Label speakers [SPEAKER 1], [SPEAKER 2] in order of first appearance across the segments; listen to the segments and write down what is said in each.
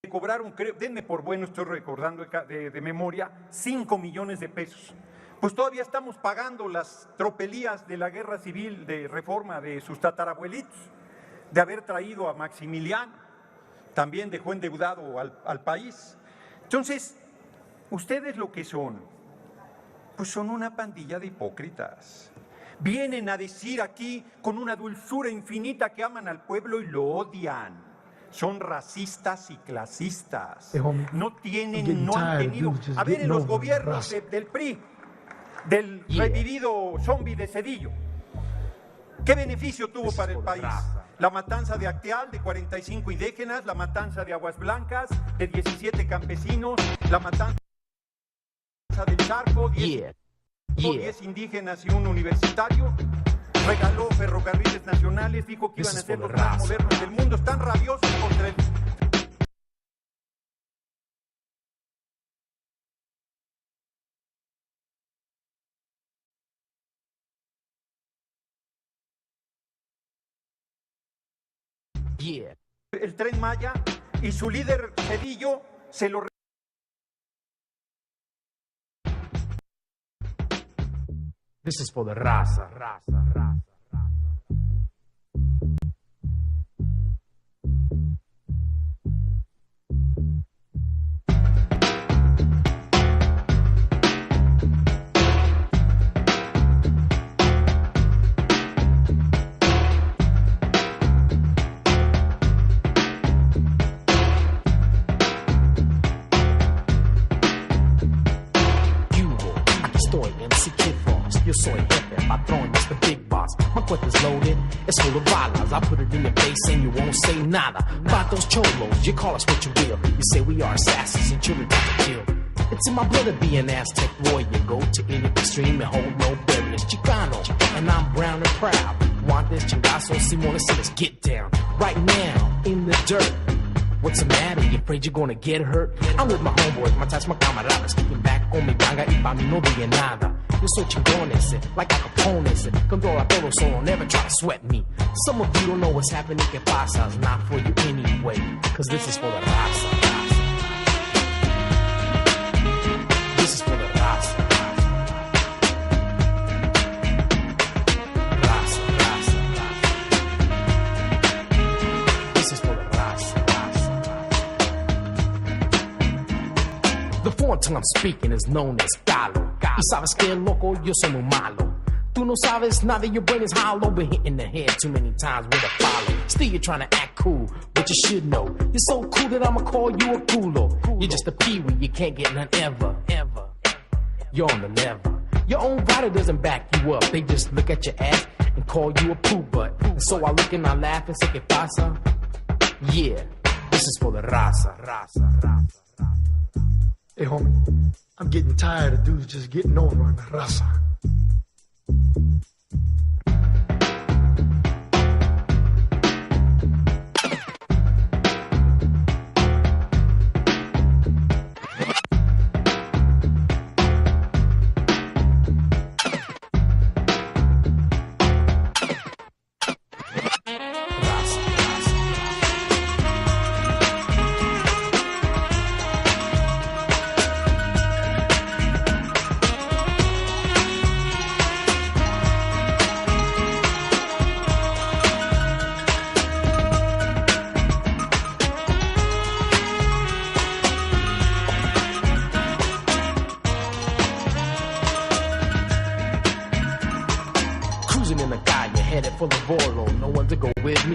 [SPEAKER 1] cobraron, creo, denme por bueno, estoy recordando de memoria, 5 millones de pesos. Pues todavía estamos pagando las tropelías de la guerra civil de reforma de sus tatarabuelitos, de haber traído a Maximiliano, también dejó endeudado al país. Entonces, ustedes lo que son, pues son una pandilla de hipócritas. Vienen a decir aquí con una dulzura infinita que aman al pueblo y lo odian. Son racistas y clasistas. No han tenido. A ver, en los gobiernos del PRI, del revivido zombie de Cedillo, ¿qué beneficio tuvo para el país? La matanza de Acteal de 45 indígenas, la matanza de Aguas Blancas de 17 campesinos, la matanza del Charco, 10 indígenas y un universitario. Regaló ferrocarriles nacionales, dijo que iban a ser los más modernos del mundo. Están rabiosos contra el... el Tren Maya, y su líder Cedillo se lo...
[SPEAKER 2] This is for the raza. Yo soy jefe, patrón, it's the big boss. My cuenta's loaded, it's full of balas. I put it in your face and you won't say nada. About those cholos, you call us what you will. You say we are assassins and children got to kill. It's in my blood to be an Aztec warrior. Go to any extreme and hold no barriers. Chicano, and I'm brown and proud. Want this chingazo, Simona, so let's get down. Right now, in the dirt. What's the matter? You afraid you're gonna get hurt? I'm with my homeboys, my tats, my camaradas. Kicking back on mi ganga y pa' mí no diga nada. Yo soy chingón ese, like Al Capone ese. Controla todo, so don't ever try to sweat me. Some of you don't know what's happening, que pasa. It's not for you anyway, cause this is for the raza. This is for the raza. This is for the raza. The foreign tongue I'm speaking is known as Galo. Y sabes que loco, yo soy muy malo. Tú no sabes nada, your brain is hollow. Been hit in the head too many times with a follow. Still you're trying to act cool, but you should know. You're so cool that I'ma call you a culo. You're just a peewee, you can't get none ever. You're on the level. Your own body doesn't back you up. They just look at your ass and call you a poo butt. And so I look and I laugh and say, ¿qué pasa? Yeah, this is for the raza.
[SPEAKER 3] Hey, homie, I'm getting tired of dudes just getting over on the raza.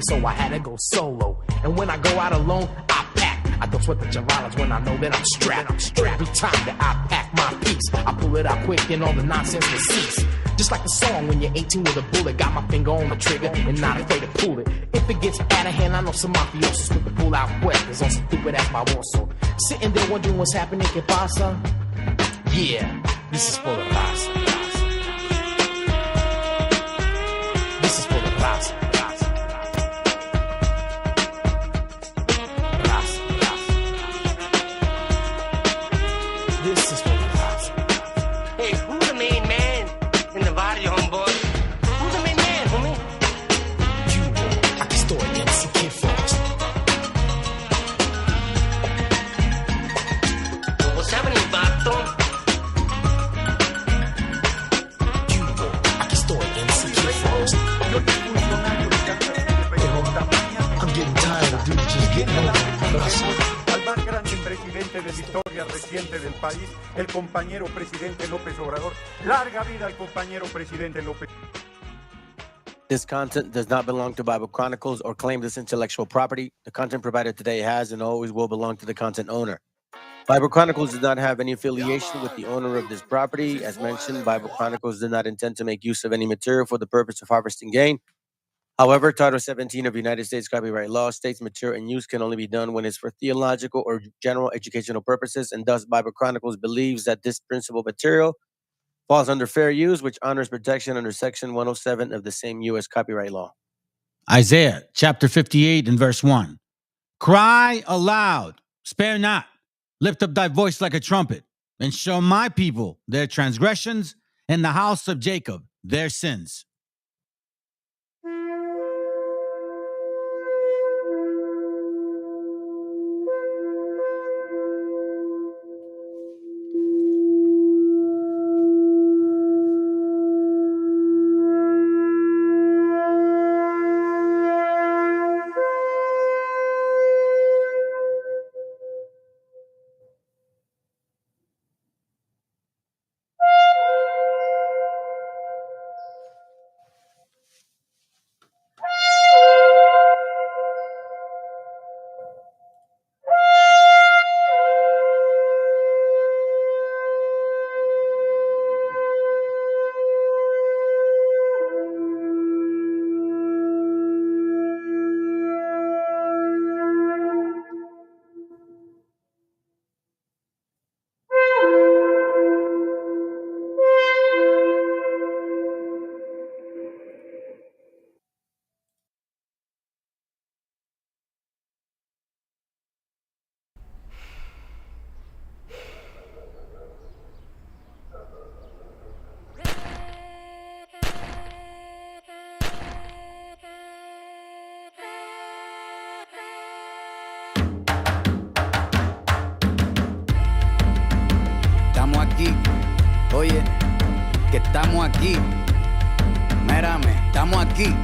[SPEAKER 2] So I had to go solo. And when I go out alone, I pack. I don't sweat the javalas when I know that I'm strapped. Every time that I pack my piece, I pull it out quick and all the nonsense will cease. Just like the song when you're 18 with a bullet. Got my finger on the trigger and not afraid to pull it. If it gets out of hand, I know some mafiosos with the pull out questions on some stupid ass baboso. Sitting there wondering what's happening, ¿qué pasa? Yeah, this is for the raza. This is for the raza.
[SPEAKER 3] do is just getting over it.
[SPEAKER 1] Al más grande presidente de la historia reciente del país, el compañero presidente López Obrador. Larga vida al compañero presidente López.
[SPEAKER 4] This content does not belong to Bible Chronicles or claim this intellectual property. The content provided today has and always will belong to the content owner. Bible Chronicles does not have any affiliation with the owner of this property. As mentioned, Bible Chronicles does not intend to make use of any material for the purpose of harvesting gain. However, Title 17 of United States copyright law states material and use can only be done when it's for theological or general educational purposes, and thus Bible Chronicles believes that this principal material falls under fair use, which honors protection under Section 107 of the same U.S. copyright law.
[SPEAKER 5] Isaiah chapter 58 and verse 1. Cry aloud, spare not, lift up thy voice like a trumpet, and show my people their transgressions, and the house of Jacob their sins.
[SPEAKER 6] Oye, que estamos aquí. Mírame, estamos aquí.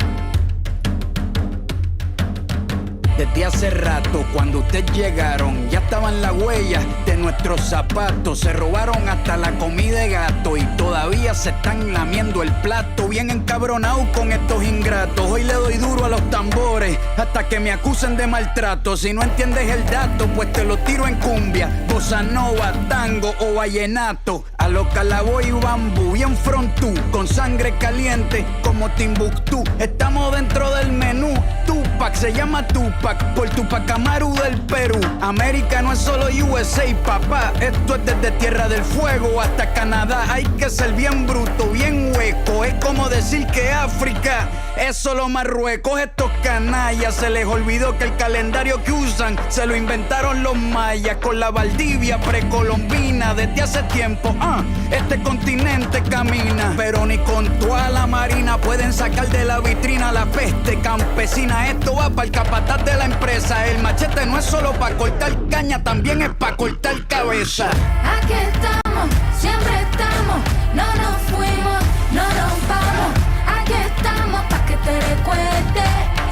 [SPEAKER 6] Desde hace rato, cuando ustedes llegaron, ya estaban las huellas de nuestros zapatos. Se robaron hasta la comida de gato y todavía se están lamiendo el plato. Bien encabronados con estos ingratos. Hoy le doy duro a los tambores hasta que me acusen de maltrato. Si no entiendes el dato, pues te lo tiro en cumbia, bossa nova, tango o vallenato. A lo calaboy y bambú, bien frontú, con sangre caliente como Timbuktu. Estamos dentro del menú. Tupac se llama Tupac por Tupac Amaru del Perú. América no es solo USA, papá. Esto es desde Tierra del Fuego hasta Canadá. Hay que ser bien bruto, bien hueco. Es como decir que África es solo Marruecos. Estos canallas se les olvidó que el calendario que usan se lo inventaron los mayas con la Valdivia precolombina. Desde hace tiempo, este continente camina, pero ni con toda la marina pueden sacar de la vitrina la peste campesina. Esto va para el capataz de la empresa. El machete no es solo para cortar caña, también es para cortar cabeza.
[SPEAKER 7] Aquí estamos, siempre estamos, no nos fuimos, no nos vamos. Aquí estamos pa' que te recuerde.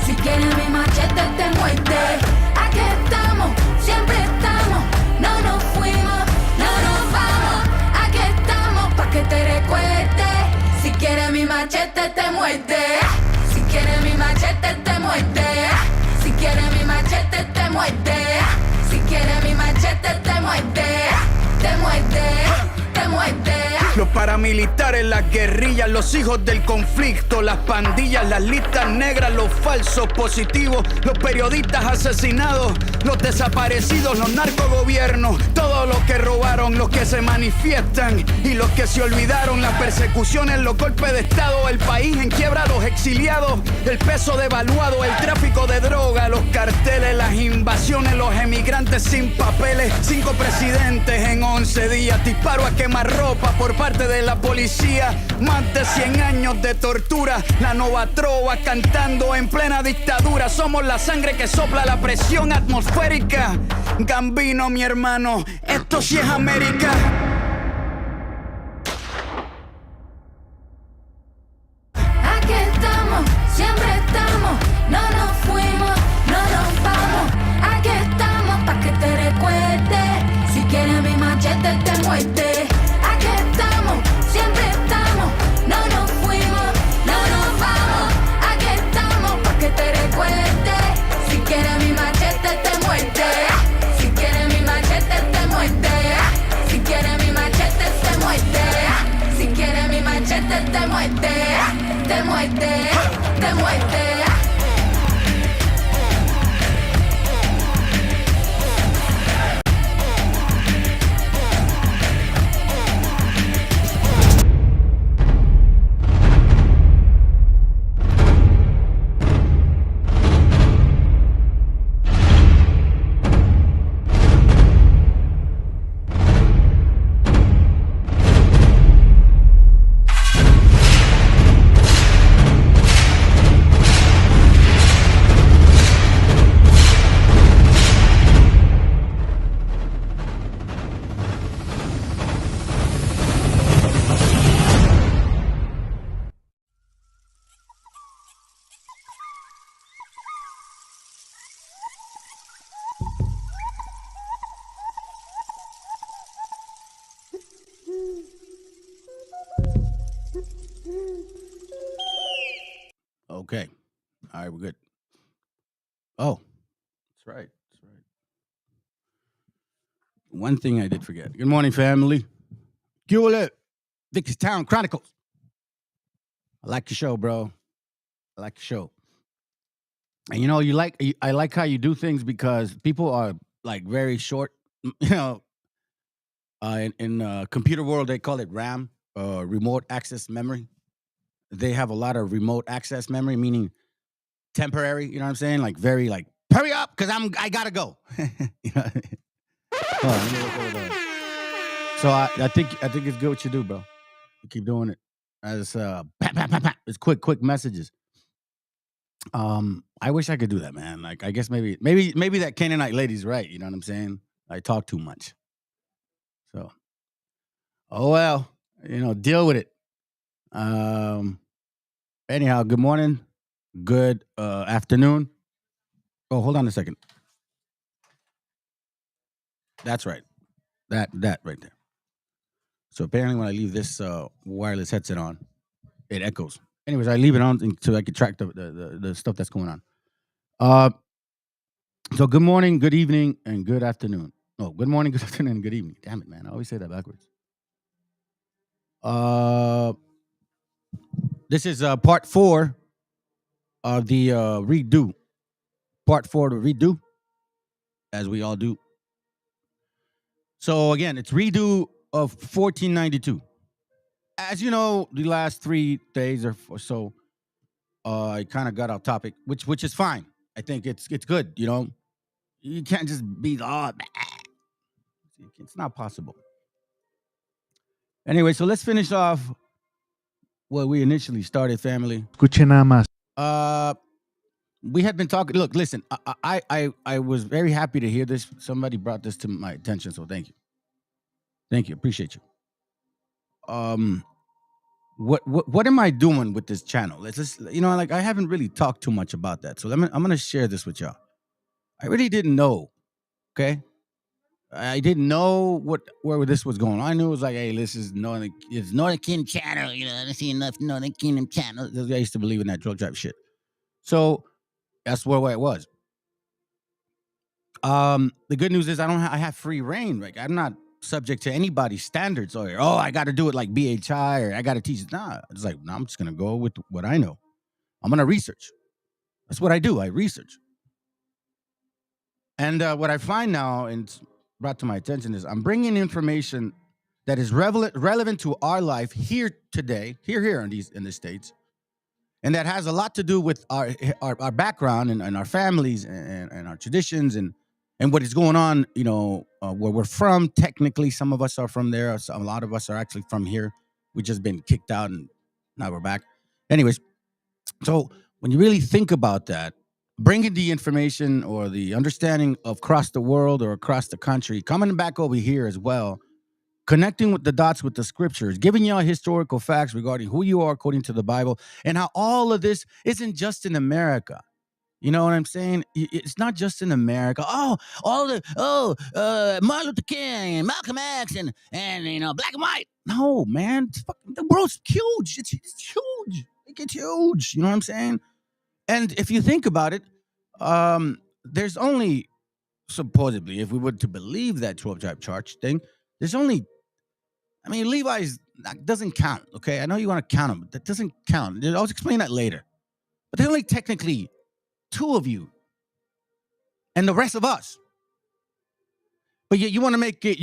[SPEAKER 7] Si quieres mi machete te muerde. Aquí estamos, siempre estamos, no nos fuimos, no nos vamos. Aquí estamos pa' que te recuerde. Si quieres mi machete te muerde. Si quieres mi machete te muerde. Si quieres mi machete te muerde. Si quieres mi machete te muerde. Te muerde, te muerde.
[SPEAKER 6] Los paramilitares, las guerrillas, los hijos del conflicto, las pandillas, las listas negras, los falsos positivos, los periodistas asesinados, los desaparecidos, los narcogobiernos, todos los que robaron, los que se manifiestan y los que se olvidaron, las persecuciones, los golpes de estado, el país en quiebra, los exiliados, el peso devaluado, el tráfico de droga, los carteles, las invasiones, los emigrantes sin papeles, 5 presidentes en 11 días, disparo a quemarropa por parte de la policía, más de 100 años de tortura, la nova trova cantando en plena dictadura. Somos la sangre que sopla la presión atmosférica. Gambino, mi hermano, esto sí es América.
[SPEAKER 7] Aquí estamos, siempre estamos, no nos fuimos, no nos vamos.
[SPEAKER 5] All right, we're good. Oh, that's right. That's right. One thing I did forget. Good morning, family. Gula, Town Chronicles. I like your show, bro. I like your show. And I like how you do things because people are like very short. You know, in computer world they call it RAM, remote access memory. They have a lot of remote access memory, meaning temporary. You know what I'm saying? Like very like hurry up because I gotta go. You know? Hold on, let me look over there. So I think it's good what you do, bro. You keep doing it. As it's quick messages. I wish I could do that, man. Like I guess maybe that Canaanite lady's right. You know what I'm saying? I talk too much. So, oh well, deal with it. Anyhow, good morning, good afternoon. Oh, hold on a second. That's right. That right there. So apparently, when I leave this wireless headset on, it echoes. Anyways, I leave it on so I can track the stuff that's going on. So good morning, good evening, and good afternoon. No, good morning, good afternoon, and good evening. Damn it, man. I always say that backwards. This is part 4 of the redo. Part 4 of the redo, as we all do. So again, it's redo of 1492. As you know, the last 3 days or so, I kind of got off topic, which is fine. I think it's good. You can't just be it's not possible. Anyway, so let's finish off what we initially started, family.
[SPEAKER 3] Escuche nada más.
[SPEAKER 5] We had been talking. Look, listen. I was very happy to hear this. Somebody brought this to my attention, so thank you. Appreciate you. What am I doing with this channel? Let's just, like I haven't really talked too much about that. So I'm gonna share this with y'all. I really didn't know. Okay, I didn't know where this was going. I knew it was like, hey, this is Northern Kingdom channel. I see enough Northern Kingdom channel. I used to believe in that drug trap shit. So that's where it was. The good news is I have free reign. Like I'm not subject to anybody's standards or I got to do it like BHI or I got to teach it. Nah, it's like I'm just gonna go with what I know. I'm gonna research. That's what I do. I research. And what I find now, and it's brought to my attention, is I'm bringing information that is relevant to our life here today, here in the States, and that has a lot to do with our background and our families and our traditions and what is going on, where we're from. Technically, some of us are from there. A lot of us are actually from here. We've just been kicked out and now we're back. Anyways, so when you really think about that, bringing the information or the understanding of across the world or across the country, coming back over here as well, connecting with the dots with the scriptures, giving y'all historical facts regarding who you are according to the Bible and how all of this isn't just in America. You know what I'm saying? It's not just in America. Martin Luther King, Malcolm X, and black and white. No, man, the world's huge. It's huge. It's huge. You know what I'm saying? And if you think about it, there's only supposedly, if we were to believe that 12-tribe church thing, there's only, Levi's doesn't count. Okay, I know you want to count them, but that doesn't count. I'll explain that later. But there's only technically 2 of you and the rest of us. But yet you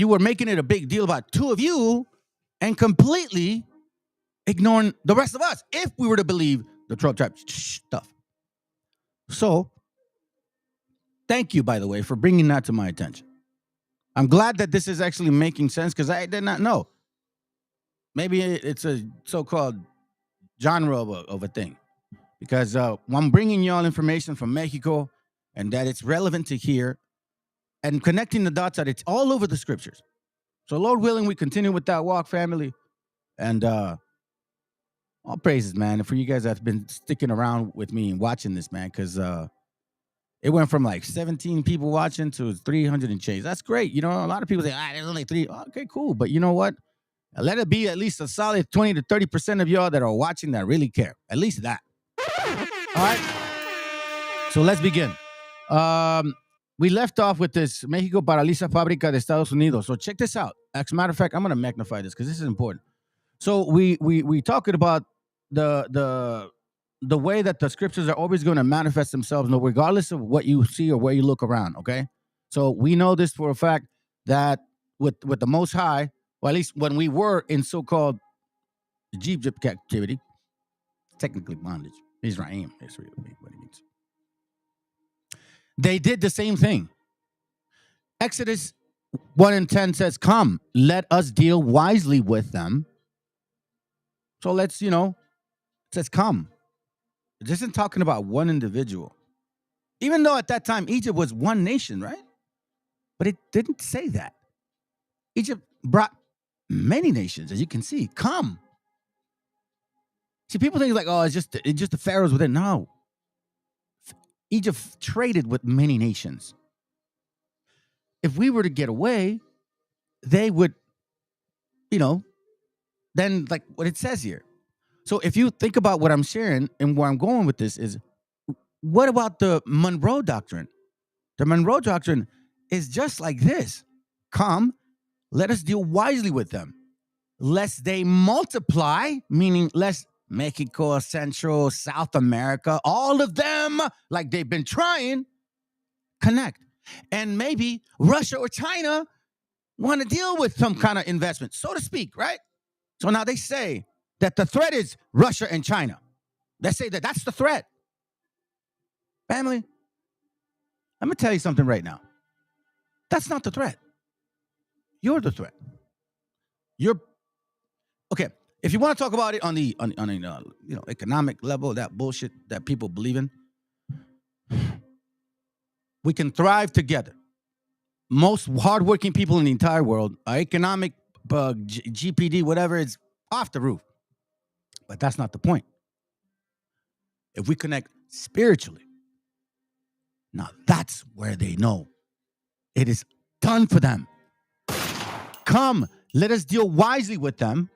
[SPEAKER 5] were making it a big deal about 2 of you and completely ignoring the rest of us if we were to believe the 12-tribe stuff. So, thank you, by the way, for bringing that to my attention. I'm glad that this is actually making sense because I did not know. Maybe it's a so-called genre of a thing. Because I'm bringing y'all information from Mexico and that it's relevant to here and connecting the dots that it's all over the scriptures. So Lord willing, we continue with that walk, family. And all praises, man. And for you guys that's been sticking around with me and watching this, man, because it went from like 17 people watching to 300 and change. That's great. A lot of people say, there's only 3. Okay, cool. But you know what? Let it be at least a solid 20 to 30% of y'all that are watching that really care. At least that. All right. So let's begin. We left off with this México paraliza fábrica de Estados Unidos. So check this out. As a matter of fact, I'm going to magnify this because this is important. So we talking about the way that the scriptures are always going to manifest themselves, no, regardless of what you see or where you look around. Okay, so we know this for a fact that with the Most High, or at least when we were in so-called Egypt captivity, technically bondage, Israel is really what it means. They did the same thing. Exodus 1:10 says, "Come, let us deal wisely with them." So let's, it says, "Come." It isn't talking about one individual. Even though at that time Egypt was one nation, right? But it didn't say that. Egypt brought many nations, as you can see. Come. See, people think like, oh, it's just the pharaohs within. No. Egypt traded with many nations. If we were to get away, they would, then like what it says here. So if you think about what I'm sharing and where I'm going with this is, what about the Monroe Doctrine? The Monroe Doctrine is just like this. Come, let us deal wisely with them, lest they multiply, meaning lest Mexico, Central, South America, all of them, like they've been trying, connect. And maybe Russia or China want to deal with some kind of investment, so to speak, right? So now they say that the threat is Russia and China. They say that that's the threat. Family, I'm going to tell you something right now. That's not the threat. You're the threat. Okay. If you want to talk about it on an economic level, that bullshit that people believe in, we can thrive together. Most hardworking people in the entire world, our economic GPD, whatever, is off the roof. But that's not the point. If we connect spiritually, now that's where they know it is done for them. Come, let us deal wisely with them,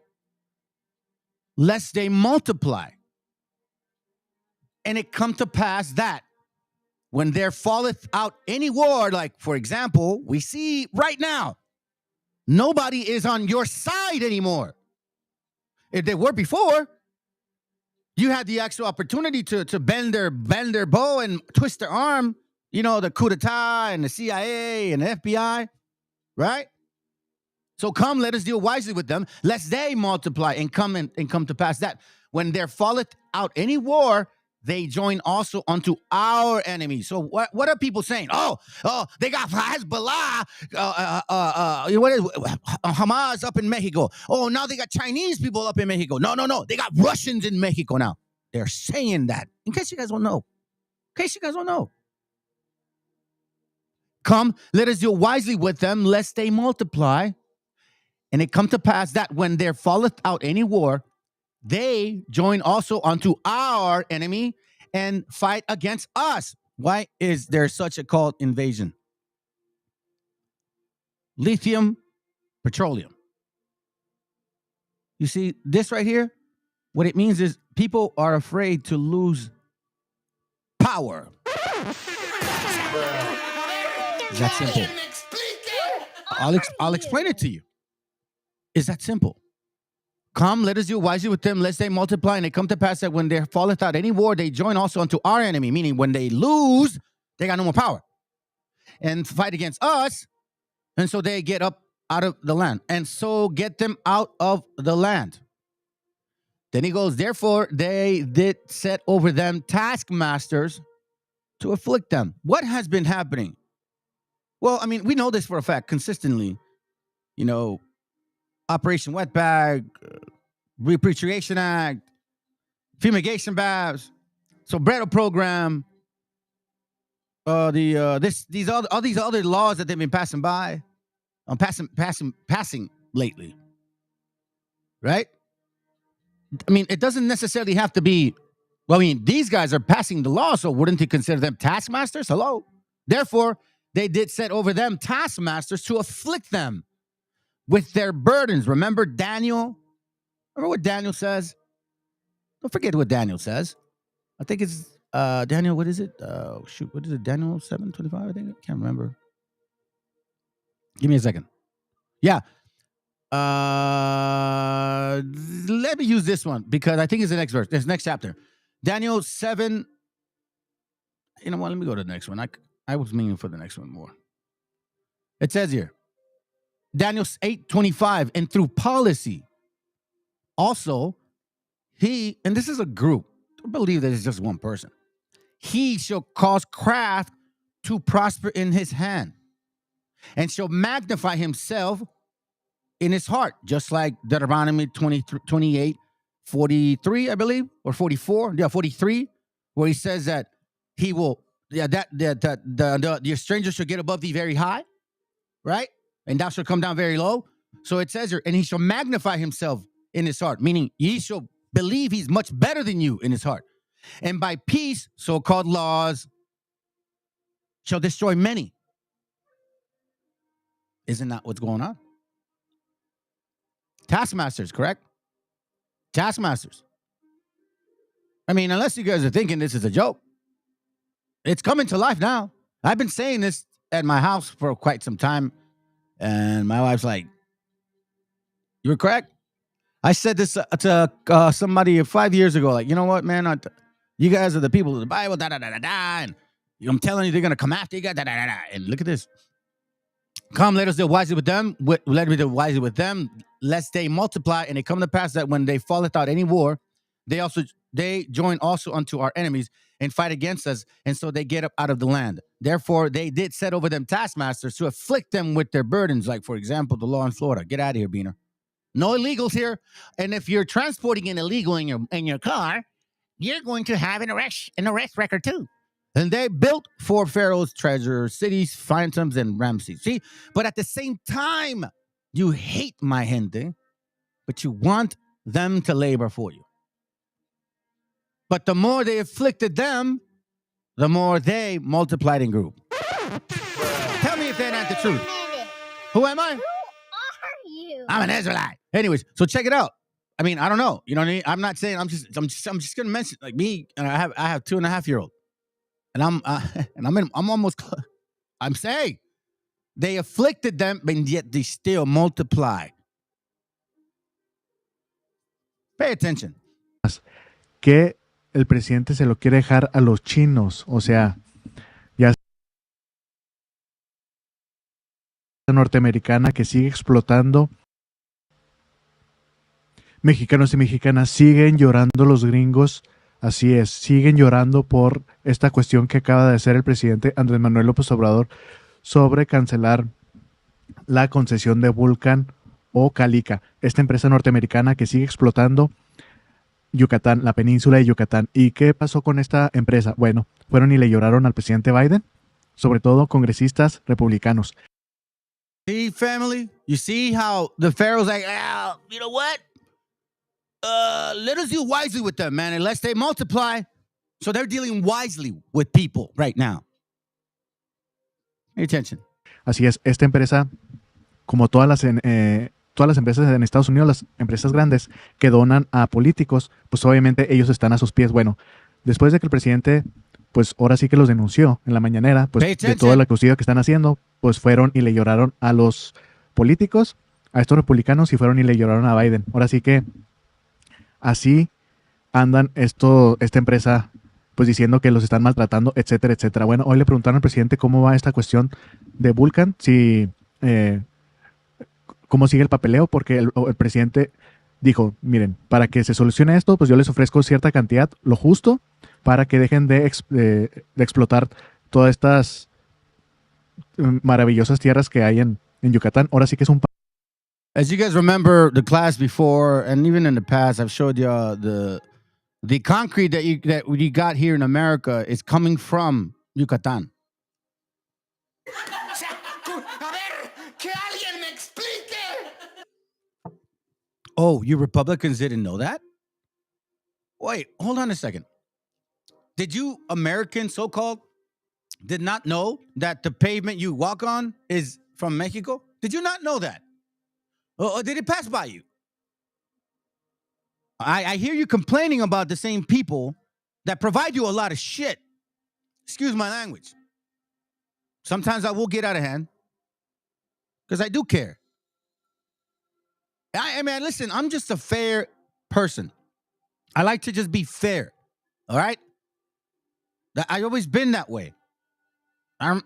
[SPEAKER 5] lest they multiply. And it come to pass that when there falleth out any war, like, for example, we see right now, nobody is on your side anymore. If they were before, you had the actual opportunity to bend their bow and twist their arm, the coup d'etat and the CIA and the FBI, right? So come, let us deal wisely with them, lest they multiply and come to pass that when there falleth out any war, they join also unto our enemies. So what are people saying? Oh, they got Hezbollah, what is Hamas up in Mexico. Oh, now they got Chinese people up in Mexico. No, they got Russians in Mexico now. They're saying that. In case you guys don't know. Come, let us deal wisely with them, lest they multiply. And it come to pass that when there falleth out any war, they join also unto our enemy and fight against us. Why is there such a called invasion? Lithium, petroleum. You see, this right here, what it means is people are afraid to lose power. It's that simple. I'll explain it to you. It's that simple. Come, let us deal wisely with them, lest they multiply, and it come to pass that when there falleth out any war, they join also unto our enemy, meaning when they lose, they got no more power, and fight against us, and so they get up out of the land, and so get them out of the land. Then he goes, therefore they did set over them taskmasters to afflict them. What has been happening? Well, I mean, we know this for a fact consistently, Operation Wetbag, Repatriation Act, Fumigation Baths, Sombrero Program, all these other laws that they've been passing lately, right? I mean, it doesn't necessarily have to be. Well, I mean, these guys are passing the law, so wouldn't you consider them taskmasters? Hello. Therefore, they did set over them taskmasters to afflict them with their burdens. Remember Daniel? Remember what Daniel says? Don't forget what Daniel says. I think it's Daniel, what is it? Shoot, what is it? Daniel 7:25, I think. I can't remember. Give me a second. Yeah. Let me use this one because I think it's the next verse. This next chapter. Daniel 7. You know what? Let me go to the next one. I was meaning for the next one more. It says here, Daniel 8:25, and through policy, also, he, and this is a group. Don't believe that it's just one person. He shall cause craft to prosper in his hand, and shall magnify himself in his heart, just like Deuteronomy 28, 43, I believe, or 44, 43, where he says that he will, the stranger shall get above thee very high, right? And thou shalt come down very low. So it says here, and he shall magnify himself in his heart, meaning he shall believe he's much better than you in his heart. And by peace, so-called laws, shall destroy many. Isn't that what's going on? Taskmasters, correct? Taskmasters. I mean, unless you guys are thinking this is a joke, it's coming to life now. I've been saying this at my house for quite some time, and my wife's like, "You were correct." I said this to somebody 5 years ago, like, you know what, man? You guys are the people of the Bible, and I'm telling you, they're going to come after you guys, and look at this. Come, let us deal wisely with them. Let me deal wisely with them, lest they multiply, and it come to pass that when they falleth out any war, they join also unto our enemies and fight against us, and so they get up out of the land. Therefore, they did set over them taskmasters to afflict them with their burdens, like, for example, the law in Florida. Get out of here, Beaner. No illegals here. And if you're transporting an illegal in your car, you're going to have an arrest record too. And they built for Pharaoh's treasure cities, phantoms, and Ramses. See, but at the same time, you hate my gente, but you want them to labor for you. But the more they afflicted them, the more they multiplied and grew. Tell me if they're not the truth. Who am I?
[SPEAKER 8] You.
[SPEAKER 5] I'm an Israelite. Anyways, so check it out. I mean, I don't know. You know what I mean? I'm not saying. I'm just gonna mention, like, me. And I have 2.5-year-old, and I'm almost. I'm saying they afflicted them, but yet they still multiply. Pay attention.
[SPEAKER 9] Que el presidente se lo quiere dejar a los chinos, o sea, ya norteamericana que sigue explotando. Mexicanos y mexicanas siguen llorando los gringos, así es, siguen llorando por esta cuestión que acaba de hacer el presidente Andrés Manuel López Obrador sobre cancelar la concesión de Vulcan o Calica, esta empresa norteamericana que sigue explotando Yucatán, la península de Yucatán. ¿Y qué pasó con esta empresa? Bueno, fueron y le lloraron al presidente Biden, sobre todo congresistas republicanos.
[SPEAKER 5] See, family, you see how the Pharaoh's like, you know what? Let us deal wisely with them, man, unless they multiply. So they're dealing wisely with people right now. Pay attention.
[SPEAKER 9] Así es, esta empresa, como todas las empresas en Estados Unidos, las empresas grandes que donan a políticos, pues obviamente ellos están a sus pies. Bueno, después de que el presidente, pues ahora sí que los denunció en la mañanera, pues de todo el acusado que están haciendo, pues fueron y le lloraron a los políticos, a estos republicanos, y fueron y le lloraron a Biden. Ahora sí que así andan esta empresa, pues diciendo que los están maltratando, etcétera, etcétera. Bueno, hoy le preguntaron al presidente cómo va esta cuestión de Vulcan, si cómo sigue el papeleo, porque el presidente dijo, miren, para que se solucione esto, pues yo les ofrezco cierta cantidad, lo justo, para que dejen de explotar todas estas maravillosas tierras que hay en Yucatán. Ahora sí que es un...
[SPEAKER 5] As you guys remember the class before, and even in the past, I've showed you the concrete that you got here in America is coming from Yucatán. Oh, you Republicans didn't know that? Wait, hold on a second. Did you Americans, so-called, did not know that the pavement you walk on is from Mexico? Did you not know that? Or did it pass by you? I hear you complaining about the same people that provide you a lot of shit. Excuse my language. Sometimes I will get out of hand because I do care. I mean, listen, I'm just a fair person. I like to just be fair. All right? I've always been that way. I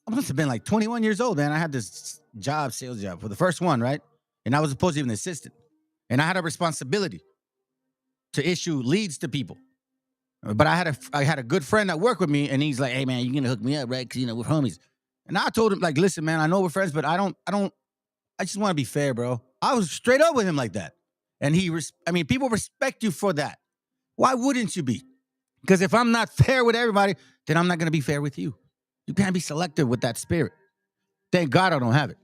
[SPEAKER 5] must have been like 21 years old, man. I had this sales job for the first one, right? And I was supposed to be an assistant. And I had a responsibility to issue leads to people. But I had a good friend that worked with me, and he's like, "Hey, man, you're gonna hook me up, right? Because we're homies." And I told him, like, "Listen, man, I know we're friends, but I just want to be fair, bro." I was straight up with him like that. And people respect you for that. Why wouldn't you be? Because if I'm not fair with everybody, then I'm not gonna be fair with you. You can't be selective with that spirit. Thank God I don't have it.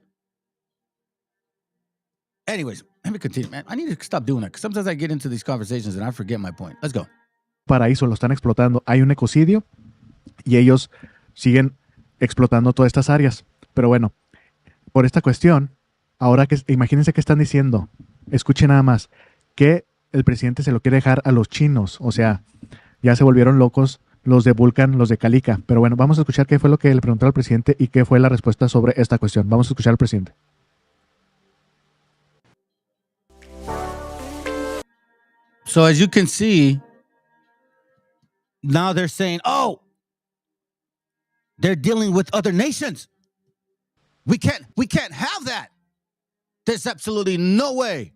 [SPEAKER 5] Anyways, let me continue, man. I need to stop doing that because sometimes I get into these conversations and I forget my point. Let's go.
[SPEAKER 9] Paraíso, lo están explotando. Hay un ecocidio y ellos siguen explotando todas estas áreas. Pero bueno, por esta cuestión, ahora que imagínense qué están diciendo. Escuchen nada más que el presidente se lo quiere dejar a los chinos. O sea, ya se volvieron locos los de Vulcan, los de Calica. Pero bueno, vamos a escuchar qué fue lo que le preguntó al presidente y qué fue la respuesta sobre esta cuestión. Vamos a escuchar al presidente.
[SPEAKER 5] So as you can see, now they're saying, "Oh, they're dealing with other nations. We can't have that. There's absolutely no way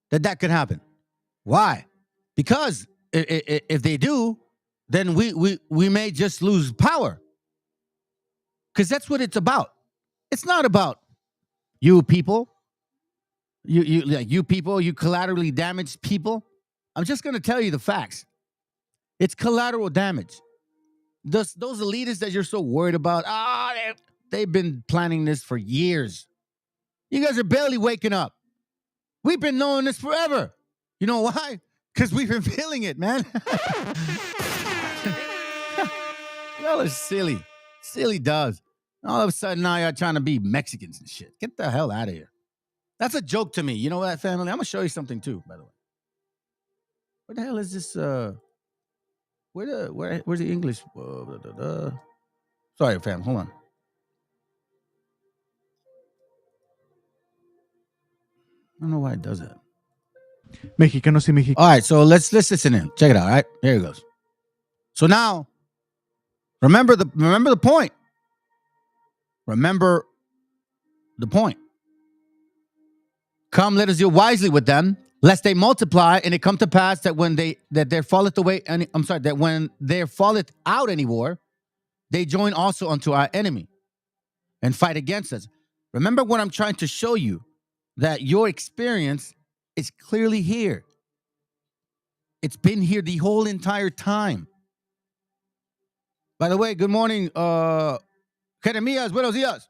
[SPEAKER 5] that could happen." Why? Because if they do, then we may just lose power. Because that's what it's about. It's not about you people. You people, you collaterally damaged people. I'm just going to tell you the facts. It's collateral damage. Those elitists that you're so worried about, they've been planning this for years. You guys are barely waking up. We've been knowing this forever. You know why? Because we've been feeling it, man. Y'all are silly. Silly doves. All of a sudden now you're trying to be Mexicans and shit. Get the hell out of here. That's a joke to me. You know what, family? I'm going to show you something too, by the way. Where the hell is this? Where's the English? Sorry, fam. Hold on. I don't know why it does that.
[SPEAKER 9] Mexicanos y mexicanos.
[SPEAKER 5] All right, so let's listen in. Check it out. All right, here it goes. So now, remember the point. Remember the point. Come, let us deal wisely with them, lest they multiply, and it come to pass that when there falleth away any, that when there falleth out any war, they join also unto our enemy and fight against us. Remember what I'm trying to show you, that your experience is clearly here. It's been here the whole entire time. By the way, good morning, Jeremias, buenos dias.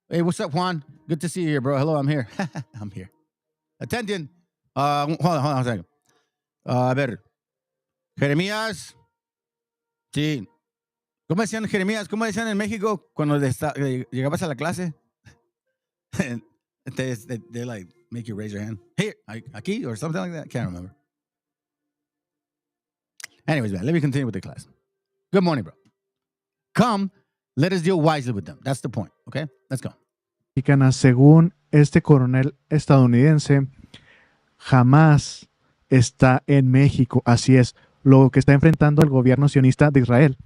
[SPEAKER 5] Hey, what's up, Juan? Good to see you here, bro. Hello, I'm here. I'm here. Attention. Hold on a second. A ver. Jeremías. Sí. ¿Cómo decían Jeremías? ¿Cómo decían en México cuando llegabas a la clase? they like make you raise your hand. Here, aquí, or something like that. Can't remember. Anyways, man, let me continue with the class. Good morning, bro. Come, let us deal wisely with them. That's the point. Okay, let's go.
[SPEAKER 9] Según este coronel estadounidense, jamás está en México. Así es, lo que está enfrentando el gobierno sionista de Israel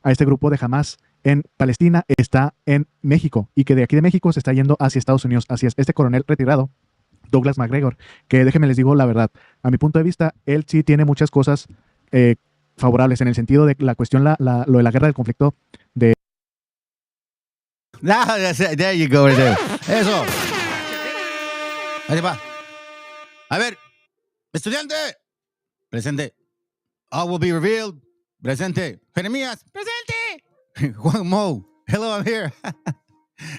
[SPEAKER 9] a este grupo de Hamas en Palestina está en México, y que de aquí de México se está yendo hacia Estados Unidos. Así es, este coronel retirado, Douglas McGregor, que déjenme les digo la verdad, a mi punto de vista, él sí tiene muchas cosas favorables en el sentido de la cuestión, lo de la guerra del conflicto de...
[SPEAKER 5] There you go, there. Eso. Ahí va. A ver, estudiante, presente. All will be revealed. Presente. Jeremías, presente. Juan Mo, hello, I'm here.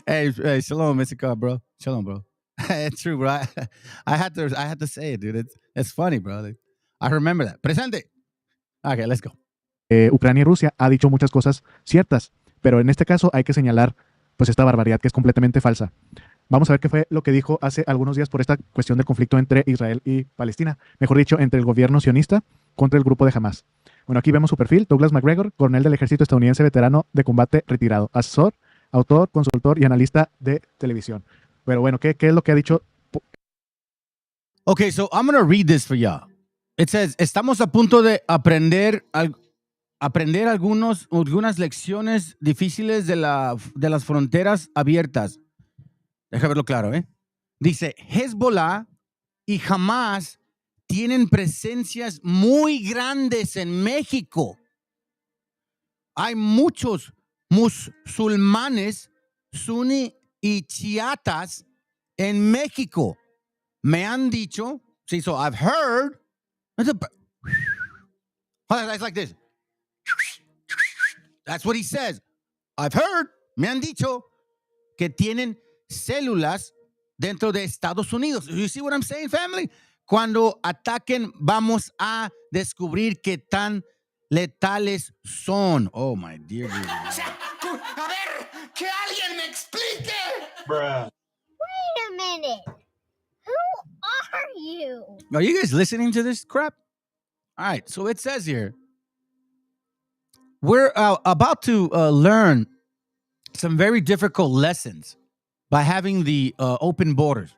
[SPEAKER 5] hey, shalom, Mr. Cobb, bro. Shalom, bro. It's true, bro. I had to say it, dude. It's funny, bro. I remember that. Presente. Okay, let's go.
[SPEAKER 9] Ucrania y Rusia ha dicho muchas cosas ciertas, pero en este caso hay que señalar pues esta barbaridad que es completamente falsa. Vamos a ver qué fue lo que dijo hace algunos días por esta cuestión del conflicto entre Israel y Palestina, mejor dicho, entre el gobierno sionista contra el grupo de Hamas. Bueno, aquí vemos su perfil: Douglas McGregor, coronel del ejército estadounidense veterano de combate retirado, asesor, autor, consultor y analista de televisión. Pero bueno, ¿qué es lo que ha dicho?
[SPEAKER 5] Okay, so I'm going to read this for y'all. It says, estamos a punto de aprender algunas lecciones difíciles de las fronteras abiertas. Deja verlo claro, ¿eh? Dice, Hezbollah y Hamas tienen presencias muy grandes en México. Hay muchos musulmanes, suní y chiitas en México. Me han dicho, see, so I've heard, it's like this. That's what he says. I've heard, me han dicho, que tienen células dentro de Estados Unidos. You see what I'm saying, family? Cuando ataquen, vamos a descubrir qué tan letales son. Oh, my dear.
[SPEAKER 6] A ver, que alguien me explique.
[SPEAKER 8] Bruh.
[SPEAKER 10] Wait a minute. Who are you?
[SPEAKER 5] Are you guys listening to this crap? All right, so it says here, we're about to learn some very difficult lessons by having the open borders.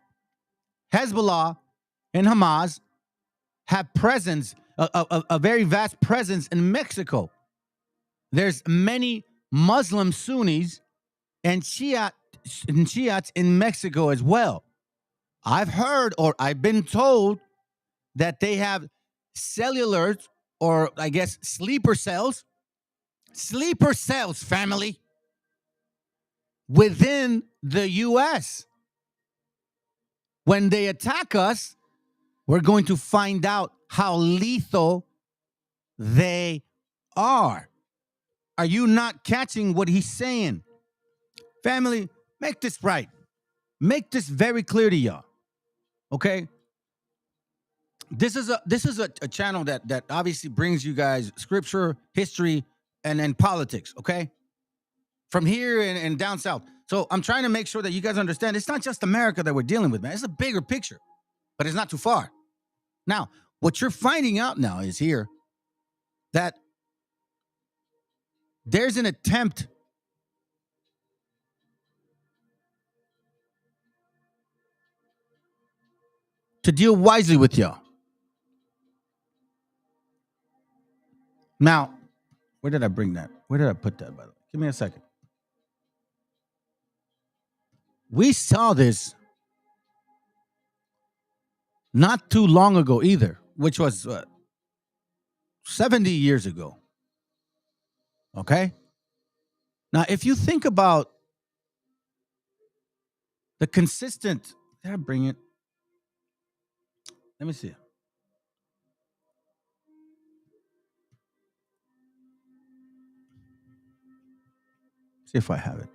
[SPEAKER 5] Hezbollah and Hamas have presence, a very vast presence in Mexico. There's many Muslim Sunnis and Shiites in Mexico as well. I've heard, or I've been told, that they have cellular, or I guess sleeper cells, family, within the U.S. When they attack us, we're going to find out how lethal they are. Are you not catching what he's saying? Family, make this right. Make this very clear to y'all. Okay? This is a channel that obviously brings you guys scripture, history, and politics, okay? From here and down south. So I'm trying to make sure that you guys understand it's not just America that we're dealing with, man. It's a bigger picture, but it's not too far. Now, what you're finding out now is here that there's an attempt to deal wisely with y'all. Now, where did I bring that? Where did I put that, by the way? Give me a second. We saw this not too long ago either, which was 70 years ago. Okay? Now, if you think about the consistent, did I bring it? Let me see. See if I have it.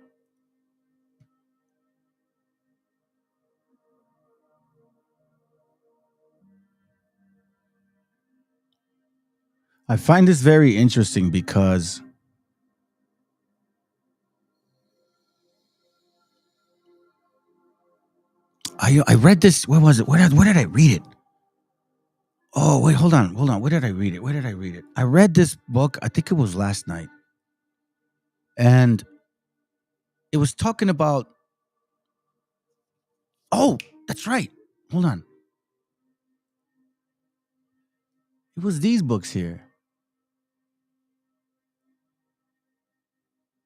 [SPEAKER 5] I find this very interesting because I read this. Where was it? Where did I read it? Oh, wait, hold on. Where did I read it? I read this book, I think it was last night. And it was talking about, oh, that's right. Hold on. It was these books here.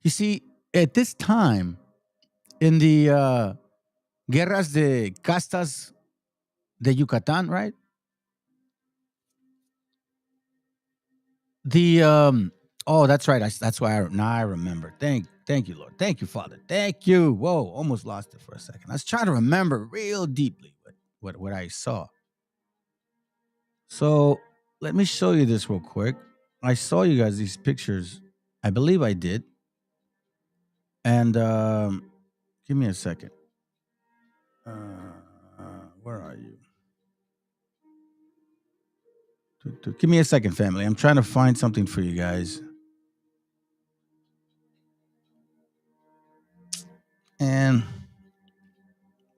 [SPEAKER 5] You see, at this time, in the Guerras de Castas de Yucatan, right? The oh, that's right. That's why I remember. Thank you, Lord. Thank you, Father. Thank you. Whoa, almost lost it for a second. I was trying to remember real deeply what I saw. So let me show you this real quick. I saw you guys these pictures. I believe I did. And give me a second. Where are you? Give me a second, family. I'm trying to find something for you guys. And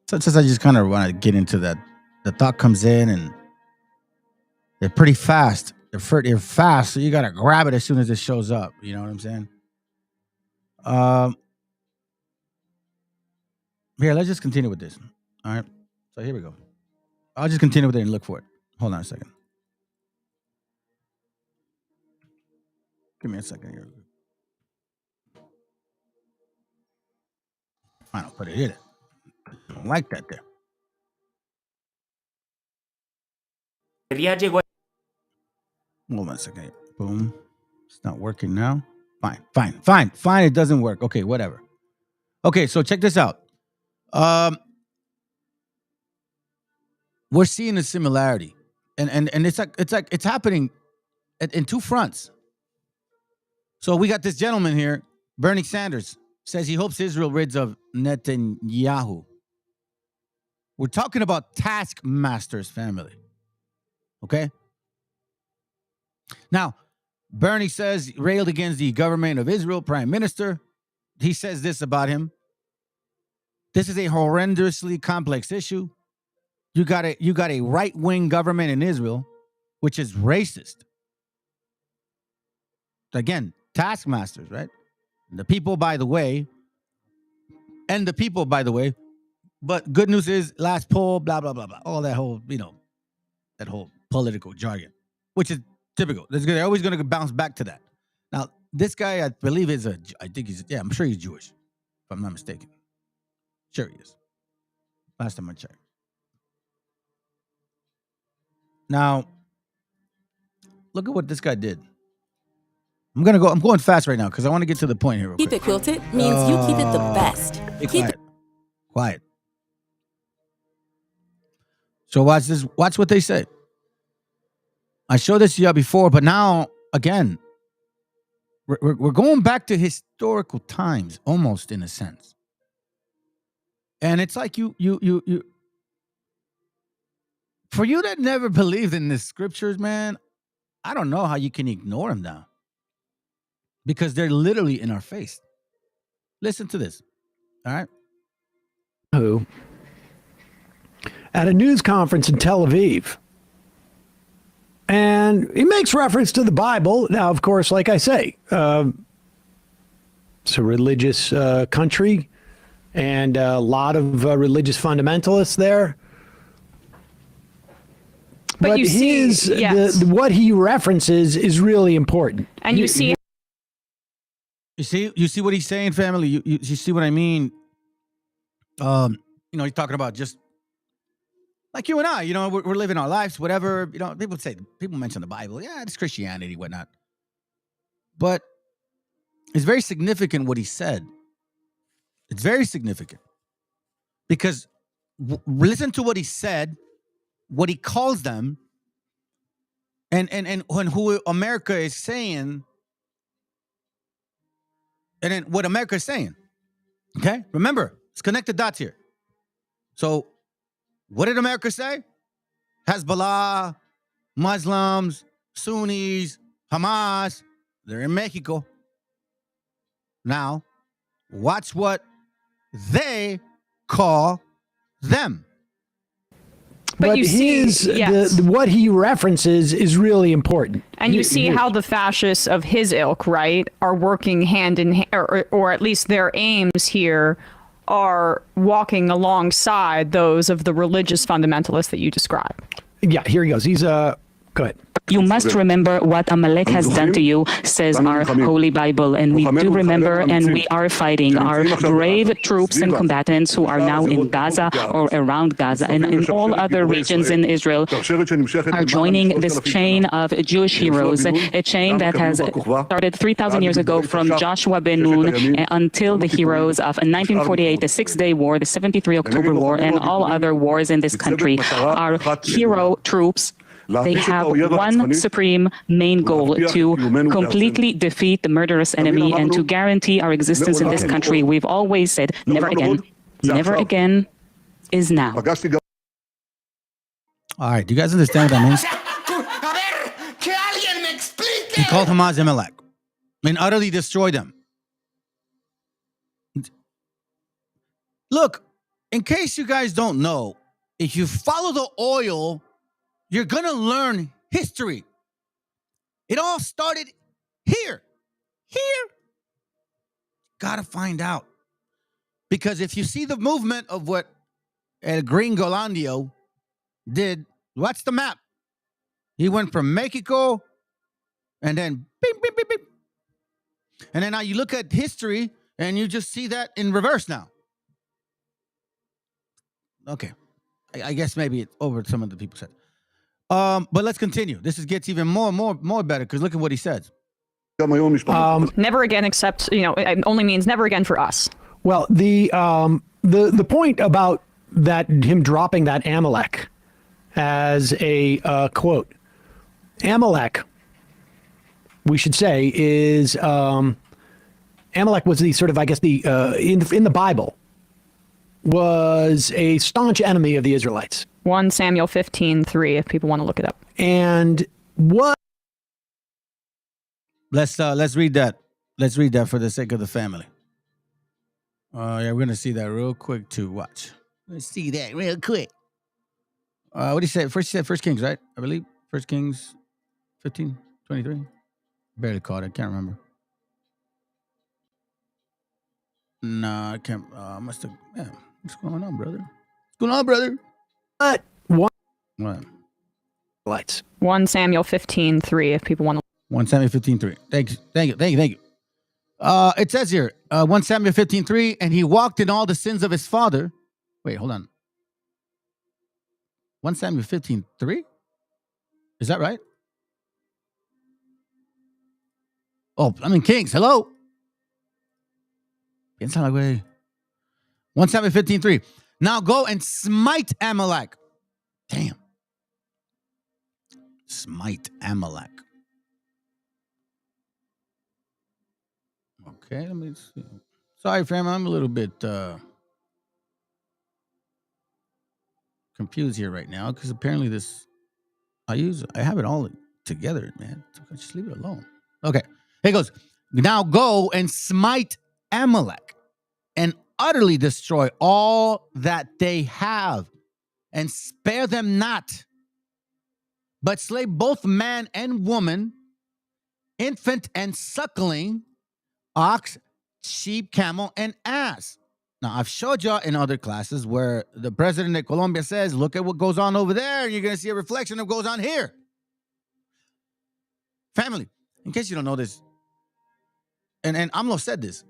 [SPEAKER 5] sometimes I just kind of want to get into that. The thought comes in and they're pretty fast. they're fast, so you gotta grab it as soon as it shows up. You know what I'm saying? Here, let's just continue with this. All right. So here we go. I'll just continue with it and look for it. Hold on a second. Give me a second here. I don't put it in it. I don't like that there. Hold on a second. Boom. It's not working now. Fine. It doesn't work. Okay, whatever. Okay, so check this out. We're seeing a similarity, and it's happening in two fronts. So we got this gentleman here, Bernie Sanders, says he hopes Israel rids of Netanyahu. We're talking about taskmasters, family. Okay? Now, Bernie says, railed against the government of Israel, prime minister. He says this about him. This is a horrendously complex issue. You got a right-wing government in Israel, which is racist. Again, taskmasters, right? The people, by the way. But good news is, last poll, blah, blah, blah, blah. All that whole, that whole political jargon, which is typical. They're always going to bounce back to that. Now, this guy, I believe, I'm sure he's Jewish, if I'm not mistaken. Sure he is. Last time I checked. Now, look at what this guy did. I'm going fast right now because I want to get to the point here.
[SPEAKER 8] Keep it quilted means you keep it the best.
[SPEAKER 5] Quiet. So watch this. Watch what they say. I showed this to you before, but now again, we're going back to historical times, almost in a sense. And it's like you for you that never believed in the scriptures, man, I don't know how you can ignore them now. Because they're literally in our face. Listen to this. All right.
[SPEAKER 11] Who at a news conference in Tel Aviv. And he makes reference to the Bible. Now, of course, like I say, it's a religious country and a lot of religious fundamentalists there. But you what he references is really important.
[SPEAKER 12] And you see
[SPEAKER 5] what he's saying, family? You see what I mean? He's talking about just like you and I, we're living our lives, whatever, people mention the Bible. Yeah, it's Christianity, whatnot. But it's very significant what he said. It's very significant because listen to what he said, what he calls them, and who America is saying, and then what America is saying. Okay? Remember, let's connect the dots here. So, what did America say? Hezbollah, Muslims, Sunnis, Hamas, they're in Mexico. Now, watch what they call them.
[SPEAKER 11] But you what he references is really important.
[SPEAKER 12] And you see how the fascists of his ilk, right, are working hand in hand, or at least their aims here are walking alongside those of the religious fundamentalists that you describe.
[SPEAKER 11] Yeah, here he goes. He's go ahead.
[SPEAKER 13] You must remember what Amalek has done to you, says our Holy Bible, and we do remember, and we are fighting. Our brave troops and combatants who are now in Gaza or around Gaza and in all other regions in Israel are joining this chain of Jewish heroes, a chain that has started 3,000 years ago from Joshua ben Nun until the heroes of 1948, the Six-Day War, the 73 October War, and all other wars in this country. Our hero troops, they have one supreme main goal: to completely defeat the murderous enemy and to guarantee our existence in this country. We've always said, never again. Never again is now.
[SPEAKER 5] All right, do you guys understand what that means? He called Hamas Amalek and utterly destroyed them. Look, in case you guys don't know, if you follow the oil, you're going to learn history. It all started here. Here. Gotta find out. Because if you see the movement of what El Gringolandio did, watch the map. He went from Mexico and then beep, beep, beep, beep. And then now you look at history and you just see that in reverse now. Okay. I guess maybe it's over some of the people said. But let's continue. This gets even more better because look at what he says.
[SPEAKER 12] Never again, except it only means never again for us.
[SPEAKER 11] Well, the point about that him dropping that Amalek as a quote, Amalek, we should say, is Amalek was the sort of, I guess, the in the Bible was a staunch enemy of the Israelites.
[SPEAKER 12] 1 Samuel 15:3, if people want to look it up.
[SPEAKER 11] And what?
[SPEAKER 5] Let's read that. Let's read that for the sake of the family. Yeah, we're gonna see that real quick too. Watch. Let's see that real quick. What do you say? First, you said First Kings, right? I believe First Kings 15:23. Barely caught it. Can't remember. No, I can't. Must have. Yeah. What's going on, brother? What's going on, brother?
[SPEAKER 11] What?
[SPEAKER 5] What?
[SPEAKER 11] Lights.
[SPEAKER 12] 1 Samuel 15:3, if people want to.
[SPEAKER 5] 1 Samuel 15:3. Thank you. It says here, 1 Samuel 15:3, and he walked in all the sins of his father. Wait, hold on. 1 Samuel 15:3? Is that right? Oh, I'm in Kings. Hello. Piensa la güey. 1 Samuel 15:3. Now go and smite Amalek. Damn. Smite Amalek. Okay, let me see. Sorry, fam, I'm a little bit confused here right now because apparently I have it all together, man. Just leave it alone. Okay, here goes. Now go and smite Amalek and utterly destroy all that they have and spare them not, but slay both man and woman, infant and suckling, ox, sheep, camel, and ass. Now, I've showed y'all in other classes where the president of Colombia says, look at what goes on over there, and you're going to see a reflection of what goes on here. Family, in case you don't know this, and AMLO said this,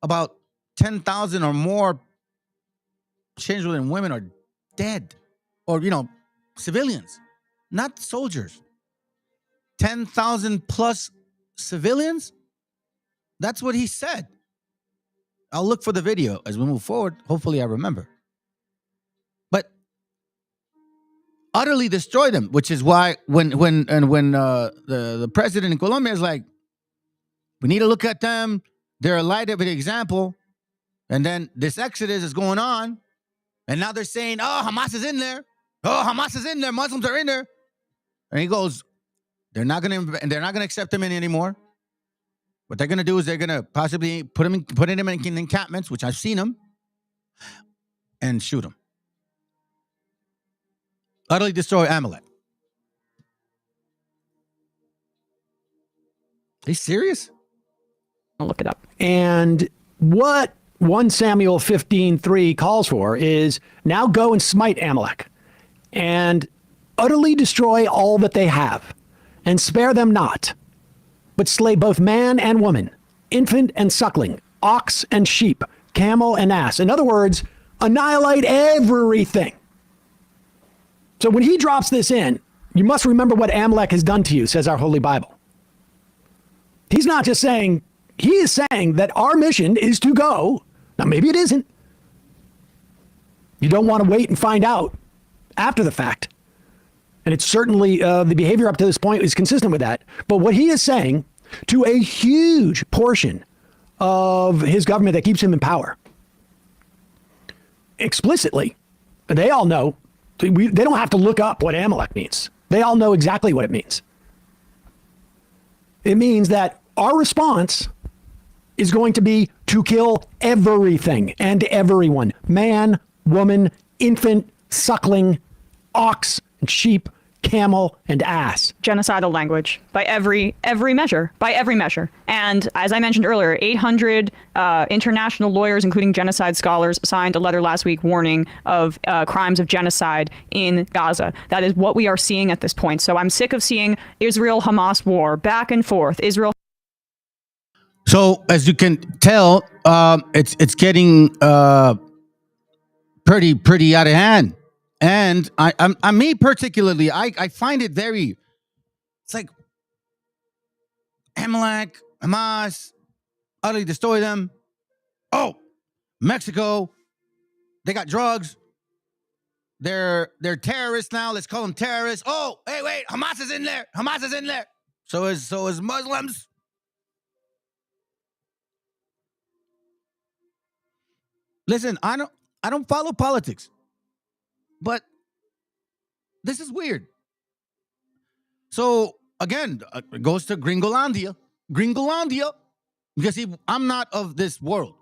[SPEAKER 5] about 10,000 or more children and women are dead, or, civilians, not soldiers. 10,000 plus civilians? That's what he said. I'll look for the video as we move forward. Hopefully I remember. But utterly destroy them, which is why when the president in Colombia is like, we need to look at them. They're a light of an example. And then this exodus is going on. And now they're saying, oh, Hamas is in there. Oh, Hamas is in there. Muslims are in there. And he goes, they're not going to accept them in anymore. What they're going to do is they're going to possibly put them in encampments, which I've seen them, and shoot them. Utterly destroy Amalek. Are you serious?
[SPEAKER 12] I'll look it up.
[SPEAKER 11] And what 1 Samuel 15:3 calls for is now go and smite Amalek and utterly destroy all that they have and spare them not, but slay both man and woman, infant and suckling, ox and sheep, camel and ass. In other words, annihilate everything. So when he drops this in, you must remember what Amalek has done to you, says our Holy Bible. He's not just saying, he is saying that our mission is to go. Now, maybe it isn't. You don't want to wait and find out after the fact. And it's certainly the behavior up to this point is consistent with that. But what he is saying to a huge portion of his government that keeps him in power, explicitly, they all know, they don't have to look up what Amalek means. They all know exactly what it means. It means that our response is going to be to kill everything and everyone. Man, woman, infant, suckling, ox, and sheep, camel, and ass.
[SPEAKER 12] Genocidal language by every measure, And as I mentioned earlier, 800 international lawyers, including genocide scholars, signed a letter last week warning of crimes of genocide in Gaza. That is what we are seeing at this point. So I'm sick of seeing Israel-Hamas war back and forth. Israel.
[SPEAKER 5] So as you can tell, it's getting pretty out of hand. And I me particularly, I find it very, it's like Amalek, Hamas, utterly destroy them. Oh, Mexico, they got drugs. They're terrorists now. Let's call them terrorists. Oh, hey, wait, Hamas is in there. Hamas is in there. So is Muslims. Listen, I don't follow politics. But this is weird. So again, it goes to Gringolandia. Because I'm not of this world.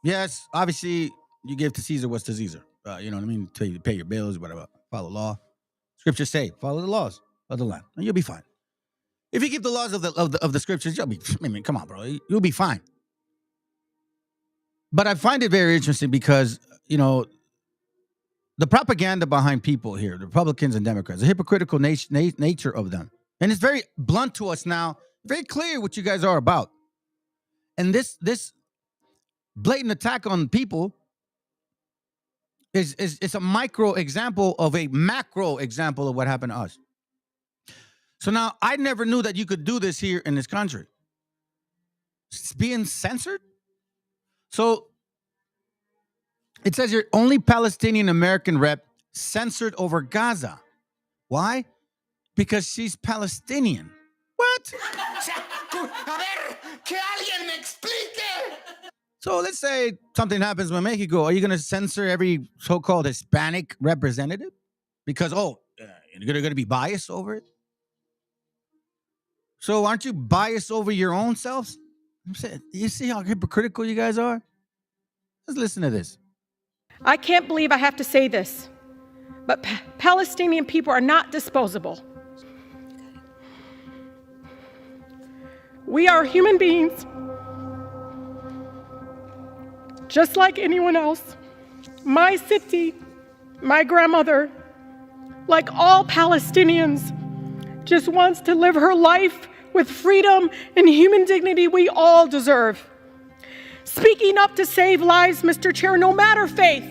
[SPEAKER 5] Yes, obviously you give to Caesar what's to Caesar. You know what I mean? To pay your bills, whatever. Follow law. Scriptures say, follow the laws of the land, and you'll be fine. If you keep the laws of the scriptures, you'll be. I mean, come on, bro, you'll be fine. But I find it very interesting because the propaganda behind people here, the Republicans and Democrats, the hypocritical nature of them. And it's very blunt to us now, very clear what you guys are about. And this blatant attack on people is a micro example of a macro example of what happened to us. So now, I never knew that you could do this here in this country. It's being censored? So it says your only Palestinian American rep censored over Gaza. Why? Because she's Palestinian. What? So let's say something happens with Mexico. Are you going to censor every so-called Hispanic representative? Because, you're going to be biased over it? So aren't you biased over your own selves? I'm saying, you see how hypocritical you guys are? Let's listen to this.
[SPEAKER 14] I can't believe I have to say this, but Palestinian people are not disposable. We are human beings, just like anyone else. My city, my grandmother, like all Palestinians, just wants to live her life with freedom and human dignity we all deserve. Speaking up to save lives, Mr. Chair, no matter faith,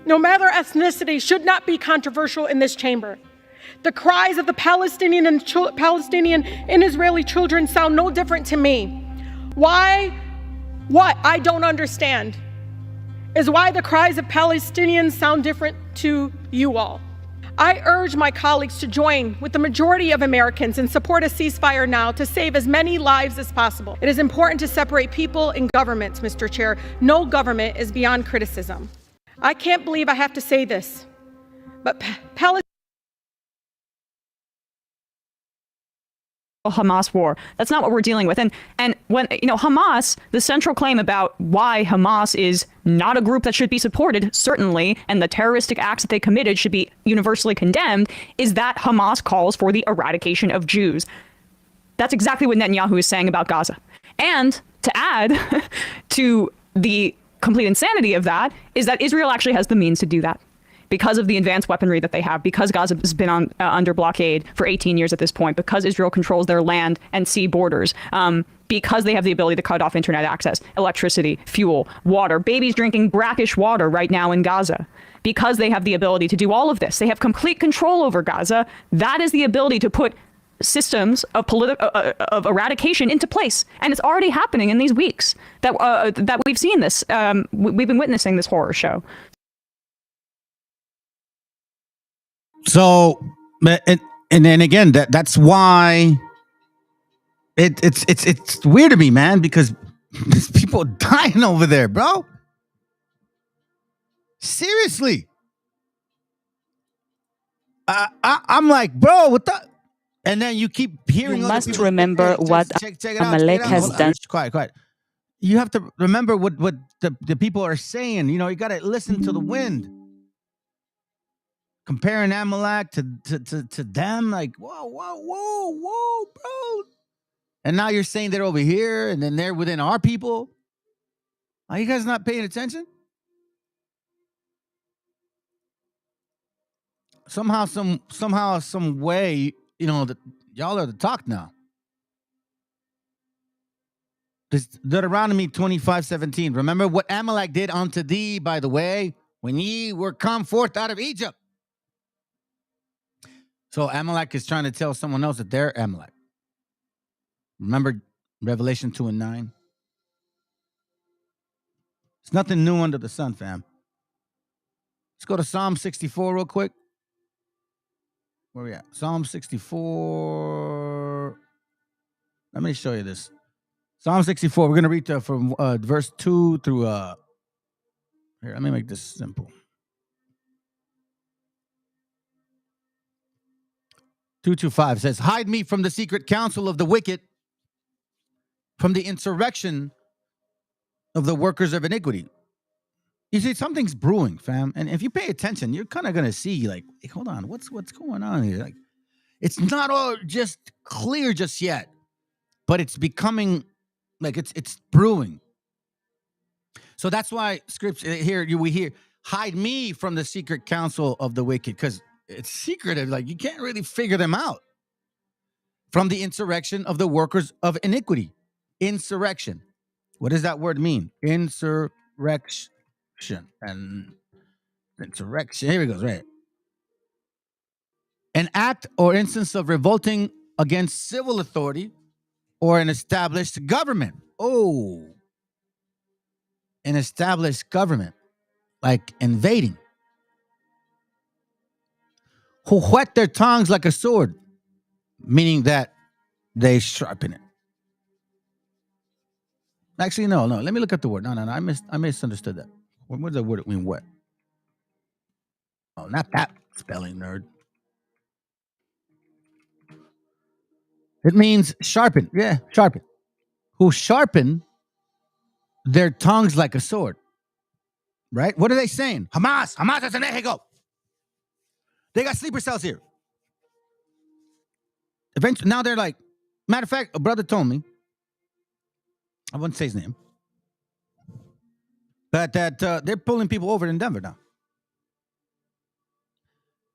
[SPEAKER 14] no matter ethnicity, should not be controversial in this chamber. The cries of the Palestinian and Israeli children sound no different to me. Why? What I don't understand is why the cries of Palestinians sound different to you all. I urge my colleagues to join with the majority of Americans and support a ceasefire now to save as many lives as possible. It is important to separate people and governments, Mr. Chair. No government is beyond criticism. I can't believe I have to say this, but
[SPEAKER 12] Hamas war. That's not what we're dealing with. And when, Hamas, the central claim about why Hamas is not a group that should be supported, certainly, and the terroristic acts that they committed should be universally condemned, is that Hamas calls for the eradication of Jews. That's exactly what Netanyahu is saying about Gaza. And to add to the complete insanity of that is that Israel actually has the means to do that, because of the advanced weaponry that they have, because Gaza has been under blockade for 18 years at this point, because Israel controls their land and sea borders, because they have the ability to cut off internet access, electricity, fuel, water, babies drinking brackish water right now in Gaza. Because they have the ability to do all of this. They have complete control over Gaza. That is the ability to put systems of eradication into place. And it's already happening in these weeks that we've seen this. We've been witnessing this horror show.
[SPEAKER 5] So, and then again, that's why it's weird to me, man, because there's people dying over there, bro. Seriously. I'm like, bro, what the? And then you keep hearing.
[SPEAKER 13] You must remember what Amalek has done.
[SPEAKER 5] Quiet. You have to remember what the people are saying. You got to listen to the wind. comparing Amalek to them. Like, whoa, bro. And now you're saying they're over here and then they're within our people. Are you guys not paying attention? Somehow, some way, that y'all are the talk now. This Deuteronomy 25:17. Remember what Amalek did unto thee, by the way, when ye were come forth out of Egypt. So Amalek is trying to tell someone else that they're Amalek. Remember Revelation 2:9? It's nothing new under the sun, fam. Let's go to Psalm 64 real quick. Where we at? Psalm 64. Let me show you this. Psalm 64. We're going to read from verse 2 through... Here, let me make this simple. 2:5 says, hide me from the secret counsel of the wicked, from the insurrection of the workers of iniquity. You see, something's brewing, fam. And if you pay attention, you're kind of going to see, like, hey, hold on, what's going on here? Like, it's not all just clear just yet, but it's becoming, like, it's brewing. So that's why scripture here, we hear, hide me from the secret counsel of the wicked, because it's secretive. Like, you can't really figure them out. From the insurrection of the workers of iniquity. Insurrection. What does that word mean? Insurrection. And insurrection. Here it goes, right? An act or instance of revolting against civil authority or an established government. Oh. An established government. Like invading. Who whet their tongues like a sword. Meaning that they sharpen it. Actually, no. Let me look at the word. No. I misunderstood that. What does the word mean? What? Oh, not that spelling, nerd. It means sharpen. Yeah, sharpen. Who sharpen their tongues like a sword. Right? What are they saying? Hamas is in Mexico. They got sleeper cells here. Eventually, now they're like, matter of fact, a brother told me, I wouldn't say his name, but that they're pulling people over in Denver now.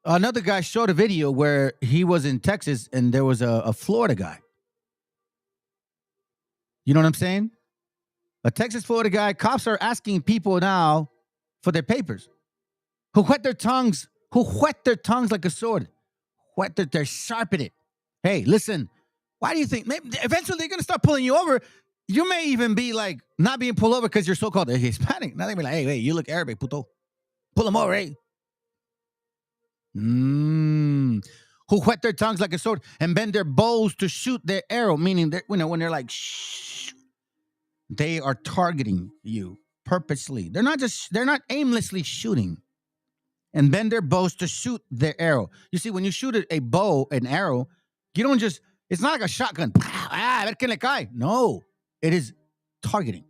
[SPEAKER 5] Another guy showed a video where he was in Texas and there was a Florida guy. You know what I'm saying? A Texas, Florida guy. Cops are asking people now for their papers. Who whet their tongues like a sword. They're sharpen it. Hey, listen, why do you think, maybe eventually they're going to start pulling you over? You may even be like, not being pulled over because you're so-called Hispanic. Now they'll be like, hey, you look Arabic, puto. Pull them over, hey. Who whet their tongues like a sword and bend their bows to shoot their arrow, meaning that, when they're like, shh, they are targeting you purposely. They're not aimlessly shooting. And bend their bows to shoot their arrow. You see, when you shoot an arrow, you don't just, it's not like a shotgun. No, it is targeting.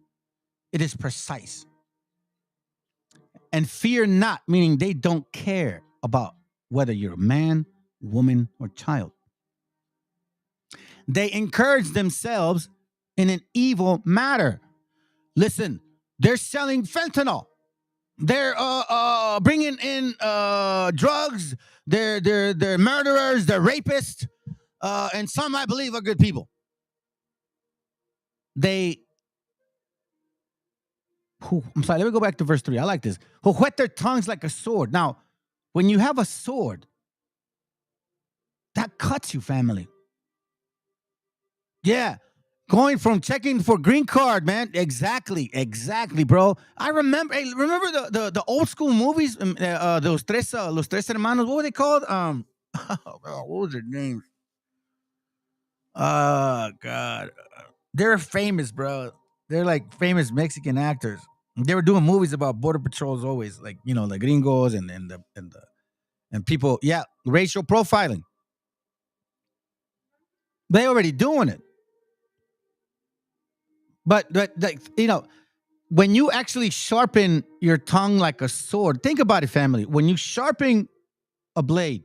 [SPEAKER 5] It is precise. And fear not, meaning they don't care about whether you're a man, woman, or child. They encourage themselves in an evil matter. Listen, they're selling fentanyl. They're bringing in drugs. They're murderers. They're rapists. And some, I believe, are good people. I'm sorry, let me go back to verse 3. I like this. Who whet their tongues like a sword. Now, when you have a sword, that cuts you, family. Yeah. Going from checking for green card, man. Exactly, bro. I remember. Hey, remember the old school movies? Los tres hermanos. What were they called? What was their names? God, they're famous, bro. They're like famous Mexican actors. They were doing movies about border patrols always, like the gringos and people. Yeah, racial profiling. They already doing it. But when you actually sharpen your tongue like a sword, think about it, family. When you sharpen a blade.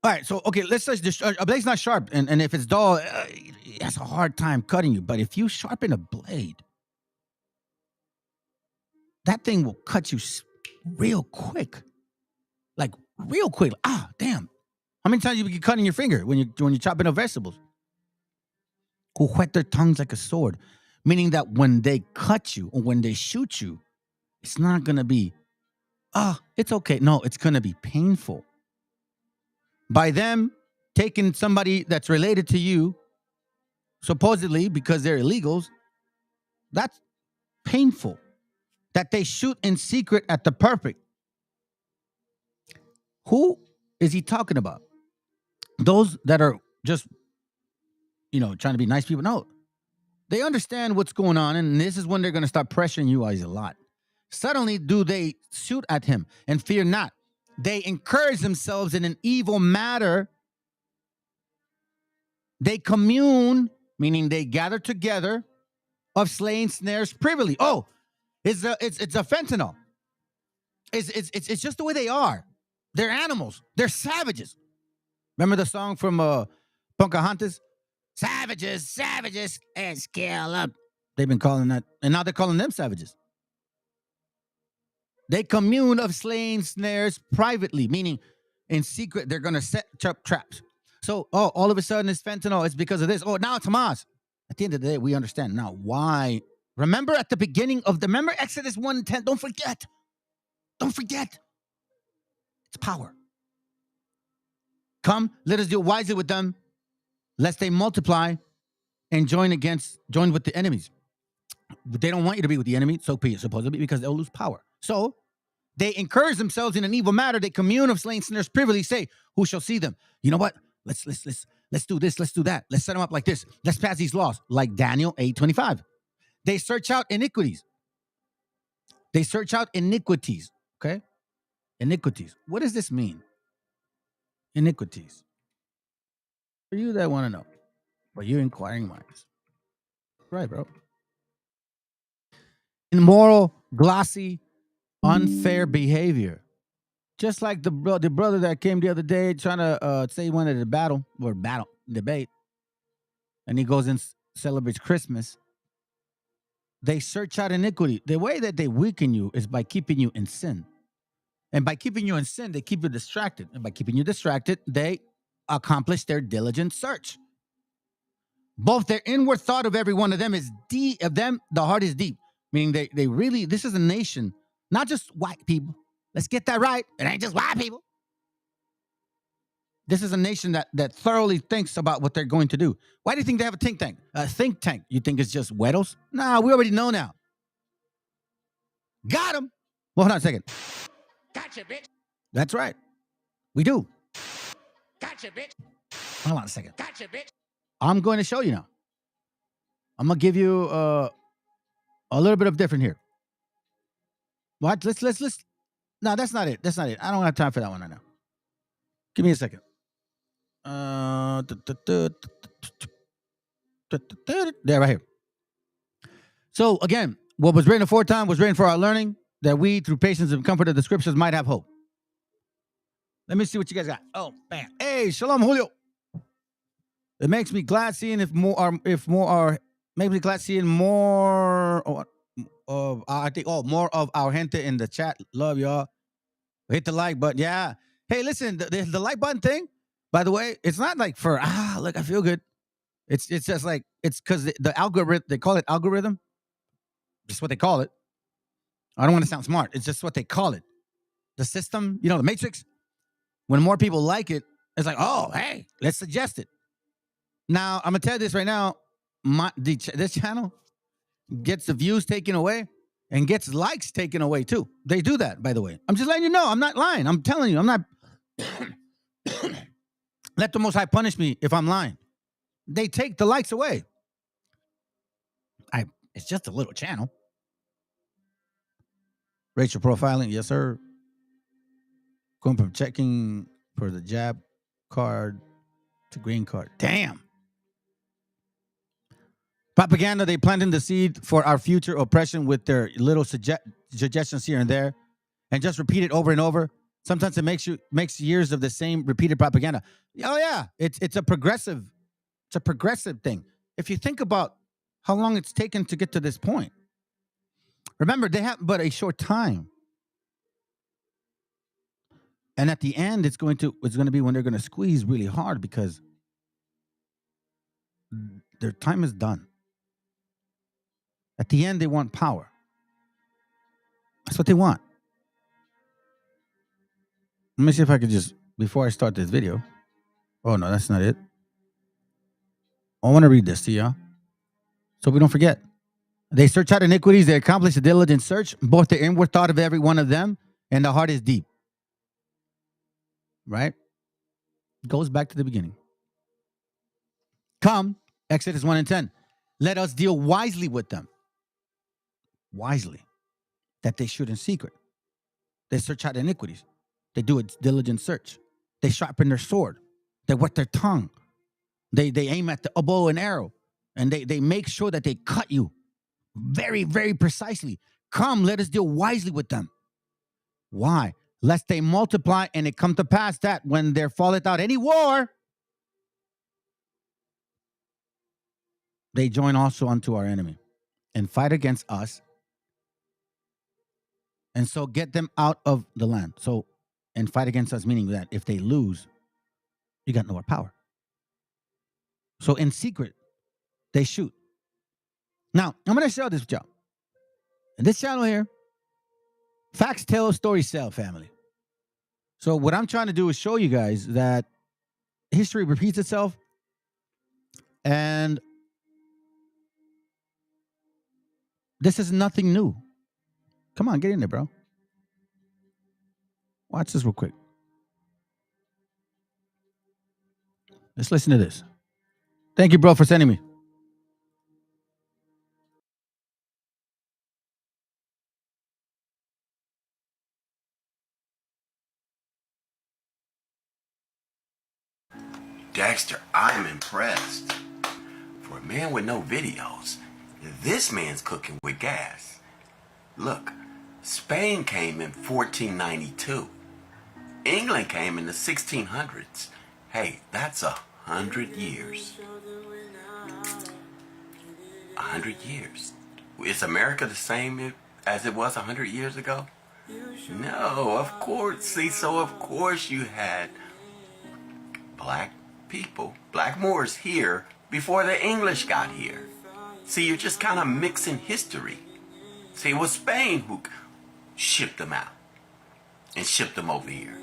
[SPEAKER 5] All right, so okay, let's say a blade's not sharp, and if it's dull, it has a hard time cutting you. But if you sharpen a blade, that thing will cut you real quick, like real quick. Ah, damn! How many times you get cutting your finger when you're chopping up vegetables? Who whet their tongues like a sword, meaning that when they cut you or when they shoot you, it's not gonna be, it's okay. No, it's gonna be painful. By them taking somebody that's related to you, supposedly because they're illegals, that's painful. That they shoot in secret at the perfect. Who is he talking about? Those that are just, trying to be nice people? No. They understand what's going on, and this is when they're going to start pressuring you guys a lot. Suddenly do they shoot at him, and fear not. They encourage themselves in an evil matter. They commune, meaning they gather together, of slaying snares privily. Oh, it's a fentanyl. It's just the way they are. They're animals. They're savages. Remember the song from Pocahontas? Savages, and scale up. They've been calling that, and now they're calling them savages. They commune of slaying snares privately, meaning in secret, they're going to set traps. So, all of a sudden it's fentanyl. It's because of this. Oh, now it's Hamas. At the end of the day, we understand now why. Remember at the beginning remember Exodus 1:10. Don't forget. It's power. Come, let us deal wisely with them, lest they multiply and join with the enemies. But they don't want you to be with the enemy, supposedly, because they'll lose power. So they encourage themselves in an evil matter. They commune of slain sinners privily. Say, who shall see them? You know what? Let's do this. Let's do that. Let's set them up like this. Let's pass these laws, like Daniel 8:25. They search out iniquities. Okay, iniquities. What does this mean? Iniquities. For you that want to know, for you inquiring minds, right, bro? Immoral, glossy, unfair behavior. Just like the brother that came the other day trying to say he wanted a debate, and he goes and celebrates Christmas. They search out iniquity. The way that they weaken you is by keeping you in sin. And by keeping you in sin, they keep you distracted. And by keeping you distracted, they accomplish their diligent search. Both their inward thought of every one of them is deep. Of them, the heart is deep. Meaning they really, this is a nation, not just white people. Let's get that right. It ain't just white people. This is a nation that thoroughly thinks about what they're going to do. Why do you think they have a think tank? A think tank. You think it's just weirdos? Nah, we already know now. Got him. Well, hold on a second. Gotcha, bitch. That's right. We do. Gotcha, bitch. Hold on a second. Gotcha, bitch. I'm going to show you now. I'm going to give you a little bit of different here. What? Let's. No, that's not it. I don't have time for that one right now. Give me a second. There, right here. So again, what was written aforetime was written for our learning, that we, through patience and comfort of the scriptures, might have hope. Let me see what you guys got. Oh, bam. Hey, shalom, Julio. It makes me glad seeing more of our gente in the chat. Love y'all. Hit the like button. Yeah. Hey, listen, the like button thing, by the way, it's not like for, look, I feel good. It's just like, it's because the algorithm, they call it algorithm. Just what they call it. I don't want to sound smart. It's just what they call it. The system, the matrix. When more people like it, it's like, oh, hey, let's suggest it. Now, I'm going to tell you this right now. This channel gets the views taken away and gets likes taken away too. They do that, by the way. I'm just letting you know. I'm not lying. I'm telling you. I'm not. Let the Most High punish me if I'm lying. They take the likes away. It's just a little channel. Racial profiling, yes, sir. Going from checking for the jab card to green card. Damn. Propaganda, they planted the seed for our future oppression with their little suggestions here and there, and just repeat it over and over. Sometimes it makes years of the same repeated propaganda. Oh yeah, it's a progressive thing. If you think about how long it's taken to get to this point, remember they have but a short time, and at the end it's going to be when they're going to squeeze really hard because their time is done. At the end, they want power. That's what they want. Let me see if I could just, before I start this video. Oh, no, that's not it. I want to read this to y'all so we don't forget. They search out iniquities. They accomplish a diligent search. Both the inward thought of every one of them and the heart is deep. Right? Goes back to the beginning. Come, Exodus 1 and 10. Let us deal wisely with them. Wisely. That they shoot in secret. They search out iniquities. They do a diligent search. They sharpen their sword. They whet their tongue. They aim at the bow and arrow. And they make sure that they cut you very, very precisely. Come, let us deal wisely with them. Why? Lest they multiply and it come to pass that when there falleth out any war, they join also unto our enemy and fight against us. And so get them out of the land. So, and fight against us, meaning that if they lose, you got no more power. So in secret, they shoot. Now, I'm going to show this with y'all. And this channel here, facts tell, stories sell, family. So what I'm trying to do is show you guys that history repeats itself. And this is nothing new. Come on, get in there, bro. Watch this real quick. Let's listen to this. Thank you, bro, for sending me.
[SPEAKER 15] Dexter, I'm impressed. For a man with no videos, this man's cooking with gas. Look, Spain came in 1492. England came in the 1600s. Hey, that's 100 years. 100 years. Is America the same as it was 100 years ago? No, of course. See, so of course you had black people, black Moors here before the English got here. See, you're just kind of mixing history. See, it was Spain who shipped them out and shipped them over here.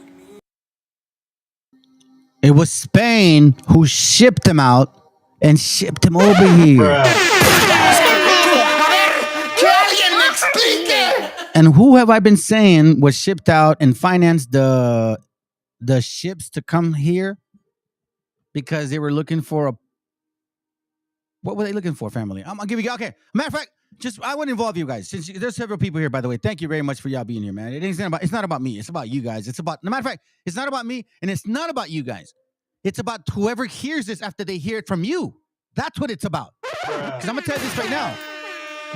[SPEAKER 5] It was Spain who shipped them out and shipped them over here. And who have I been saying was shipped out and financed the ships to come here? Because they were looking for what were they looking for, family? I'm gonna give you, okay. Matter of fact, I want to involve you guys. Since there's several people here, by the way. Thank you very much for y'all being here, man. It's not about me. It's about you guys. No matter of fact, it's not about me and it's not about you guys. It's about whoever hears this after they hear it from you. That's what it's about. Because I'm gonna tell you this right now.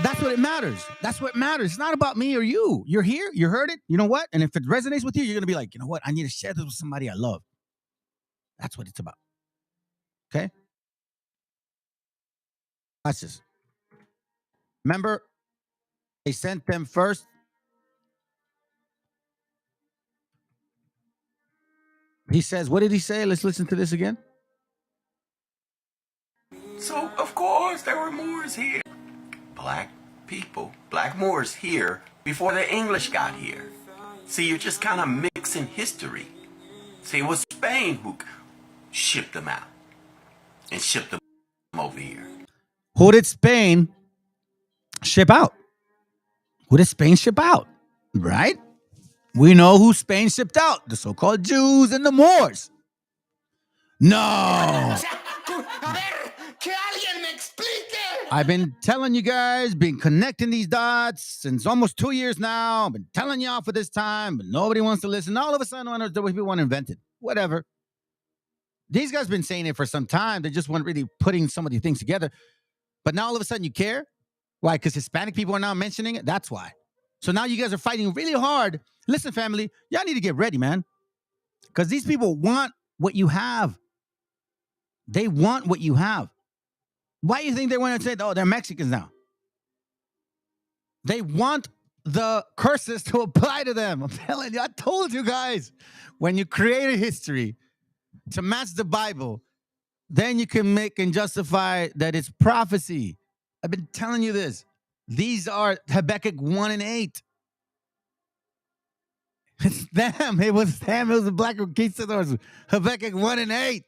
[SPEAKER 5] That's what it matters. That's what matters. It's not about me or you. You're here. You heard it. You know what? And if it resonates with you, you're gonna be like, you know what? I need to share this with somebody I love. That's what it's about. Okay? Watch this. Remember, they sent them first. He says, what did he say? Let's listen to this again.
[SPEAKER 15] So, of course, there were Moors here. Black people, black Moors here before the English got here. See, you're just kind of mixing history. See, it was Spain who shipped them out and shipped them over here.
[SPEAKER 5] Who did Spain ship out? Who did Spain ship out? Right? We know who Spain shipped out. The so-called Jews and the Moors. No. I've been telling you guys, been connecting these dots since almost 2 years now. I've been telling y'all for this time, but nobody wants to listen. All of a sudden, people want to invent it. Whatever. These guys have been saying it for some time. They just weren't really putting some of these things together. But now all of a sudden you care? Why? Because Hispanic people are now mentioning it? That's why. So now you guys are fighting really hard. Listen, family, y'all need to get ready, man. Because these people want what you have. They want what you have. Why do you think they want to say, oh, they're Mexicans now? They want the curses to apply to them. I'm telling you, I told you guys, when you create a history to match the Bible, then you can make and justify that it's prophecy. I've been telling you this. These are Habakkuk 1 and 8. It's them. It was them. It was the black conquistadors. Habakkuk 1 and 8.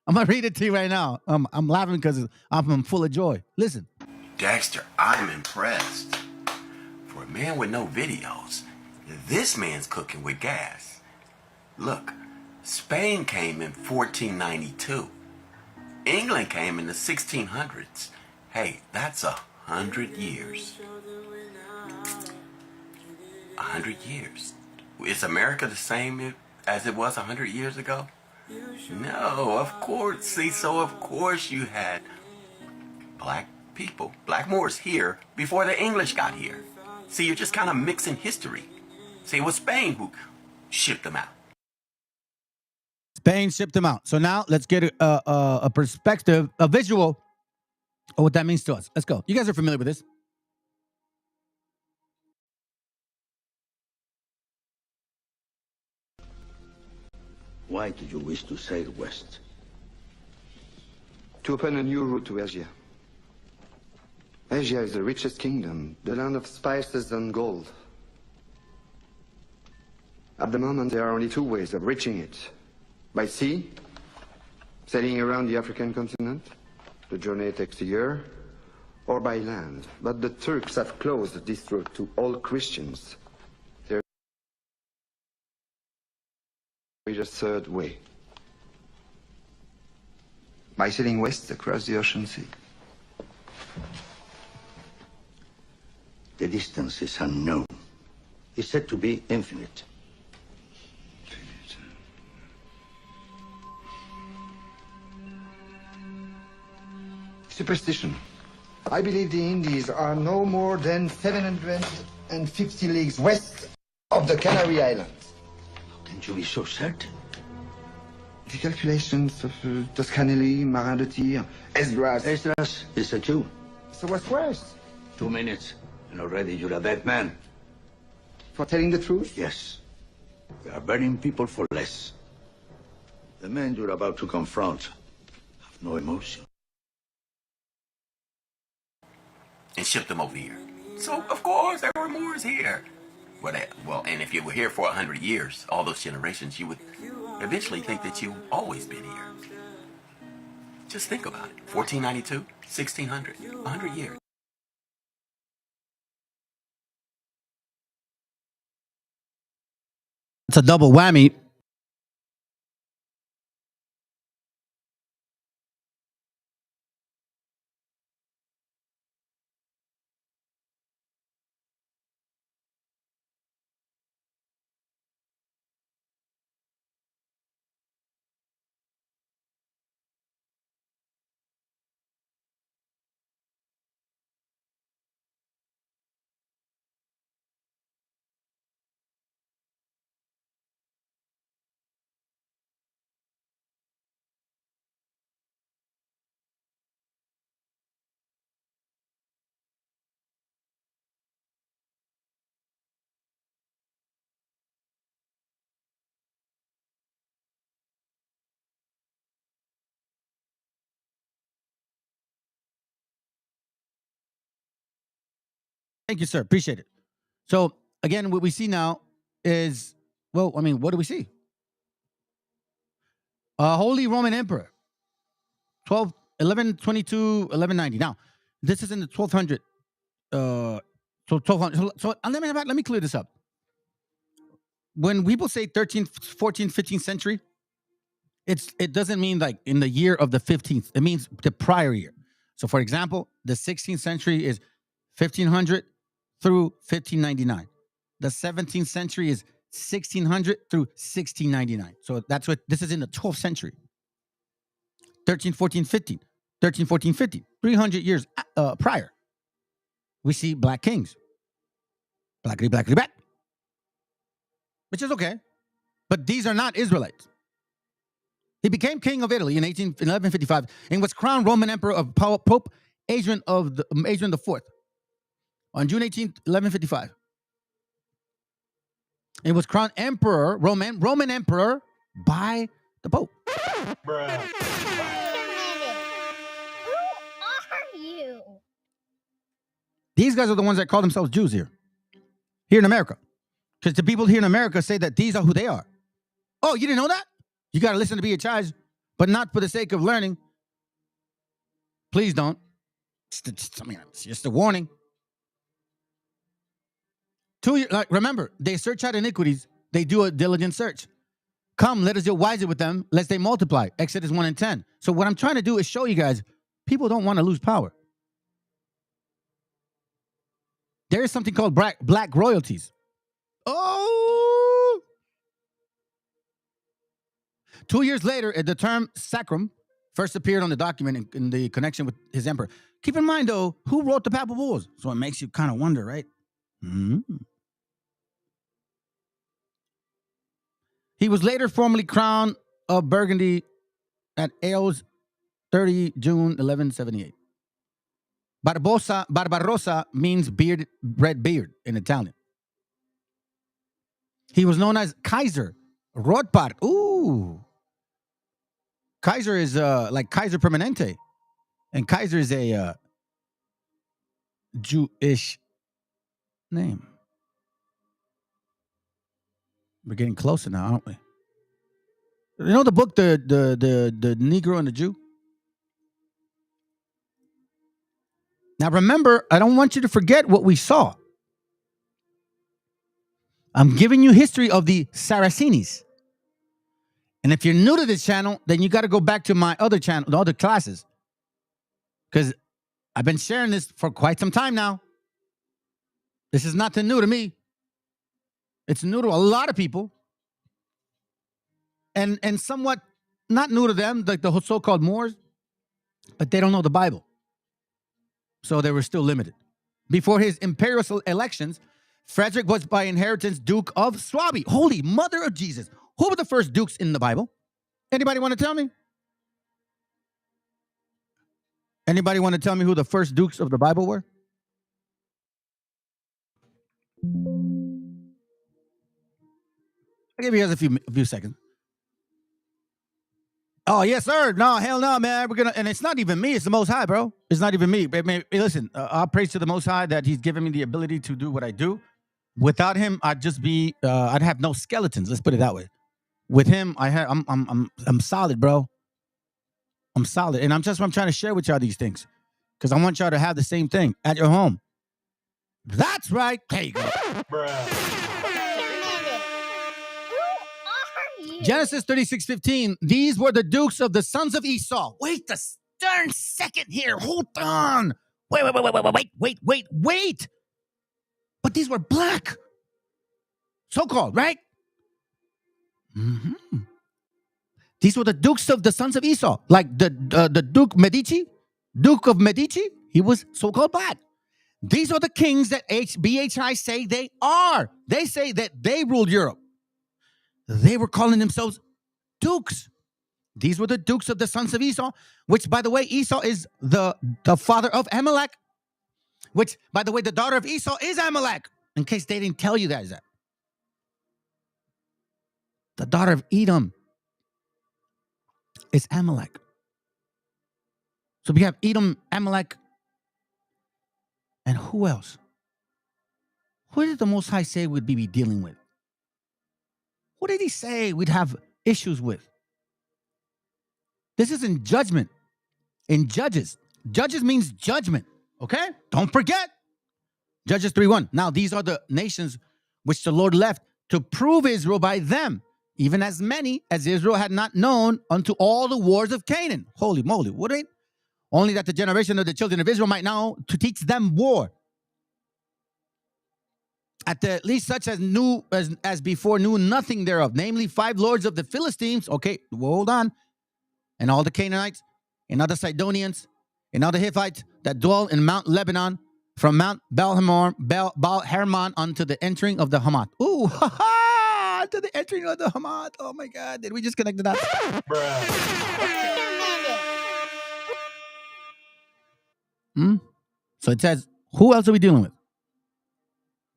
[SPEAKER 5] I'm going to read it to you right now. I'm laughing because I'm full of joy. Listen.
[SPEAKER 15] Dexter, I'm impressed. For a man with no videos, this man's cooking with gas. Look, Spain came in 1492. England came in the 1600s. Hey, that's 100 years. 100 years. Is America the same as it was 100 years ago? No, of course. See, so of course you had black people, black Moors here before the English got here. See, you're just kind of mixing history. See, it was Spain who shipped them out.
[SPEAKER 5] Spain shipped them out. So now let's get a perspective, a visual of what that means to us. Let's go. You guys are familiar with this.
[SPEAKER 16] Why do you wish to sail west?
[SPEAKER 17] To open a new route to Asia. Asia is the richest kingdom, the land of spices and gold. At the moment, there are only two ways of reaching it. By sea, sailing around the African continent. The journey takes a year. Or by land. But the Turks have closed this route to all Christians. There is a third way. By sailing west across the ocean sea.
[SPEAKER 16] The distance is unknown. It's said to be infinite.
[SPEAKER 17] Superstition. I believe the Indies are no more than 750 leagues west of the Canary Islands.
[SPEAKER 16] How can you be so certain?
[SPEAKER 17] The calculations of Toscanelli, Marin de Tir, Esdras.
[SPEAKER 16] Esdras is a Jew.
[SPEAKER 17] So what's worse?
[SPEAKER 16] 2 minutes, and already you're a dead man.
[SPEAKER 17] For telling the truth?
[SPEAKER 16] Yes. We are burning people for less. The men you're about to confront have no emotion.
[SPEAKER 15] And shipped them over here. So, of course, there were Moors here. Well, and if you were here for 100 years, all those generations, you would eventually think that you've always been here. Just think about it. 1492, 1600, 100 years.
[SPEAKER 5] It's a double whammy. Thank you, sir. Appreciate it. So again, what we see now is, well, I mean, what do we see? Holy Roman Emperor, 1122, 1190. Now, this is in the 1200. So 1200. So let me clear this up. When people say 13th, 14th, 15th century, it doesn't mean like in the year of the 15th. It means the prior year. So, for example, the 16th century is 1500 through 1599. The 17th century is 1600 through 1699. So that's what this is in the 12th century. 13, 14, 15. 13, 14, 15. 300 years prior. We see black kings. Blackity, blackity, black. Which is okay. But these are not Israelites. He became king of Italy in 1155 and was crowned Roman Emperor of Pope Adrian IV on June 18th, 1155. And was crowned emperor, Roman Emperor by the Pope.
[SPEAKER 10] Wait a minute. Who are you?
[SPEAKER 5] These guys are the ones that call themselves Jews here in America. Because the people here in America say that these are who they are. Oh, you didn't know that? You got to listen to BHIs, but not for the sake of learning. Please don't. It's just a warning. Remember, they search out iniquities. They do a diligent search. Come, let us deal wisely with them, lest they multiply. Exodus 1:10. So what I'm trying to do is show you guys, people don't want to lose power. There is something called black royalties. Oh! 2 years later, the term sacrum first appeared on the document in the connection with his emperor. Keep in mind, though, who wrote the papal bulls? So it makes you kind of wonder, right? Mm-hmm. He was later formally crowned of Burgundy at Ailes, 30 June 1178. Barbarossa means red beard in Italian. He was known as Kaiser Rotbart. Ooh. Kaiser is like Kaiser Permanente. And Kaiser is a Jewish name. We're getting closer now, aren't we? You know the book, the Negro and the Jew? Now remember, I don't want you to forget what we saw. I'm giving you history of the Saracenes. And if you're new to this channel, then you got to go back to my other channel, the other classes. Because I've been sharing this for quite some time now. This is nothing new to me. It's new to a lot of people. And somewhat not new to them, like the so-called Moors, but they don't know the Bible. So they were still limited. Before his imperial elections, Frederick was by inheritance Duke of Suabia. Holy Mother of Jesus. Who were the first dukes in the Bible? Anybody want to tell me? Anybody want to tell me who the first dukes of the Bible were? I'll give you guys a few seconds. Oh, yes, sir. No, hell no, man. And it's not even me. It's the Most High, bro. It's not even me. Listen, I'll praise to the Most High that he's given me the ability to do what I do. Without him, I'd just be, I'd have no skeletons. Let's put it that way. With him, I'm solid, bro. I'm solid. And I'm trying to share with y'all these things because I want y'all to have the same thing at your home. That's right. There you go. Genesis 36:15. These were the dukes of the sons of Esau. Wait a darn second here. Hold on. Wait. But these were black. So-called, right? Mm-hmm. These were the dukes of the sons of Esau. Like the Duke of Medici, he was so-called black. These are the kings that BHI say they are. They say that they ruled Europe. They were calling themselves dukes. These were the dukes of the sons of Esau, which, by the way, Esau is the father of Amalek, which, by the way, the daughter of Esau is Amalek, in case they didn't tell you guys that. The daughter of Edom is Amalek. So we have Edom, Amalek, and who else? Who did the Most High say we'd be dealing with? Who did he say we'd have issues with? This is in judgment. In Judges. Judges means judgment. Okay? Don't forget. Judges 3:1. Now these are the nations which the Lord left to prove Israel by them, even as many as Israel had not known unto all the wars of Canaan. Holy moly. What ain't? Only that the generation of the children of Israel might know to teach them war. At least such as knew as before knew nothing thereof, namely 5 lords of the Philistines. Okay, well, hold on. And all the Canaanites, and all the Sidonians, and all the Hittites that dwell in Mount Lebanon, from Mount Baal Hermon unto the entering of the Hamat. Ooh, ha ha! To the entering of the Hamat. Oh my God! Did we just connect to that? So it says, who else are we dealing with?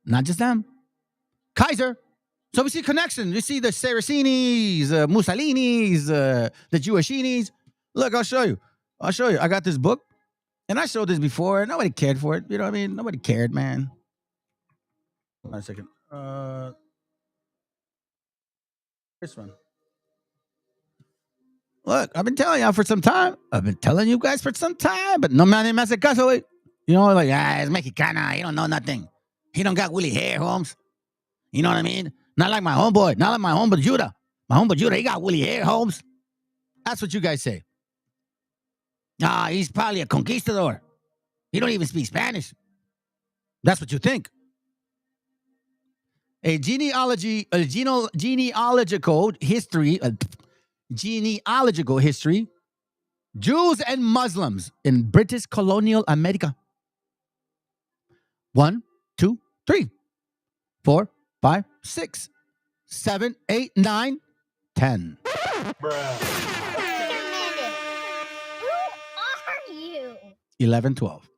[SPEAKER 5] Not just them. Kaiser. So we see connection. We see the Saraceni's, Mussolini's, the Jewishinis. Look, I'll show you. I got this book, and I showed this before. Nobody cared for it. You know what I mean? Nobody cared, man. Hold on a second. This one. Look, I've been telling y'all for some time. I've been telling you guys for some time, but no man me hace caso, güey. You know, like, it's Mexicana. He don't know nothing. He don't got woolly hair, Holmes. You know what I mean? Not like my homeboy. Not like my homeboy Judah. My homeboy Judah, he got woolly hair, Holmes. That's what you guys say. He's probably a conquistador. He don't even speak Spanish. That's what you think. A genealogical history, Jews and Muslims in British colonial America. 1, 2, 3, 4, 5, 6, 7, 8, 9, 10.
[SPEAKER 10] Wait a minute. Who are you?
[SPEAKER 5] 11, 12.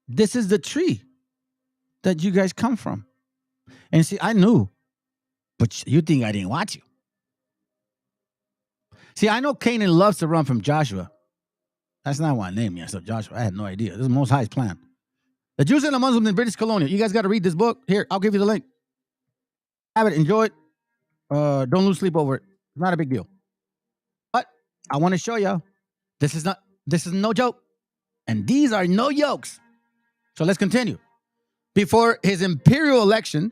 [SPEAKER 5] This is the tree that you guys come from. And see, I knew, but you think I didn't watch you. See, I know Canaan loves to run from Joshua. That's not why I named myself Joshua. I had no idea. This is Most High's plan. The Jews and the Muslims in British colonial. You guys got to read this book. Here, I'll give you the link. Have it. Enjoy it. Don't lose sleep over it. It's not a big deal. But I want to show you. This is no joke. And these are no yokes. So let's continue. Before his imperial election,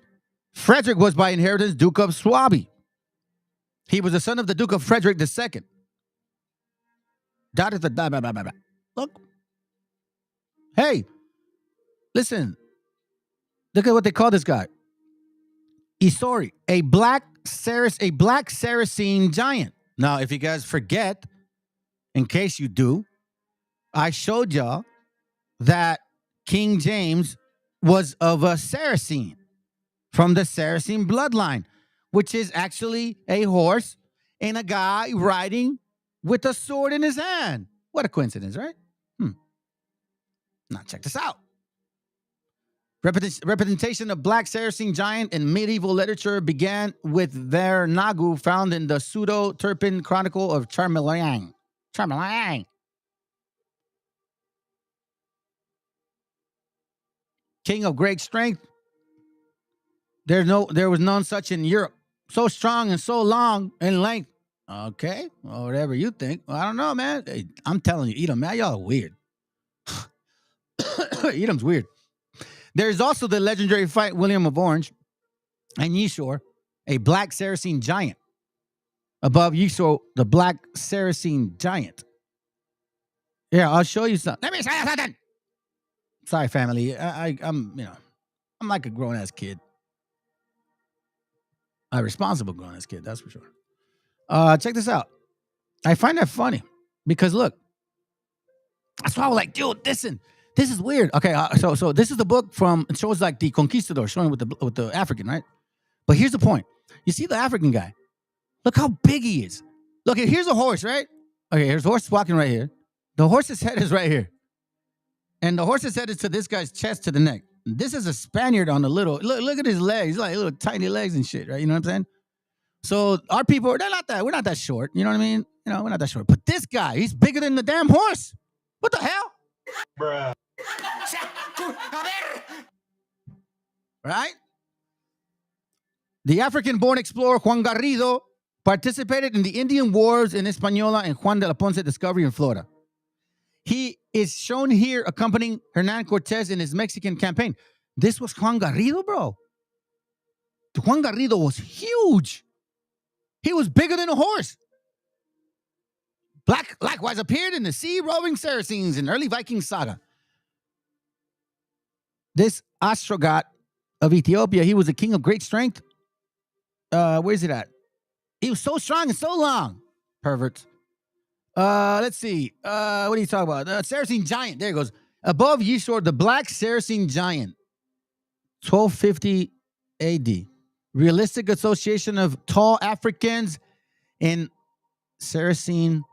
[SPEAKER 5] Frederick was by inheritance Duke of Swabi. He was the son of the Duke of Frederick II. Look. Hey, listen. Look at what they call this guy. Isori, a black Saracen giant. Now, if you guys forget, in case you do, I showed y'all that King James was of a Saracen from the Saracen bloodline, which is actually a horse and a guy riding with a sword in his hand. What a coincidence, right? Now check this out. Representation of black Saracen giant in medieval literature began with their Nagu found in the Pseudo-Turpin Chronicle of Charlemagne. King of great strength. There was none such in Europe. So strong and so long in length. Okay, well, whatever you think. Well, I don't know, man. Hey, I'm telling you, Edom, man, y'all are weird. Edom's weird. There's also the legendary fight William of Orange and Yeshua, a black Saracen giant. Above Yeshua, the black Saracen giant. Yeah, I'll show you something. Let me show you something. Sorry, family. I'm like a grown-ass kid. A responsible grown-ass kid, that's for sure. Check this out. I find that funny because look, that's why I was like, dude, listen, this is weird. Okay, so this is the book from, it shows like the conquistador showing with the African, right? But here's the point. You see the African guy? Look how big he is. Look, here's a horse, right? Okay, here's a horse walking right here. The horse's head is right here. And the horse's head is to this guy's chest to the neck. This is a Spaniard on the little, look at his legs, like little tiny legs and shit, right? You know what I'm saying? So our people, we're not that short. You know what I mean? You know, we're not that short. But this guy, he's bigger than the damn horse. What the hell? Bruh. Right? The African-born explorer Juan Garrido participated in the Indian Wars in Hispaniola and Juan de la Ponce discovery in Florida. He is shown here accompanying Hernan Cortez in his Mexican campaign. This was Juan Garrido, bro. Juan Garrido was huge. He was bigger than a horse. Black likewise appeared in the sea-roving Saracens in early Viking saga. This Ostrogot of Ethiopia, he was a king of great strength. Where's it at? He was so strong and so long. Perverts. Let's see. What are you talking about? Saracen giant. There it goes. Above Yeshua, the black Saracen giant, 1250 AD. Realistic association of tall Africans in Saracen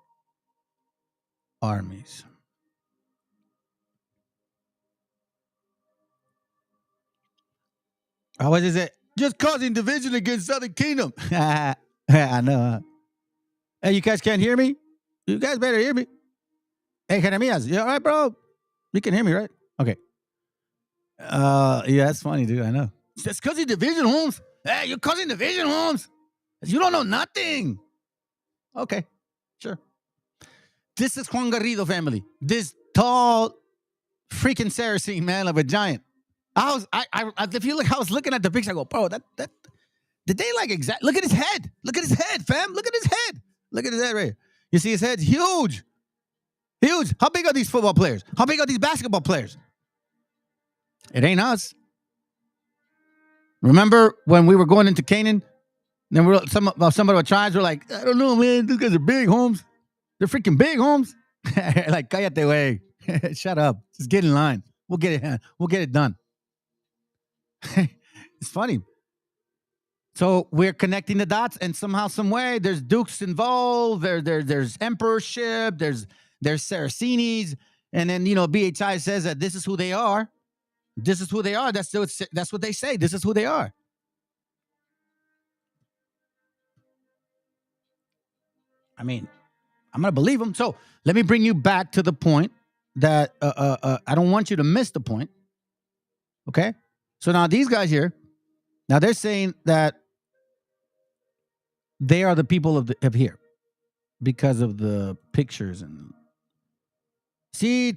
[SPEAKER 5] armies. How was it? Just causing division against Southern Kingdom. I know. Hey, you guys can't hear me? You guys better hear me. Hey, Jeremias, you all right, bro? You can hear me, right? Okay. Yeah, that's funny, dude. I know. It's causing division, Holmes. Hey, you're causing division, Holmes. You don't know nothing. Okay, sure. This is Juan Garrido family. This tall, freaking Saracen man of a giant. If you look, I was looking at the picture. I go, bro, that did they like exact? Look at his head. Look at his head, fam. Look at his head. Look at his head right here. You see his head's huge, huge. How big are these football players? How big are these basketball players? It ain't us. Remember when we were going into Canaan? Then some of our tribes were like, I don't know, man. These guys are big, Holmes. They're freaking big, Holmes. Like, cállate, way. Shut up. Just get in line. We'll get it done. It's funny. So we're connecting the dots, and somehow, some way, there's dukes involved. There's emperorship. There's Saracenes, and then BHI says that this is who they are. This is who they are. That's what they say. This is who they are. I mean, I'm gonna believe them. So let me bring you back to the point that I don't want you to miss the point. Okay. So now these guys here, now they're saying that they are the people of here because of the pictures and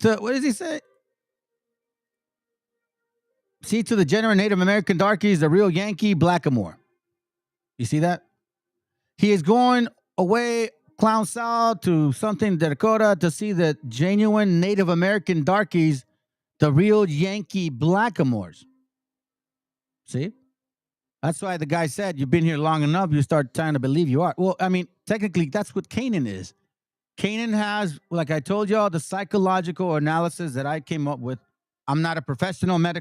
[SPEAKER 5] what does he say? See to the general Native American darkies, the real Yankee blackamoor. You see that? He is going away clown south to something Dakota to see the genuine Native American darkies, the real Yankee blackamoors. See? That's why the guy said, you've been here long enough, you start trying to believe you are. Well, I mean, technically, that's what Canaan is. Canaan has, like I told y'all, the psychological analysis that I came up with. I'm not a professional. You know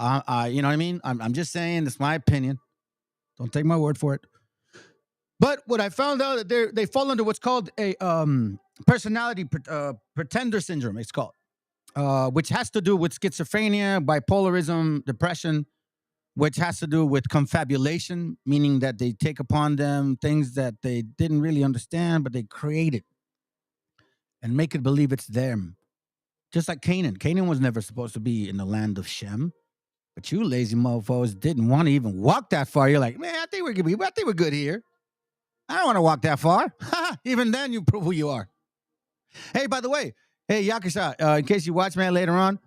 [SPEAKER 5] what I mean? I'm just saying, it's my opinion. Don't take my word for it. But what I found out that they fall under what's called a personality pretender syndrome, it's called. Which has to do with schizophrenia, bipolarism, depression, which has to do with confabulation, meaning that they take upon them things that they didn't really understand, but they create it and make it believe it's them. Just like Canaan. Canaan was never supposed to be in the land of Shem, but you lazy mofos didn't want to even walk that far. You're like, man, I think we're good here. I don't want to walk that far. Even then, you prove who you are. Hey, by the way, Yakasha, in case you watch, man, later on,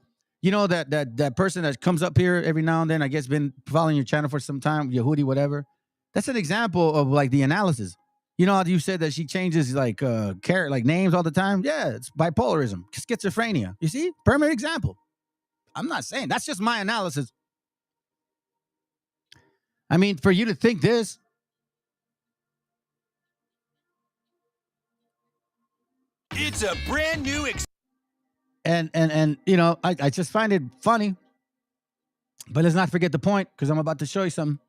[SPEAKER 5] you know that person that comes up here every now and then, I guess been following your channel for some time, Yehudi, whatever. That's an example of like the analysis. You know how you said that she changes like names all the time? Yeah, it's bipolarism, schizophrenia. You see? Perfect example. I'm not saying. That's just my analysis. I mean, for you to think this,
[SPEAKER 18] it's a brand new
[SPEAKER 5] and you know, I just find it funny. But let's not forget the point, because I'm about to show you something.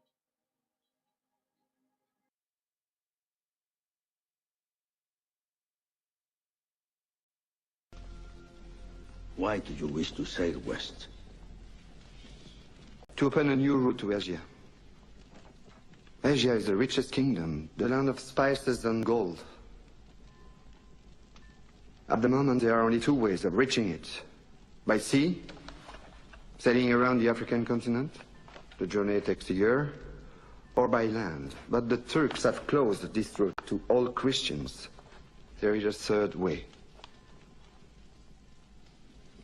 [SPEAKER 16] Why do you wish to sail west?
[SPEAKER 17] To open a new route to Asia. Asia is the richest kingdom, the land of spices and gold. At the moment, there are only two ways of reaching it. By sea, sailing around the African continent. The journey takes a year. Or by land. But the Turks have closed this route to all Christians. There is a third way.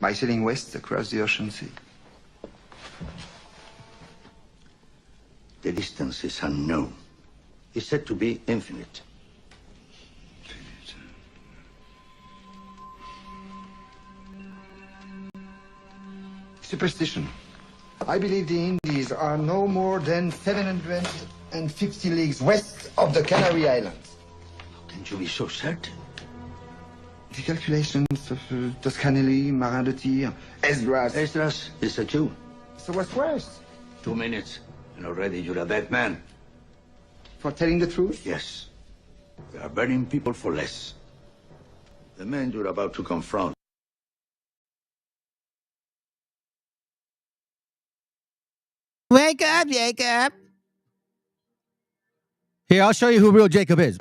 [SPEAKER 17] By sailing west across the ocean sea.
[SPEAKER 16] The distance is unknown. It's said to be infinite.
[SPEAKER 17] Superstition. I believe the Indies are no more than 750 leagues west of the Canary Islands.
[SPEAKER 16] How can you be so certain?
[SPEAKER 17] The calculations of Toscanelli, Marin de Tir, Esdras.
[SPEAKER 16] Esdras is a Jew.
[SPEAKER 17] So what's worse?
[SPEAKER 16] 2 minutes, and already you're a dead man.
[SPEAKER 17] For telling the truth?
[SPEAKER 16] Yes. They are burning people for less. The men you're about to confront.
[SPEAKER 5] Wake up, Jacob. Here, I'll show you who real Jacob is.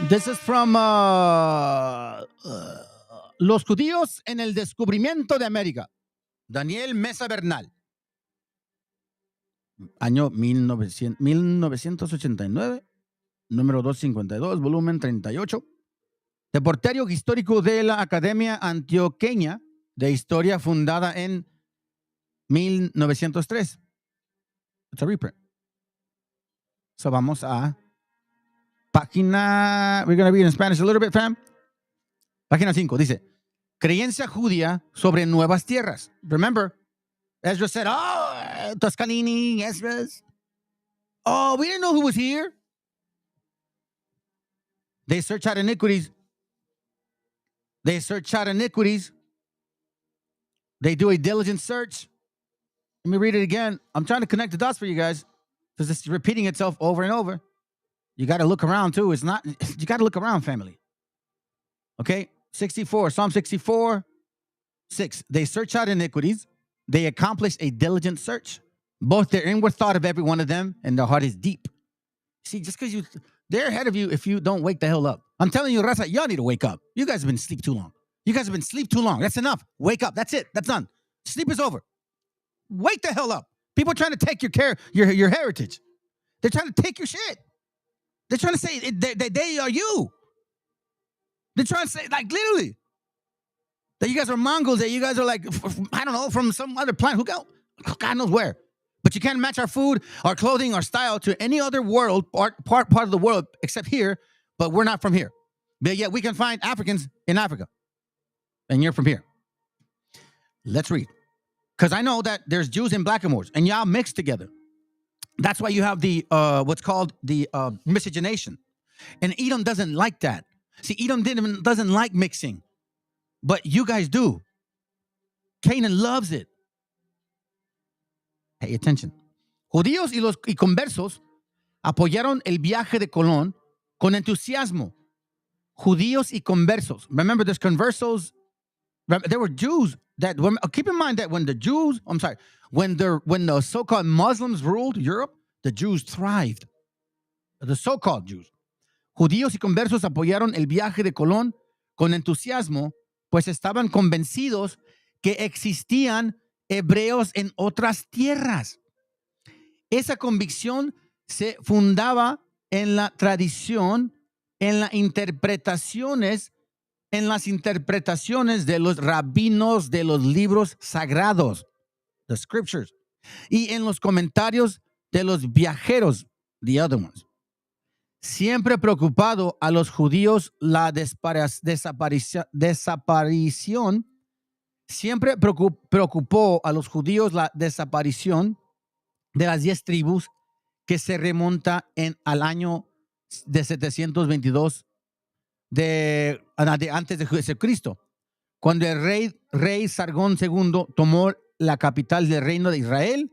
[SPEAKER 5] This is from Los Judíos en el Descubrimiento de América. Daniel Mesa Bernal. Año 1989, número 252, volumen 38. Reportario histórico de la Academia Antioqueña de Historia, fundada en 1903. It's a reprint. So vamos a página. We're going to read in Spanish a little bit, fam. Página 5 dice: creencia judía sobre nuevas tierras. Remember, Ezra said, oh, Toscanini, Ezra's. Oh, we didn't know who was here. They search out iniquities. They search out iniquities. They do a diligent search. Let me read it again. I'm trying to connect the dots for you guys because it's repeating itself over and over. You got to look around too. It's not, you got to look around, family. Okay, 64, Psalm 64, 6. They search out iniquities. They accomplish a diligent search. Both their inward thought of every one of them and their heart is deep. See, just because they're ahead of you if you don't wake the hell up. I'm telling you, Raza, y'all need to wake up. You guys have been asleep too long. You guys have been asleep too long. That's enough. Wake up. That's it. That's done. Sleep is over. Wake the hell up. People are trying to take your heritage. They're trying to take your shit. They're trying to say they are you. They're trying to say, like, literally, that you guys are Mongols, that you guys are like, I don't know, from some other planet. God knows where. But you can't match our food, our clothing, our style to any other world, part of the world except here, but we're not from here. But yet we can find Africans in Africa. And you're from here. Let's read. Because I know that there's Jews and Blackamoors, and y'all mixed together. That's why you have the, what's called the miscegenation. And Edom doesn't like that. See, Edom doesn't like mixing. But you guys do. Canaan loves it. Pay attention. Judíos y conversos apoyaron el viaje de Colón con entusiasmo. Judíos y conversos. Remember, there's conversos. There were Jews that, keep in mind that when the so-called Muslims ruled Europe, the Jews thrived. The so-called Jews. Judíos y conversos apoyaron el viaje de Colón con entusiasmo, pues estaban convencidos que existían hebreos en otras tierras. Esa convicción se fundaba en la tradición, en las interpretaciones de los rabinos de los libros sagrados, the scriptures, y en los comentarios de los viajeros, the other ones. Siempre preocupado a los judíos la desaparición, siempre preocupó a los judíos la desaparición de las 10 tribus que se remonta al año de 722 antes de Jesucristo, cuando el rey Sargón II tomó la capital del reino de Israel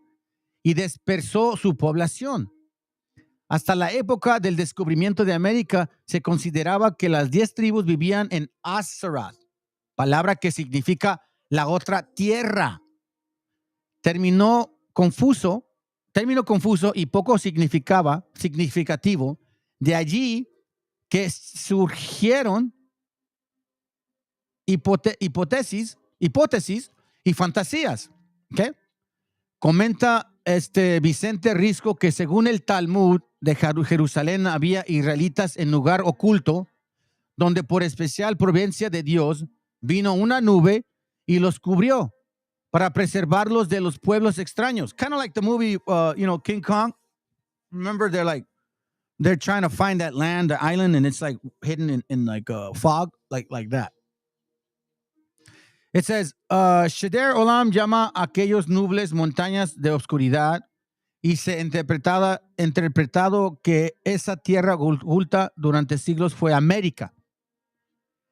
[SPEAKER 5] y dispersó su población. Hasta la época del descubrimiento de América se consideraba que las 10 tribus vivían en Azeroth, palabra que significa la otra tierra. Término confuso y poco significativo. De allí que surgieron hipótesis y fantasías. ¿Okay? Comenta Vicente Risco que según el Talmud de Jerusalén había israelitas en lugar oculto, donde por especial providencia de Dios vino una nube y los cubrió para preservarlos de los pueblos extraños. Kind of like the movie, King Kong. Remember, they're trying to find that land, the island, and it's like hidden in like fog, like that. It says, Sheder Olam llama a aquellos nubles montañas de oscuridad y se interpretado que esa tierra oculta durante siglos fue América.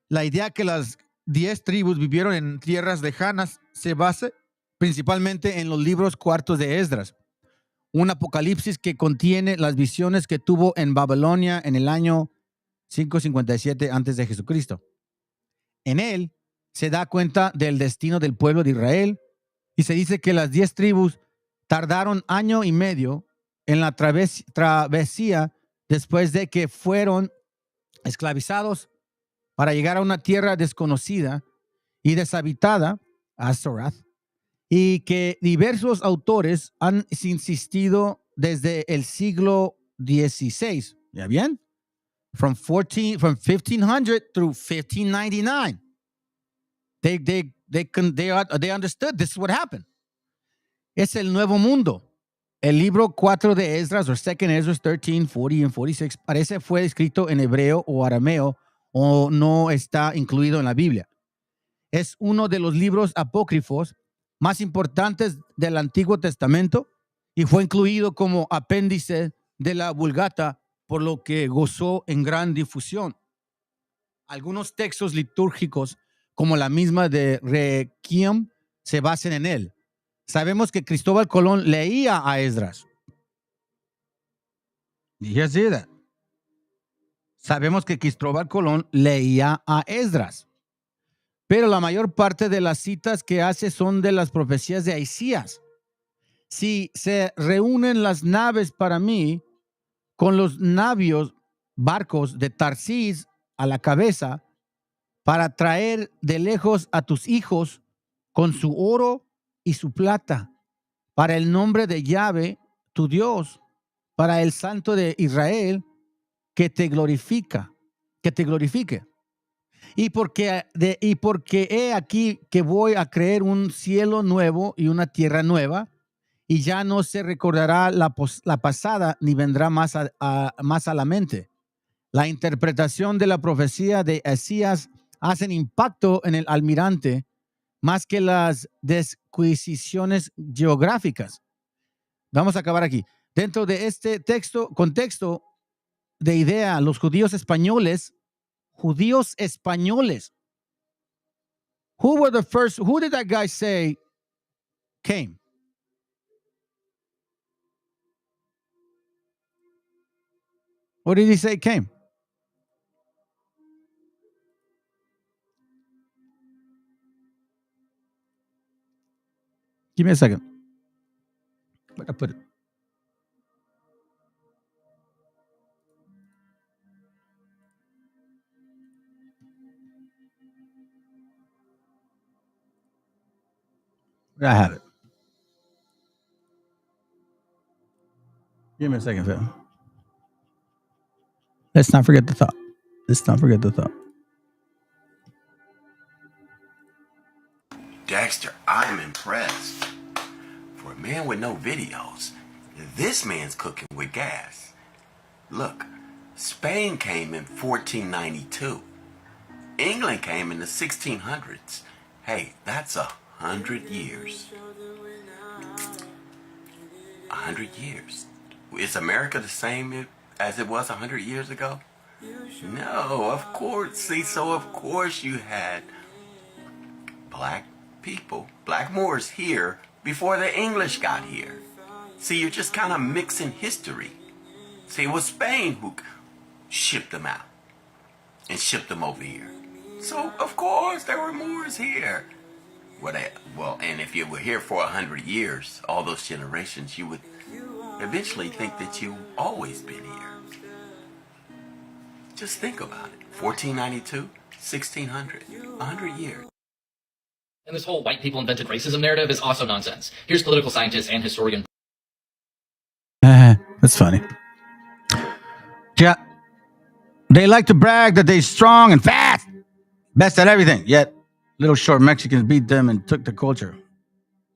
[SPEAKER 5] La idea que las 10 tribus vivieron en tierras lejanas se basa principalmente en los libros cuartos de Esdras, un apocalipsis que contiene las visiones que tuvo en Babilonia en el año 557 antes de Jesucristo. En él se da cuenta del destino del pueblo de Israel y se dice que las 10 tribus tardaron año y medio en la travesía después de que fueron esclavizados para llegar a una tierra desconocida y deshabitada, Astorath, y que diversos autores han insistido desde el siglo XVI. ¿Ya bien? From 1500 through 1599. They understood this is what happened. Es el nuevo mundo. El libro 4 de Esdras, o 2 Esdras 13, 40 and 46, parece fue escrito en hebreo o arameo o no está incluido en la Biblia. Es uno de los libros apócrifos más importantes del Antiguo Testamento y fue incluido como apéndice de la Vulgata, por lo que gozó en gran difusión. Algunos textos litúrgicos, como la misma de Requiem, se basan en él. Sabemos que Cristóbal Colón leía a Esdras. Did you see that? Sabemos que Cristóbal Colón leía a Esdras. Pero la mayor parte de las citas que hace son de las profecías de Isaías. Si se reúnen las naves para mí con los navios, barcos de Tarsis a la cabeza, para traer de lejos a tus hijos con su oro y su plata, para el nombre de Yahvé, tu Dios, para el Santo de Israel, que te glorifique. Y porque he aquí que voy a crear un cielo nuevo y una tierra nueva, y ya no se recordará la pasada, ni vendrá más a la mente. La interpretación de la profecía de Isaías hacen impacto en el almirante más que las disquisiciones geográficas. Vamos a acabar aquí. Dentro de este contexto de idea, los judíos españoles, who were the first, who did that guy say came? What did he say came? Give me a second. Where'd I put it? I have it. Give me a second, Phil. Let's not forget the thought.
[SPEAKER 15] Dexter, I'm impressed. For a man with no videos, this man's cooking with gas. Look, Spain came in 1492. England came in the 1600s. Hey, that's 100 years. 100 years. Is America the same as it was 100 years ago? No, of course. See, so of course you had black people, black Moors here before the English got here. See, you're just kind of mixing history. See, it was Spain who shipped them out and shipped them over here. So, of course, there were Moors here. Well, and if you were here for 100 years, all those generations, you would eventually think that you've always been here. Just think about it. 1492, 1600, 100 years.
[SPEAKER 19] And this whole white people invented racism narrative is also nonsense. Here's political scientist and historian.
[SPEAKER 5] That's funny. Yeah. They like to brag that they're strong and fast, best at everything, yet little short Mexicans beat them and took the culture.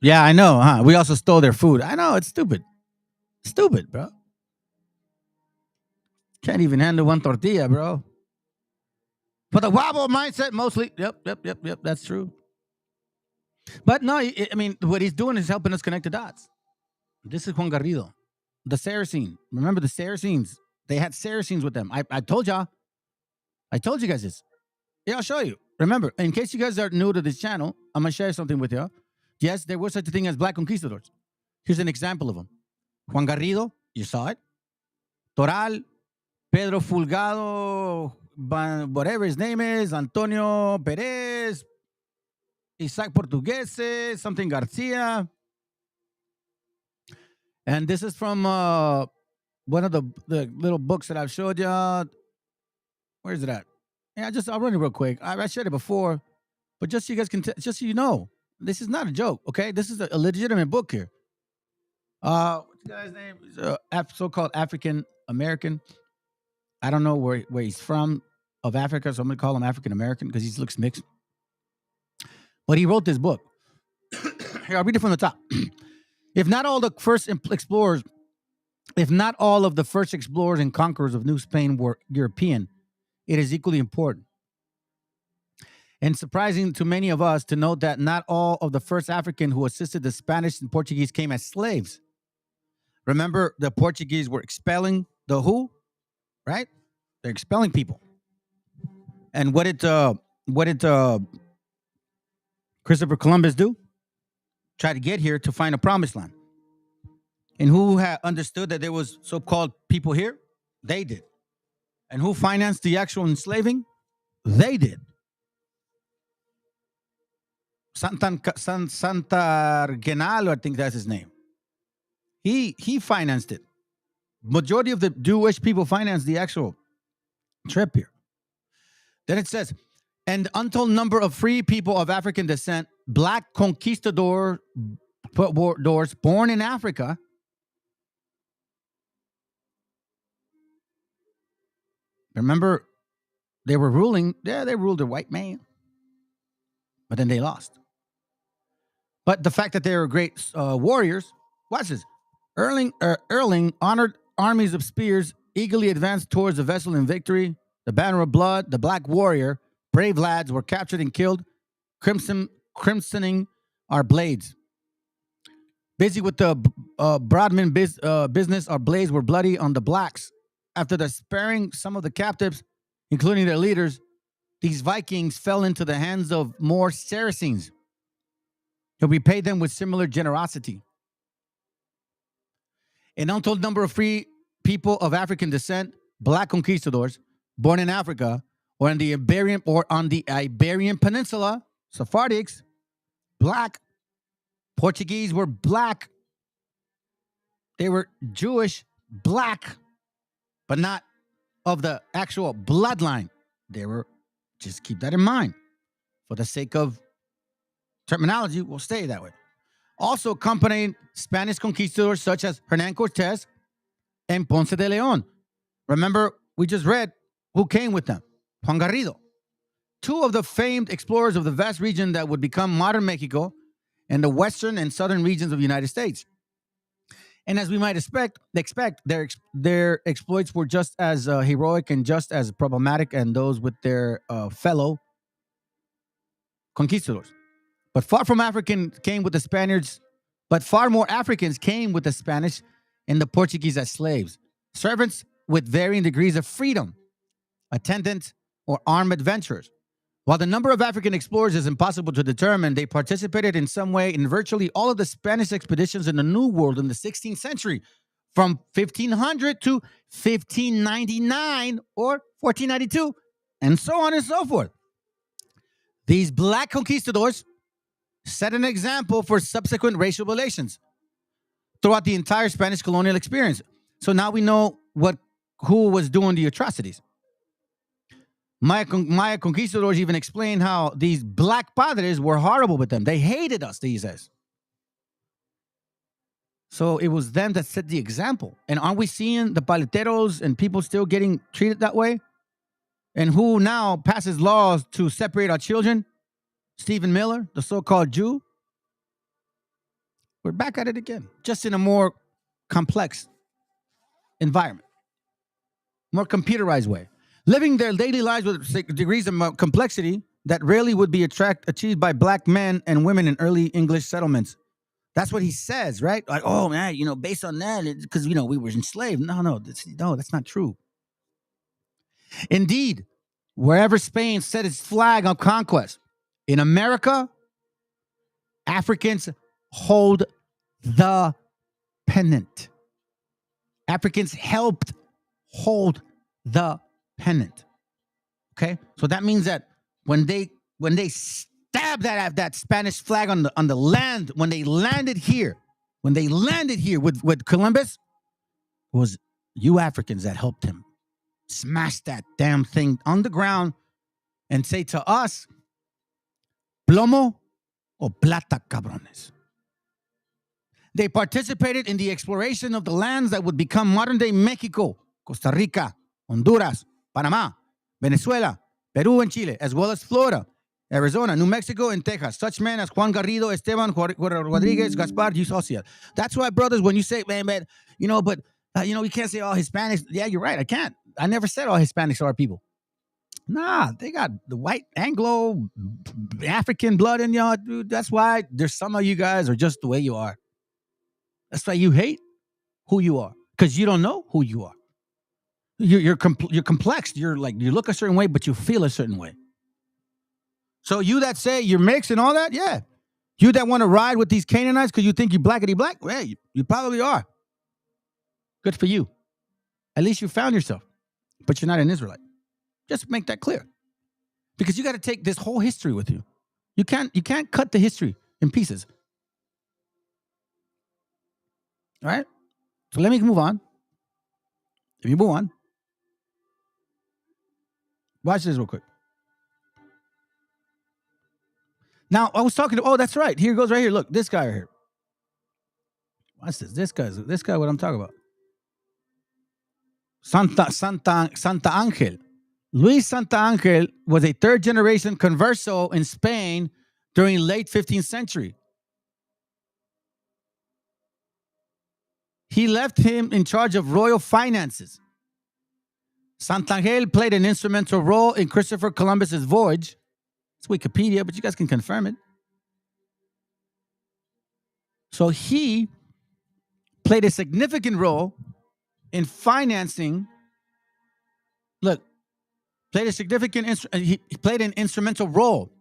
[SPEAKER 5] Yeah, I know, huh? We also stole their food. I know, it's stupid. Stupid, bro. Can't even handle one tortilla, bro. But the wobble mindset mostly. Yep. That's true. But no, I mean, what he's doing is helping us connect the dots. This is Juan Garrido. the Saracen. Remember the Saracens? They had Saracens with them. I told y'all. I told you guys this. Yeah, I'll show you. Remember, in case you guys are new to this channel, I'm going to share something with you. Yes, there was such a thing as black conquistadors. Here's an example of them. Juan Garrido, you saw it. Toral, Pedro Fulgado, whatever his name is, Antonio Perez, Isaac Portuguese, something Garcia. And this is from one of the little books that I've showed you. Where is it at? Yeah, I'll run it real quick. I shared it before, but just so you guys can, just so you know, this is not a joke, okay? This is a legitimate book here. What's the guy's name? He's so-called African American. I don't know where he's from of Africa, so I'm going to call him African American because he looks mixed. But he wrote this book. Here, I'll read it from the top. If not all of the first explorers and conquerors of New Spain were European, it is equally important and surprising to many of us to note that not all of the first African who assisted the Spanish and Portuguese came as slaves. Remember, the Portuguese were expelling the who, right? They're expelling people. And what did Christopher Columbus do? Try to get here to find a promised land. And who had understood that there was so-called people here? They did. And who financed the actual enslaving? They did. Sant'Argenalo, I think that's his name. He financed it. Majority of the Jewish people financed the actual trip here. Then it says, and untold number of free people of African descent, black conquistadors born in Africa, remember, they were ruling. Yeah, they ruled a white man. But then they lost. But the fact that they were great warriors, watch this. Erling honored armies of spears, eagerly advanced towards the vessel in victory. The banner of blood, the black warrior, brave lads were captured and killed, crimsoning our blades. Busy with the Broadman business, our blades were bloody on the blacks. After the sparing some of the captives, including their leaders, these Vikings fell into the hands of more Saracens, who repaid them with similar generosity. An untold number of free people of African descent, black conquistadors, born in Africa or on the Iberian Peninsula, Sephardics, black. Portuguese were black. They were Jewish, black, but not of the actual bloodline. They were, just keep that in mind. For the sake of terminology, we'll stay that way. Also accompanying Spanish conquistadors such as Hernán Cortés and Ponce de León. Remember, we just read who came with them. Juan Garrido. Two of the famed explorers of the vast region that would become modern Mexico and the western and southern regions of the United States. And as we might expect, their exploits were just as heroic and just as problematic as those with their fellow conquistadors. But far more Africans came with the Spanish and the Portuguese as slaves, servants with varying degrees of freedom, attendants, or armed adventurers. While the number of African explorers is impossible to determine, they participated in some way in virtually all of the Spanish expeditions in the New World in the 16th century, from 1500 to 1599 or 1492, and so on and so forth. These black conquistadors set an example for subsequent racial relations throughout the entire Spanish colonial experience. So now we know who was doing the atrocities. Maya conquistadors even explain how these black padres were horrible with them. They hated us, he says. So it was them that set the example. And aren't we seeing the paleteros and people still getting treated that way? And who now passes laws to separate our children? Stephen Miller, the so-called Jew. We're back at it again, just in a more complex environment, more computerized way. Living their daily lives with degrees of complexity that rarely would be achieved by black men and women in early English settlements. That's what he says, right? Like, oh man, based on that, because we were enslaved. No, that's not true. Indeed, wherever Spain set its flag on conquest, in America, Africans hold the pennant. Africans helped hold the pennant. Okay, so that means that when they stabbed that Spanish flag on the land, when they landed here with Columbus, it was you Africans that helped him smash that damn thing on the ground and say to us, plomo o plata, cabrones. They participated in the exploration of the lands that would become modern-day Mexico, Costa Rica, Honduras, Panama, Venezuela, Peru, and Chile, as well as Florida, Arizona, New Mexico, and Texas. Such men as Juan Garrido, Esteban Rodriguez, Gaspar Yusocia. That's why, brothers, when you say, man, but you can't say all Hispanics. Yeah, you're right. I can't. I never said all Hispanics are people. Nah, they got the white Anglo African blood in y'all, dude. That's why there's some of you guys are just the way you are. That's why you hate who you are, because you don't know who you are. You're complex. You look a certain way, but you feel a certain way. So you that say you're mixed and all that, yeah. You that want to ride with these Canaanites because you think you're blackety black, yeah, you probably are. Good for you. At least you found yourself, but you're not an Israelite. Just make that clear, because you got to take this whole history with you. You can't cut the history in pieces. All right. So let me move on. Let me move on. Watch this real quick. Now, I was talking to, that's right. Here it goes right here. Look, this guy right here. Watch this. This guy, what I'm talking about. Santa Angel. Luis Santa Angel was a third-generation converso in Spain during late 15th century. He left him in charge of royal finances. Santangel played an instrumental role in Christopher Columbus's voyage. It's Wikipedia, but you guys can confirm it. So he played a significant role in financing. Look, he played an instrumental role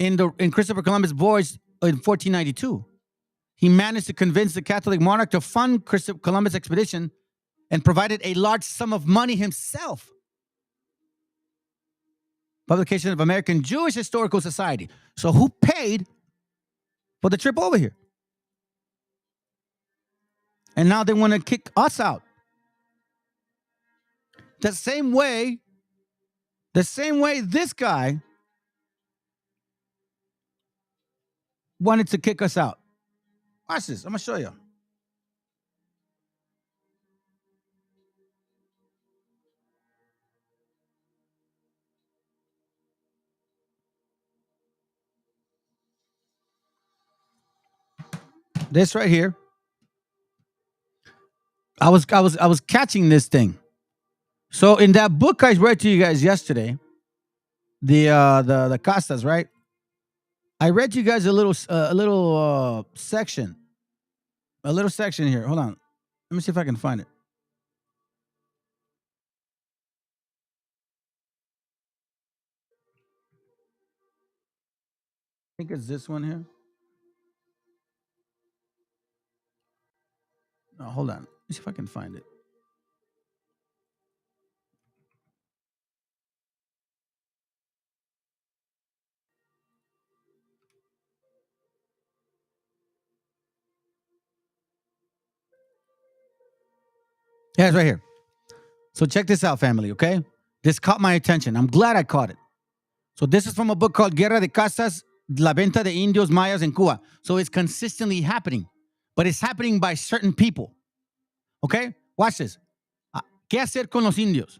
[SPEAKER 5] in Christopher Columbus' voyage in 1492. He managed to convince the Catholic monarch to fund Christopher Columbus' expedition and provided a large sum of money himself. Publication of American Jewish Historical Society. So who paid for the trip over here? And now they want to kick us out. The same way this guy wanted to kick us out. Watch this. I'm going to show you. This right here. I was catching this thing. So in that book I read to you guys yesterday, the Castas, right? I read you guys a little section. A little section here. Hold on. Let me see if I can find it. I think it's this one here. No, hold on. Let me see if I can find it. Yeah, it's right here. So check this out, family, okay? This caught my attention. I'm glad I caught it. So this is from a book called Guerra de Castas, La Venta de Indios Mayas en Cuba. So it's consistently happening, but it's happening by certain people. Okay? Watch this. ¿Qué hacer con los indios?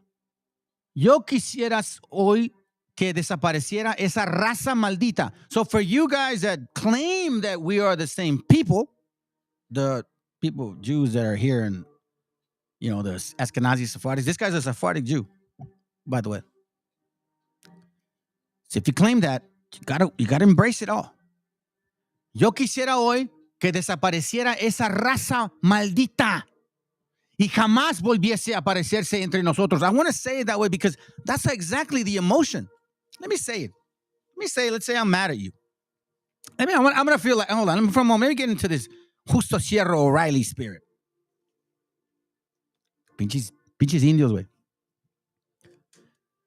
[SPEAKER 5] Yo quisiera hoy que desapareciera esa raza maldita. So for you guys that claim that we are the same people, the people, Jews that are here and the Ashkenazi Sephardics. This guy's a Sephardic Jew, by the way. So if you claim that, you gotta embrace it all. Yo quisiera hoy que desapareciera esa raza maldita y jamás volviese a aparecerse entre nosotros. I want to say it that way because that's exactly the emotion. Let me say it. Let's say I'm mad at you. I'm going to feel like, hold on, for a moment, let me get into this Justo Sierra O'Reilly spirit. Pinches indios, güey.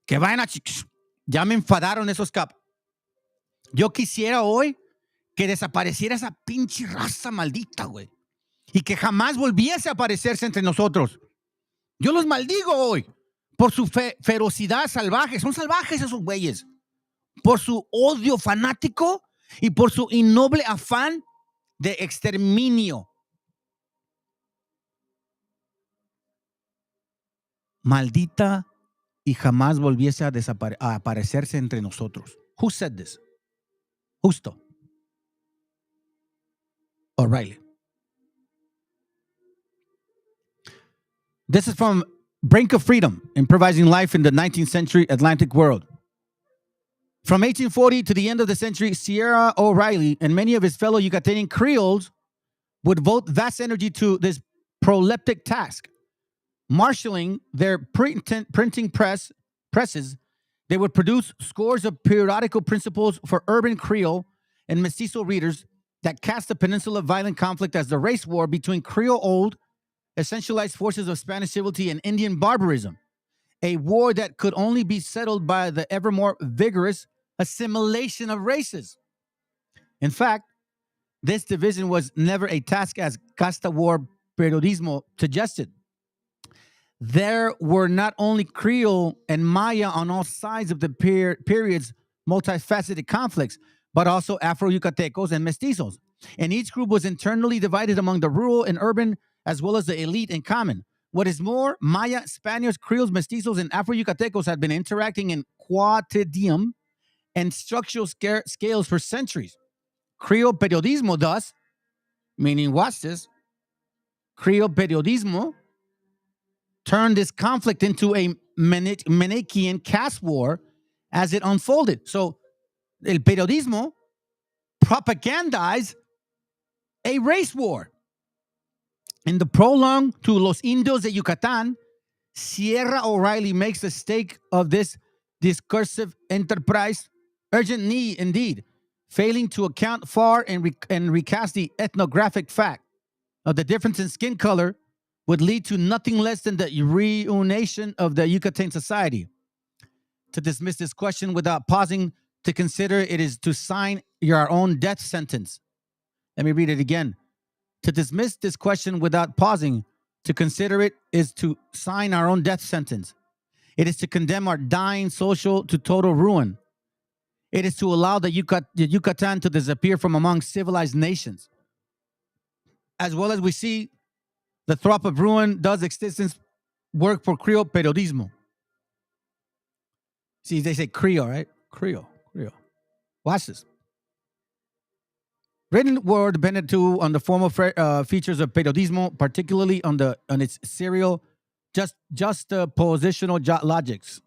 [SPEAKER 5] Que vayan a... Ya me enfadaron esos cap. Yo quisiera hoy que desapareciera esa pinche raza maldita, güey. Y que jamás volviese a aparecerse entre nosotros. Yo los maldigo hoy por su ferocidad salvaje. Son salvajes esos güeyes. Por su odio fanático y por su innoble afán de exterminio. Maldita y jamás volviese a aparecerse entre nosotros. Who said this? Justo. O'Reilly. This is from Brink of Freedom, Improvising Life in the 19th Century Atlantic World. From 1840 to the end of the century, Sierra O'Reilly and many of his fellow Yucatecan Creoles would devote vast energy to this proleptic task. Marshalling their printing presses, they would produce scores of periodical principles for urban Creole and Mestizo readers that cast the peninsula violent conflict as the race war between Creole old, essentialized forces of Spanish civility and Indian barbarism, a war that could only be settled by the ever more vigorous assimilation of races. In fact, this division was never a task as Casta War periodismo suggested. There were not only Creole and Maya on all sides of the period's multifaceted conflicts, but also Afro-Yucatecos and Mestizos. And each group was internally divided among the rural and urban, as well as the elite in common. What is more, Maya, Spaniards, Creoles, Mestizos, and Afro-Yucatecos had been interacting in quotidian and structural scales for centuries. Creole periodismo, thus, meaning watch this, Creole periodismo turned this conflict into a Manichaean caste war as it unfolded. So, el periodismo propagandized a race war. In the prologue to Los Indios de Yucatán, Sierra O'Reilly makes the stake of this discursive enterprise urgent need indeed, failing to account for and recast the ethnographic fact of the difference in skin color would lead to nothing less than the reunition of the Yucatan society. To dismiss this question without pausing to consider it is to sign your own death sentence. Let me read it again. To dismiss this question without pausing to consider it is to sign our own death sentence. It is to condemn our dying social to total ruin. It is to allow the Yucatan to disappear from among civilized nations. As well as we see, the throb of ruin does existence work for Creole periodismo. See, they say Creole, right? Creole. Watch this. Written word depended too on the formal features of periodismo, particularly on its serial, just positional logics.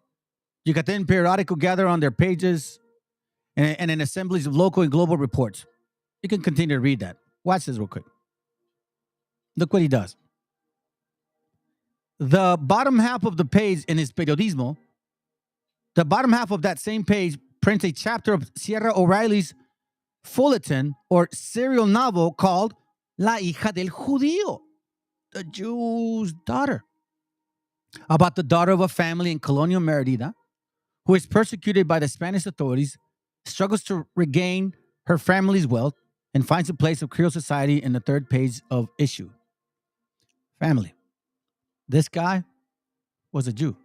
[SPEAKER 5] Yucatan periodical gather on their pages and in assemblies of local and global reports. You can continue to read that. Watch this real quick. Look what he does. The bottom half of the page in his periodismo, the bottom half of that same page prints a chapter of Sierra O'Reilly's feuilleton or serial novel called La hija del judío, the Jew's daughter, about the daughter of a family in colonial Merida who is persecuted by the Spanish authorities, struggles to regain her family's wealth, and finds a place of Creole society in the third page of issue. Family. This guy was a Jew.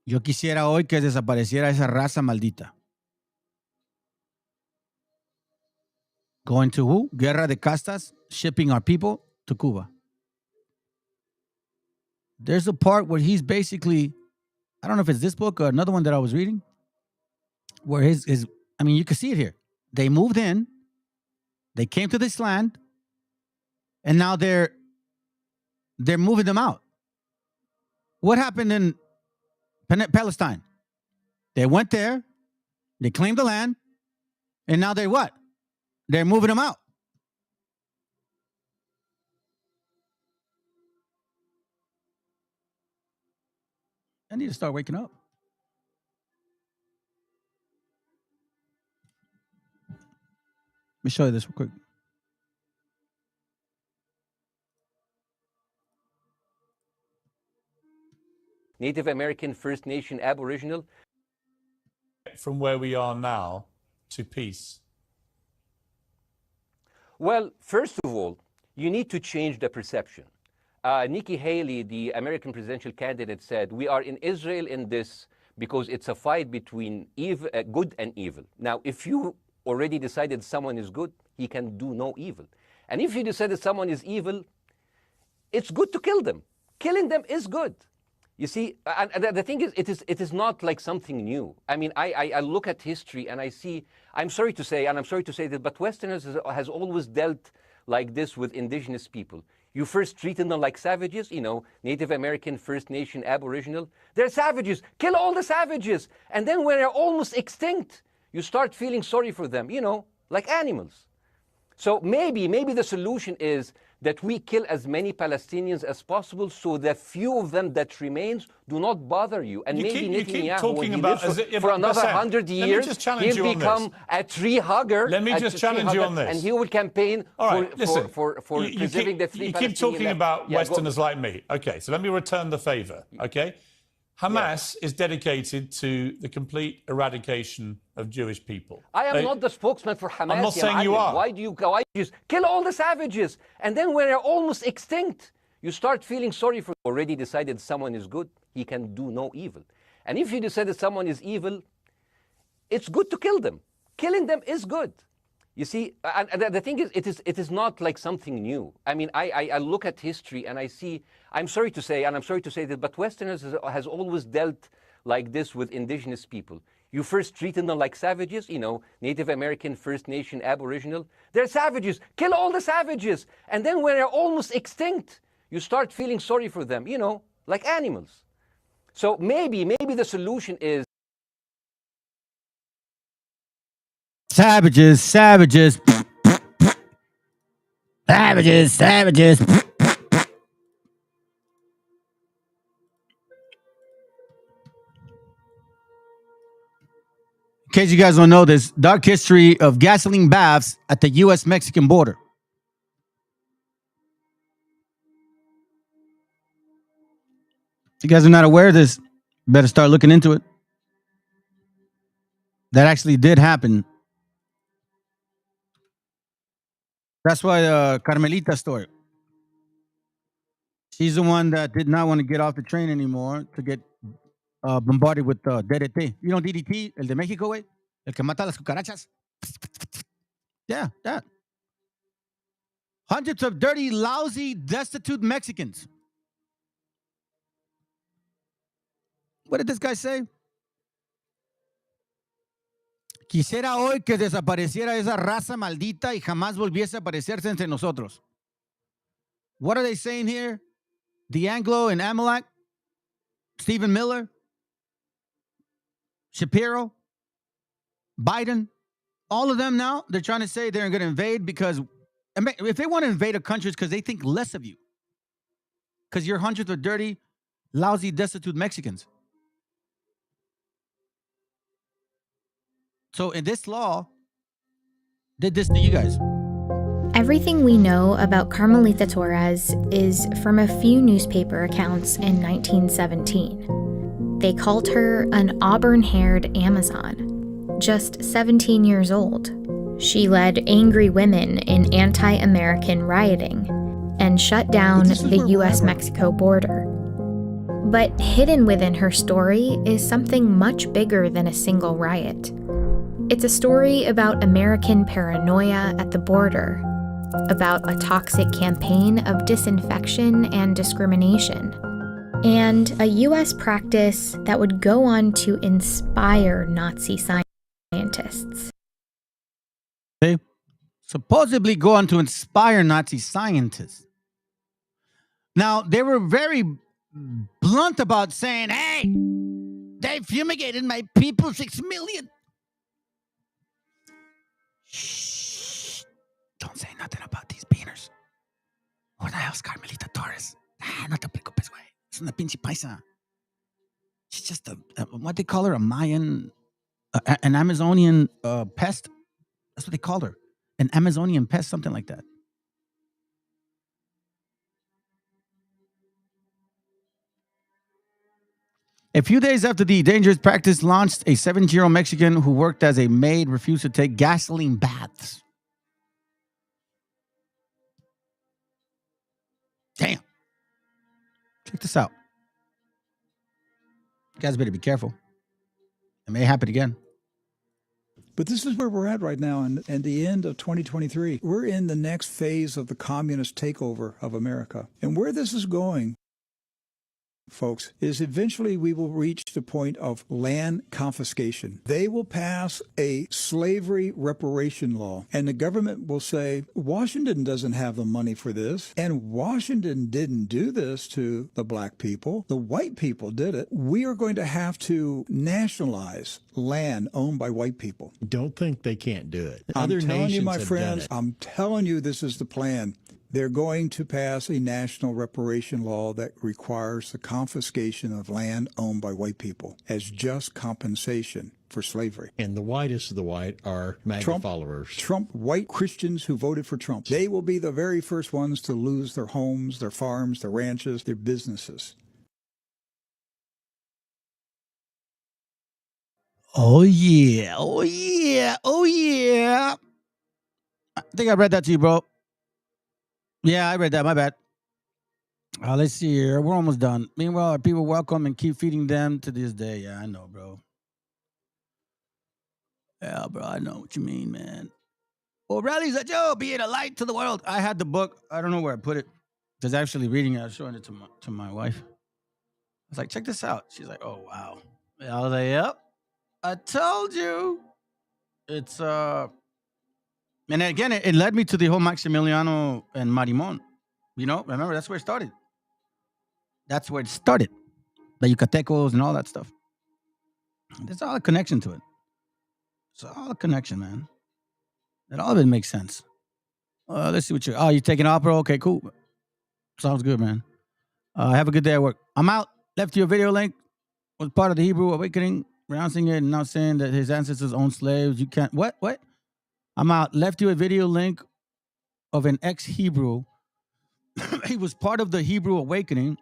[SPEAKER 5] Yo quisiera hoy que desapareciera esa raza maldita. Going to who? Guerra de Castas, shipping our people to Cuba. There's a part where he's basically, I don't know if it's this book or another one that I was reading, where his I mean, you can see it here. They moved in, they came to this land, and now they're moving them out. What happened in Palestine? They went there, they claimed the land, and now they what? They're moving them out. I need to start waking up. Let me show you this real quick.
[SPEAKER 20] Native American, First Nation, Aboriginal.
[SPEAKER 21] From where we are now to peace?
[SPEAKER 20] Well, first of all, you need to change the perception. Nikki Haley, the American presidential candidate, said, we are in Israel in this because it's a fight between good and evil. Now, if you already decided someone is good, he can do no evil. And if you decided someone is evil, it's good to kill them. Killing them is good. You see, and the thing is, it is not like something new. I mean, I look at history and I see, I'm sorry to say that, but Westerners has always dealt like this with indigenous people. You first treated them like savages, you know, Native American, First Nation, Aboriginal. They're savages. Kill all the savages. And then when they're almost extinct, you start feeling sorry for them, you know, like animals. So maybe the solution is that we kill as many Palestinians as possible so the few of them that remains do not bother you. And maybe Netanyahu, when he lives for another 100 years, he'll become a tree hugger.
[SPEAKER 21] Let me just challenge you on this.
[SPEAKER 20] And he will campaign for preserving the free Palestinian.
[SPEAKER 21] You keep talking about Westerners like me. Okay, so let me return the favor, okay? Hamas is dedicated to the complete eradication of Jewish people.
[SPEAKER 20] I am not the spokesman for Hamas.
[SPEAKER 21] I'm not saying you are.
[SPEAKER 20] Why do you just kill all the savages? And then when they're almost extinct, you start feeling sorry for them. Already decided someone is good, he can do no evil. And if you decide that someone is evil, it's good to kill them. Killing them is good. You see, and the thing is, it is not like something new. I mean, I look at history and I see, I'm sorry to say that, but Westerners has always dealt like this with indigenous people. You first treated them like savages, you know, Native American, First Nation, Aboriginal. They're savages. Kill all the savages. And then when they're almost extinct, you start feeling sorry for them, you know, like animals. So maybe the solution is
[SPEAKER 5] savages. Savages. In case you guys don't know this, dark history of gasoline baths at the U.S.-Mexican border. If you guys are not aware of this, better start looking into it. That actually did happen. That's why Carmelita's story. She's the one that did not want to get off the train anymore to get bombarded with DDT. You know DDT, el de México, güey? El que mata las cucarachas. Yeah, that. Hundreds of dirty, lousy, destitute Mexicans. What did this guy say? Quisiera hoy que desapareciera esa raza maldita y jamás volviese a aparecerse entre nosotros. What are they saying here? The Anglo and Amalek, Stephen Miller, Shapiro, Biden, all of them now, they're trying to say they're going to invade because if they want to invade a country, it's because they think less of you. Because you're hundreds of dirty, lousy, destitute Mexicans. So in this law, did this to you guys.
[SPEAKER 22] Everything we know about Carmelita Torres is from a few newspaper accounts in 1917. They called her an auburn-haired Amazon, just 17 years old. She led angry women in anti-American rioting and shut down the U.S.-Mexico border. But hidden within her story is something much bigger than a single riot. It's a story about American paranoia at the border, about a toxic campaign of disinfection and discrimination, and a U.S. practice that would go on to inspire Nazi scientists.
[SPEAKER 5] They supposedly go on to inspire Nazi scientists. Now, they were very blunt about saying, hey, they fumigated my people 6 million. Shh. Don't say nothing about these beaners. What the hell's Carmelita Torres? No te preocupes, güey. Es una pinche paisa. She's just what they call her, a Mayan, an Amazonian pest. That's what they called her. An Amazonian pest, something like that. A few days after the dangerous practice launched, a 70-year-old Mexican who worked as a maid refused to take gasoline baths. Damn. Check this out. You guys better be careful. It may happen again.
[SPEAKER 1] But this is where we're at right now, and the end of 2023. We're in the next phase of the communist takeover of America. And where this is going, folks, is eventually we will reach the point of land confiscation. They will pass a slavery reparation law, and the government will say, Washington doesn't have the money for this, and Washington didn't do this to the black people. The white people did it. We are going to have to nationalize land owned by white people.
[SPEAKER 2] Don't think they can't do it.
[SPEAKER 1] I'm
[SPEAKER 2] Other
[SPEAKER 1] telling you,
[SPEAKER 2] nations
[SPEAKER 1] my
[SPEAKER 2] have done
[SPEAKER 1] friends,
[SPEAKER 2] it.
[SPEAKER 1] I'm telling you this is the plan. They're going to pass a national reparation law that requires the confiscation of land owned by white people as just compensation for slavery.
[SPEAKER 2] And the whitest of the white are MAGA followers.
[SPEAKER 1] Trump, white Christians who voted for Trump. They will be the very first ones to lose their homes, their farms, their ranches, their businesses.
[SPEAKER 5] Oh, yeah. Oh, yeah. Oh, yeah. I think I read that to you, bro. Yeah, I read that. My bad. Let's see here. We're almost done. Meanwhile, our people welcome and keep feeding them to this day. Yeah, I know, bro. Yeah, bro, I know what you mean, man. Well, rallies at Joe, being a light to the world. I had the book. I don't know where I put it. I was actually reading it. I was showing it to my wife. I was like, check this out. She's like, oh, wow. I was like, yep. I told you. It's, and again, it led me to the whole Maximiliano and Marimon. You know, remember, that's where it started. That's where it started. The Yucatecos and all that stuff. There's all a connection to it. It's all a connection, man. And all of it makes sense. Let's see what you're taking opera? Okay, cool. Sounds good, man. Have a good day at work. I'm out. Left you a video link. Was part of the Hebrew awakening. Renouncing it and now saying that his ancestors owned slaves. You can't. What? I'm out. Left you a video link of an ex-Hebrew. He was part of the Hebrew awakening.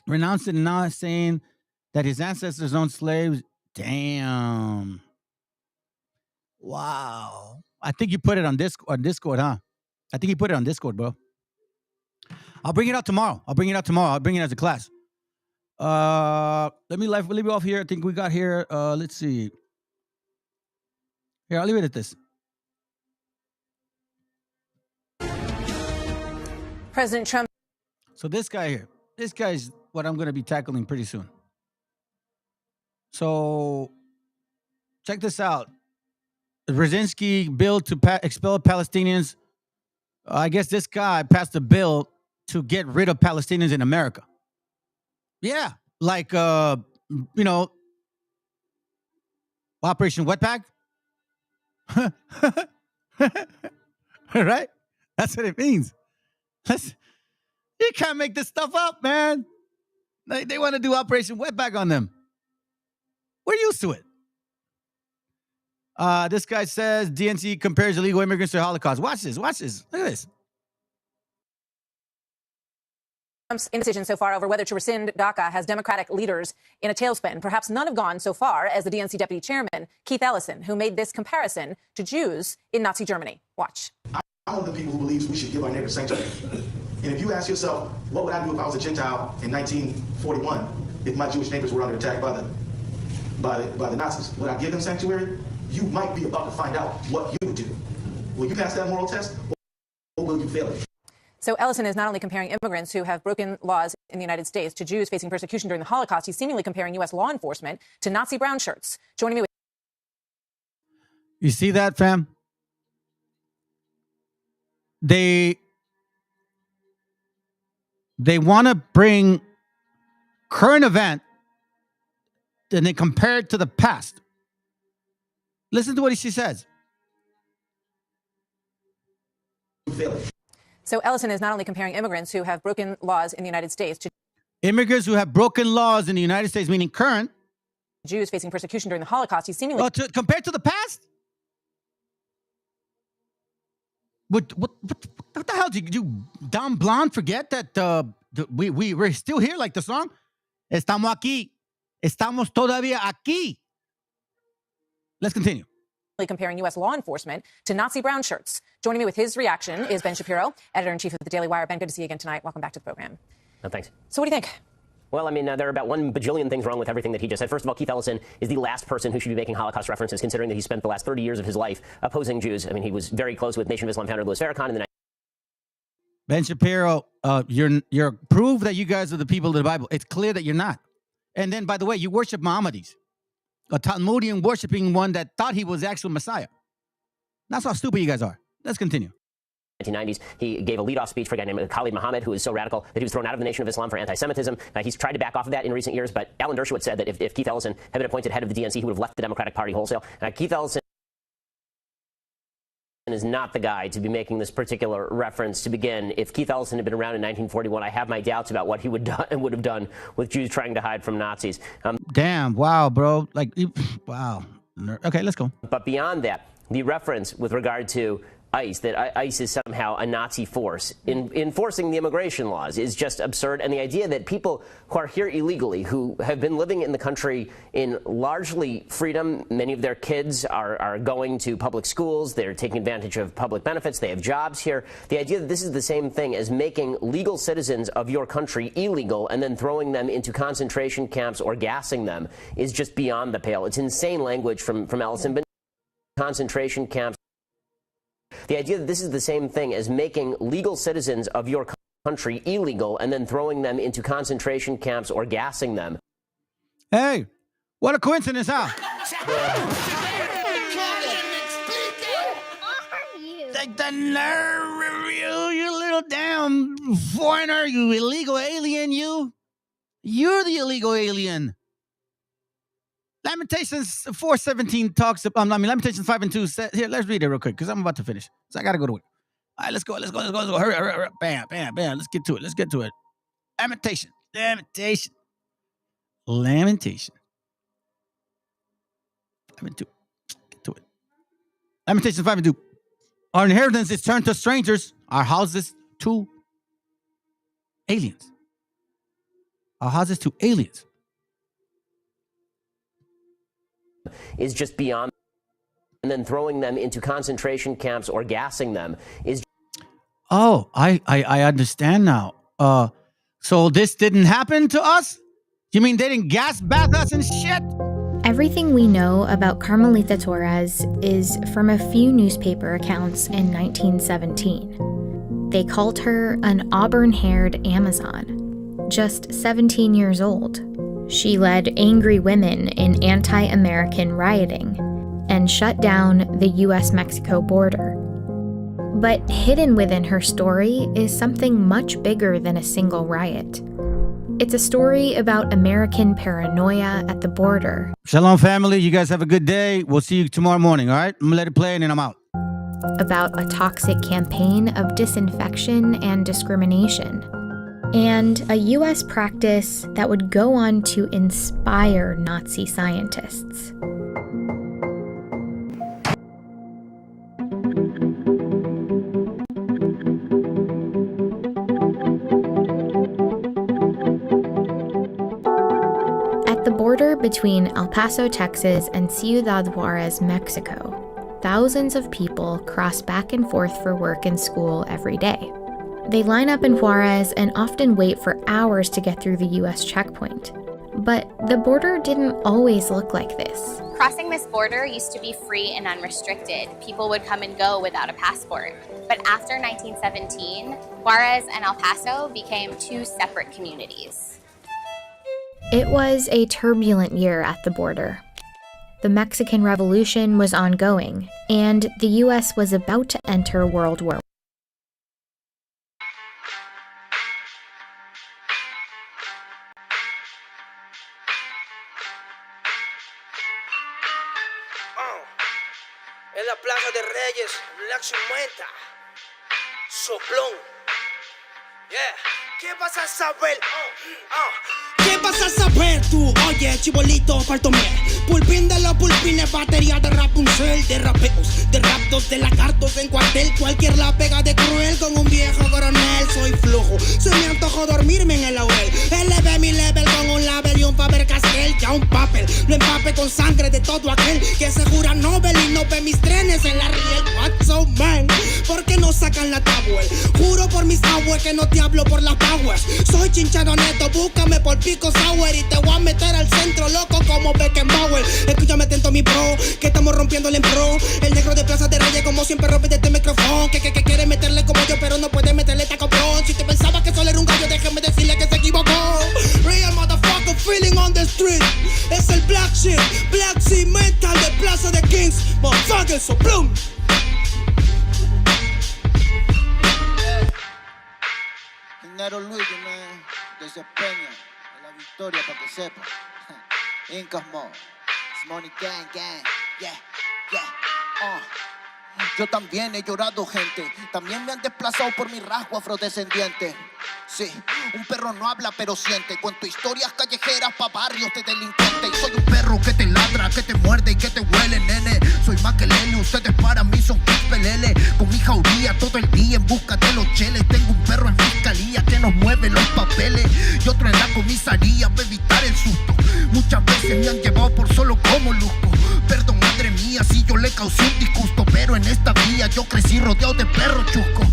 [SPEAKER 5] Renounced it and now saying that his ancestors owned slaves. Damn. Wow. I think you put it on Discord, huh? I think you put it on Discord, bro. I'll bring it out tomorrow. I'll bring it as a class. Let me leave you off here. I think we got here. Let's see. Here, I'll leave it at this.
[SPEAKER 23] President Trump.
[SPEAKER 5] So this guy's what I'm going to be tackling pretty soon. So check this out. The Brzezinski bill to expel Palestinians. I guess this guy passed a bill to get rid of Palestinians in America. Yeah, like, Operation Wetback. Right? That's what it means. You can't make this stuff up, man. They want to do Operation Wetback on them. We're used to it. This guy says DNC compares illegal immigrants to the Holocaust. Watch this. Look at this.
[SPEAKER 23] Trump's indecision so far over whether to rescind DACA has Democratic leaders in a tailspin. Perhaps none have gone so far as the DNC deputy chairman, Keith Ellison, who made this comparison to Jews in Nazi Germany. Watch.
[SPEAKER 24] I'm one of the people who believes we should give our neighbors sanctuary. And if you ask yourself, what would I do if I was a Gentile in 1941 if my Jewish neighbors were under attack by the Nazis? Would I give them sanctuary? You might be about to find out what you would do. Will you pass that moral test, or will you fail it?
[SPEAKER 23] So Ellison is not only comparing immigrants who have broken laws in the United States to Jews facing persecution during the Holocaust, he's seemingly comparing U.S. law enforcement to Nazi brown shirts. Joining me with...
[SPEAKER 5] You see that, fam? They want to bring current event and then compare it to the past. Listen to what she says.
[SPEAKER 23] So Ellison is not only comparing immigrants who have broken laws in the United States to
[SPEAKER 5] Immigrants who have broken laws in the United States, meaning current.
[SPEAKER 23] Jews facing persecution during the Holocaust. He's seemingly
[SPEAKER 5] compared to the past. What the hell did you dumb blonde forget that we're still here, like the song? Estamos aquí. Estamos todavía aquí. Let's continue.
[SPEAKER 23] Comparing U.S. law enforcement to Nazi brown shirts. Joining me with his reaction is Ben Shapiro, editor-in-chief of the Daily Wire. Ben, good to see you again tonight. Welcome back to the program.
[SPEAKER 3] No, thanks.
[SPEAKER 23] So what do you think?
[SPEAKER 3] Well, I mean, there are about 1 bajillion things wrong with everything that he just said. First of all, Keith Ellison is the last person who should be making Holocaust references, considering that he spent the last 30 years of his life opposing Jews. I mean, he was very close with Nation of Islam founder Louis Farrakhan in the
[SPEAKER 5] Ben Shapiro, you're proof that you guys are the people of the Bible. It's clear that you're not. And then, by the way, you worship Mohammedis, a Talmudian worshiping one that thought he was the actual Messiah. That's how stupid you guys are. Let's continue.
[SPEAKER 3] 1990s, he gave a leadoff speech for a guy named Khalid Muhammad, who is so radical that he was thrown out of the Nation of Islam for anti-Semitism. He's tried to back off of that in recent years, but Alan Dershowitz said that if Keith Ellison had been appointed head of the DNC, he would have left the Democratic Party wholesale. Keith Ellison is not the guy to be making this particular reference to begin. If Keith Ellison had been around in 1941, I have my doubts about what he would have done with Jews trying to hide from Nazis.
[SPEAKER 5] Damn, wow, bro. Wow. Okay, let's go.
[SPEAKER 3] But beyond that, the reference with regard to ICE, that ICE is somehow a Nazi force in enforcing the immigration laws, is just absurd. And the idea that people who are here illegally, who have been living in the country in largely freedom, many of their kids are going to public schools, they're taking advantage of public benefits, they have jobs here. The idea that this is the same thing as making legal citizens of your country illegal and then throwing them into concentration camps or gassing them is just beyond the pale. It's insane language from Ellison. But concentration camps. The idea that this is the same thing as making legal citizens of your country illegal and then throwing them into concentration camps or gassing them.
[SPEAKER 5] Hey, what a coincidence, huh? Take the nerve, you little damn foreigner, you illegal alien, you. You're the illegal alien. Lamentations 4:17 talks about, Lamentations 5:2 says, here, let's read it real quick because I'm about to finish. So I got to go to it. All right, let's go. Hurry. Bam. Let's get to it. Lamentation. Get to it. Lamentations 5:2. Our inheritance is turned to strangers, our houses to aliens.
[SPEAKER 3] Is just beyond, and then throwing them into concentration camps or gassing them is.
[SPEAKER 5] Oh, I understand now. So this didn't happen to us? You mean they didn't gas bath us and shit?
[SPEAKER 22] Everything we know about Carmelita Torres is from a few newspaper accounts in 1917. They called her an auburn-haired Amazon, just 17 years old. She led angry women in anti-American rioting and shut down the U.S.-Mexico border. But hidden within her story is something much bigger than a single riot. It's a story about American paranoia at the border.
[SPEAKER 5] Shalom, family. You guys have a good day. We'll see you tomorrow morning, all right? I'm going to let it play and then I'm out.
[SPEAKER 22] About a toxic campaign of disinfection and discrimination. And a U.S. practice that would go on to inspire Nazi scientists. At the border between El Paso, Texas and Ciudad Juarez, Mexico, thousands of people cross back and forth for work and school every day. They line up in Juarez and often wait for hours to get through the U.S. checkpoint. But the border didn't always look like this.
[SPEAKER 4] Crossing this border used to be free and unrestricted. People would come and go without a passport. But after 1917, Juarez and El Paso became two separate communities.
[SPEAKER 22] It was a turbulent year at the border. The Mexican Revolution was ongoing, and the U.S. was about to enter World War I.
[SPEAKER 6] En la Plaza de Reyes, la Chumenta, Soplón. Yeah. ¿Qué vas a saber? ¿Qué vas a saber tú? Oye, chibolito, falto miel. Pulpín de los pulpines, batería de Rapunzel, de rapeos, de raptos, de lagartos en cuartel. Cualquier la pega de cruel con un viejo coronel. Soy flujo, se me antojó dormirme en el laurel. Elevé mi level con un label y un Faber-Castell. Ya un papel, lo empape con sangre de todo aquel que se jura Nobel y no ve mis trenes en la riel. What's so man? ¿Por qué no sacan la tabue? Juro por mis aguas que no te hablo por las powers. Soy chinchado neto, búscame por pico sour y te voy a meter al centro loco como Beckenbauer. Escúchame atento mi bro, que estamos rompiéndole en pro. El negro de Plaza de Reyes como siempre rompe de este micrófono. Que quiere meterle como yo pero no puede meterle taco bro. Si te pensaba que solo era un gallo, déjame decirle que se equivocó. Real motherfucker feeling on the street. Es el Black Sheep Mental de Plaza de Kings. Motherfucker, so plum.
[SPEAKER 7] Nero Luigi, man, desempeña en la victoria para que sepa. Incas Mo, Money Gang Gang, yeah, yeah, Yo también he llorado, gente. También me han desplazado por mi rasgo afrodescendiente. Sí, un perro no habla pero siente. Cuento historias callejeras pa' barrios de delincuentes. Soy un perro que te ladra, que te muerde y que te huele, nene. Soy más que Lele, ustedes para mí son pelele. Con mi jauría todo el día en busca de los cheles. Tengo un perro en fiscalía que nos mueve los papeles y otro en la comisaría para evitar el susto. Muchas veces me han llevado por solo como luzco. Perdón, madre mía, si yo le causé un disgusto, pero en esta vía yo crecí rodeado de perros chuscos.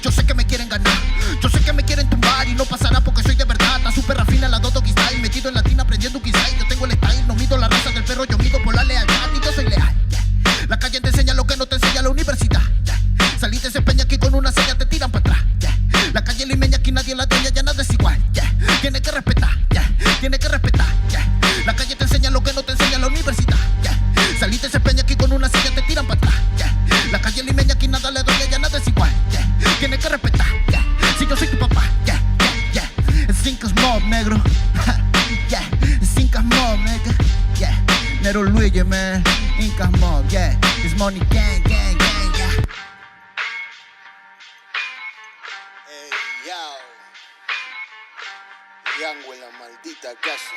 [SPEAKER 7] Yo sé que me quieren ganar, yo sé que me quieren tumbar y no pasará porque soy de verdad. Está súper rafina la Dodo Style, metido en latina aprendiendo un quizá. Yo tengo el style, no mido la raza del perro, yo mido por la lealtad y yo soy leal. Yeah. La calle te enseña lo que no te enseña la universidad. Yeah. Saliste ese peña aquí con una seña, te tiran para atrás. Yeah. La calle limeña aquí nadie la dueña, ya nada es igual. Yeah. Tiene que respetar, yeah. Tiene que respetar. Yeah. La calle te enseña lo que no te enseña la universidad. Yeah. Saliste ese peña aquí con una seña, te tiran para atrás. Yeah. La calle limeña aquí nada le dueña, ya nada es igual. Yeah. Tiene que respetar, yeah. Si yo soy tu papá, yeah, yeah, yeah. Cinco Mob, negro. Yeah. Cinco Mob, nigga. Yeah. Nero Luigi, man. Incas Mob, yeah. It's Money Gang, Gang, Gang, yeah.
[SPEAKER 8] Hey, yo. Yango en la maldita casa.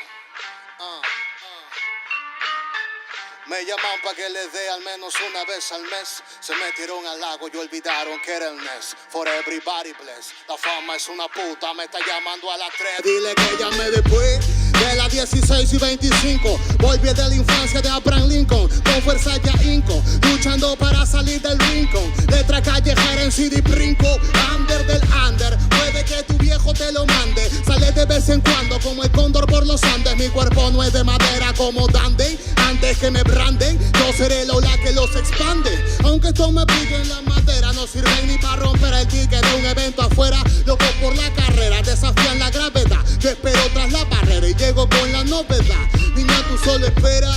[SPEAKER 8] Me llaman pa' que les dé al menos una vez al mes. Se metieron al lago y olvidaron que era el Ness. For everybody bless. La fama es una puta, me está llamando a las 3. Dile que llame después de las 16 y 25. Volví de la infancia de Abraham Lincoln. Con fuerza ya inco, luchando para salir del rincón. Letra callejera en CD brinco. Under del under, puede que tu viejo te lo mande. Sale de vez en cuando como el cóndor por los Andes. Mi cuerpo no es de madera como Dandy. Antes que me branden, yo seré el ola que los expande. Aunque esto me pique en la madera, no sirve ni para romper el ticket de un evento afuera. Loco por la carrera, desafían la gravedad. Yo espero tras la barrera y llego con la novedad. Niña, tú solo espera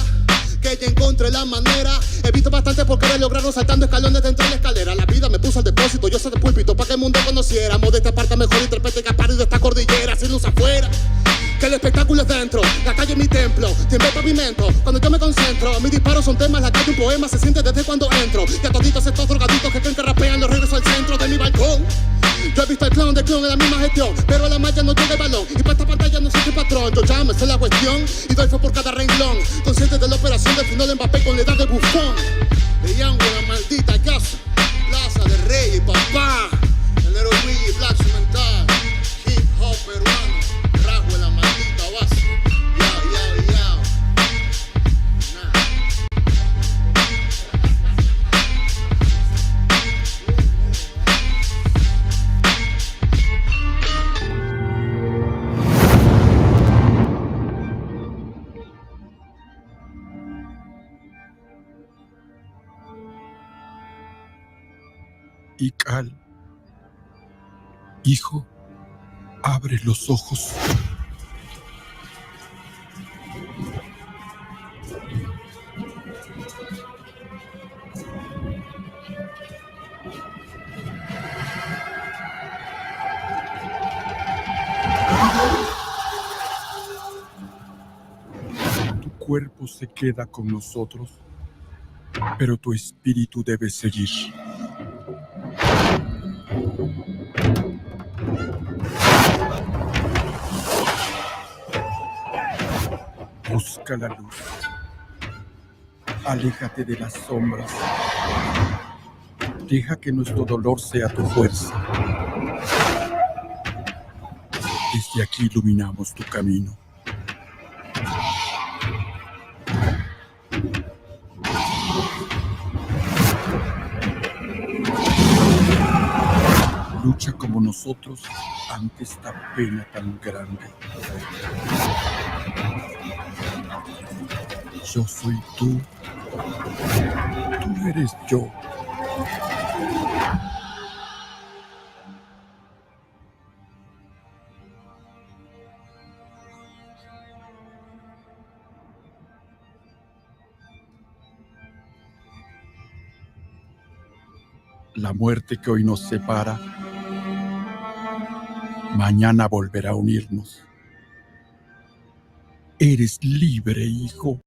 [SPEAKER 8] que ya encontré la manera. He visto bastante por querer lograrlo saltando escalones dentro de la escalera. La vida me puso al depósito, yo soy de púlpito pa' que el mundo conociéramos de esta parte mejor intérprete que ha parido esta cordillera. Sin luz afuera, que el espectáculo es dentro, la calle es mi templo, tiembla el pavimento, cuando yo me concentro, mis disparos son temas, la calle un poema, se siente desde cuando entro, y a toditos estos drogaditos que creen que rapean, los regreso al centro de mi balcón. Yo he visto el clown del clown en la misma gestión, pero a la malla no llega el balón, y para esta pantalla no soy el patrón, yo ya me sé la cuestión, y doy fe por cada renglón, consciente de la operación del final de Mbappé con la edad de bufón. De Yango en la maldita casa, Plaza de Reyes, papá, el Nero Luigi, Black Mental, hip hop peruano. Rasgo en la maldita base. Yao.
[SPEAKER 9] Ical, hijo, abre los ojos. Tu cuerpo se queda con nosotros pero tu espíritu debe seguir. Busca la luz. Aléjate de las sombras. Deja que nuestro dolor sea tu fuerza. Desde aquí iluminamos tu camino. Lucha como nosotros ante esta pena tan grande. Yo soy tú. Tú eres yo. La muerte que hoy nos separa, mañana volverá a unirnos. Eres libre, hijo.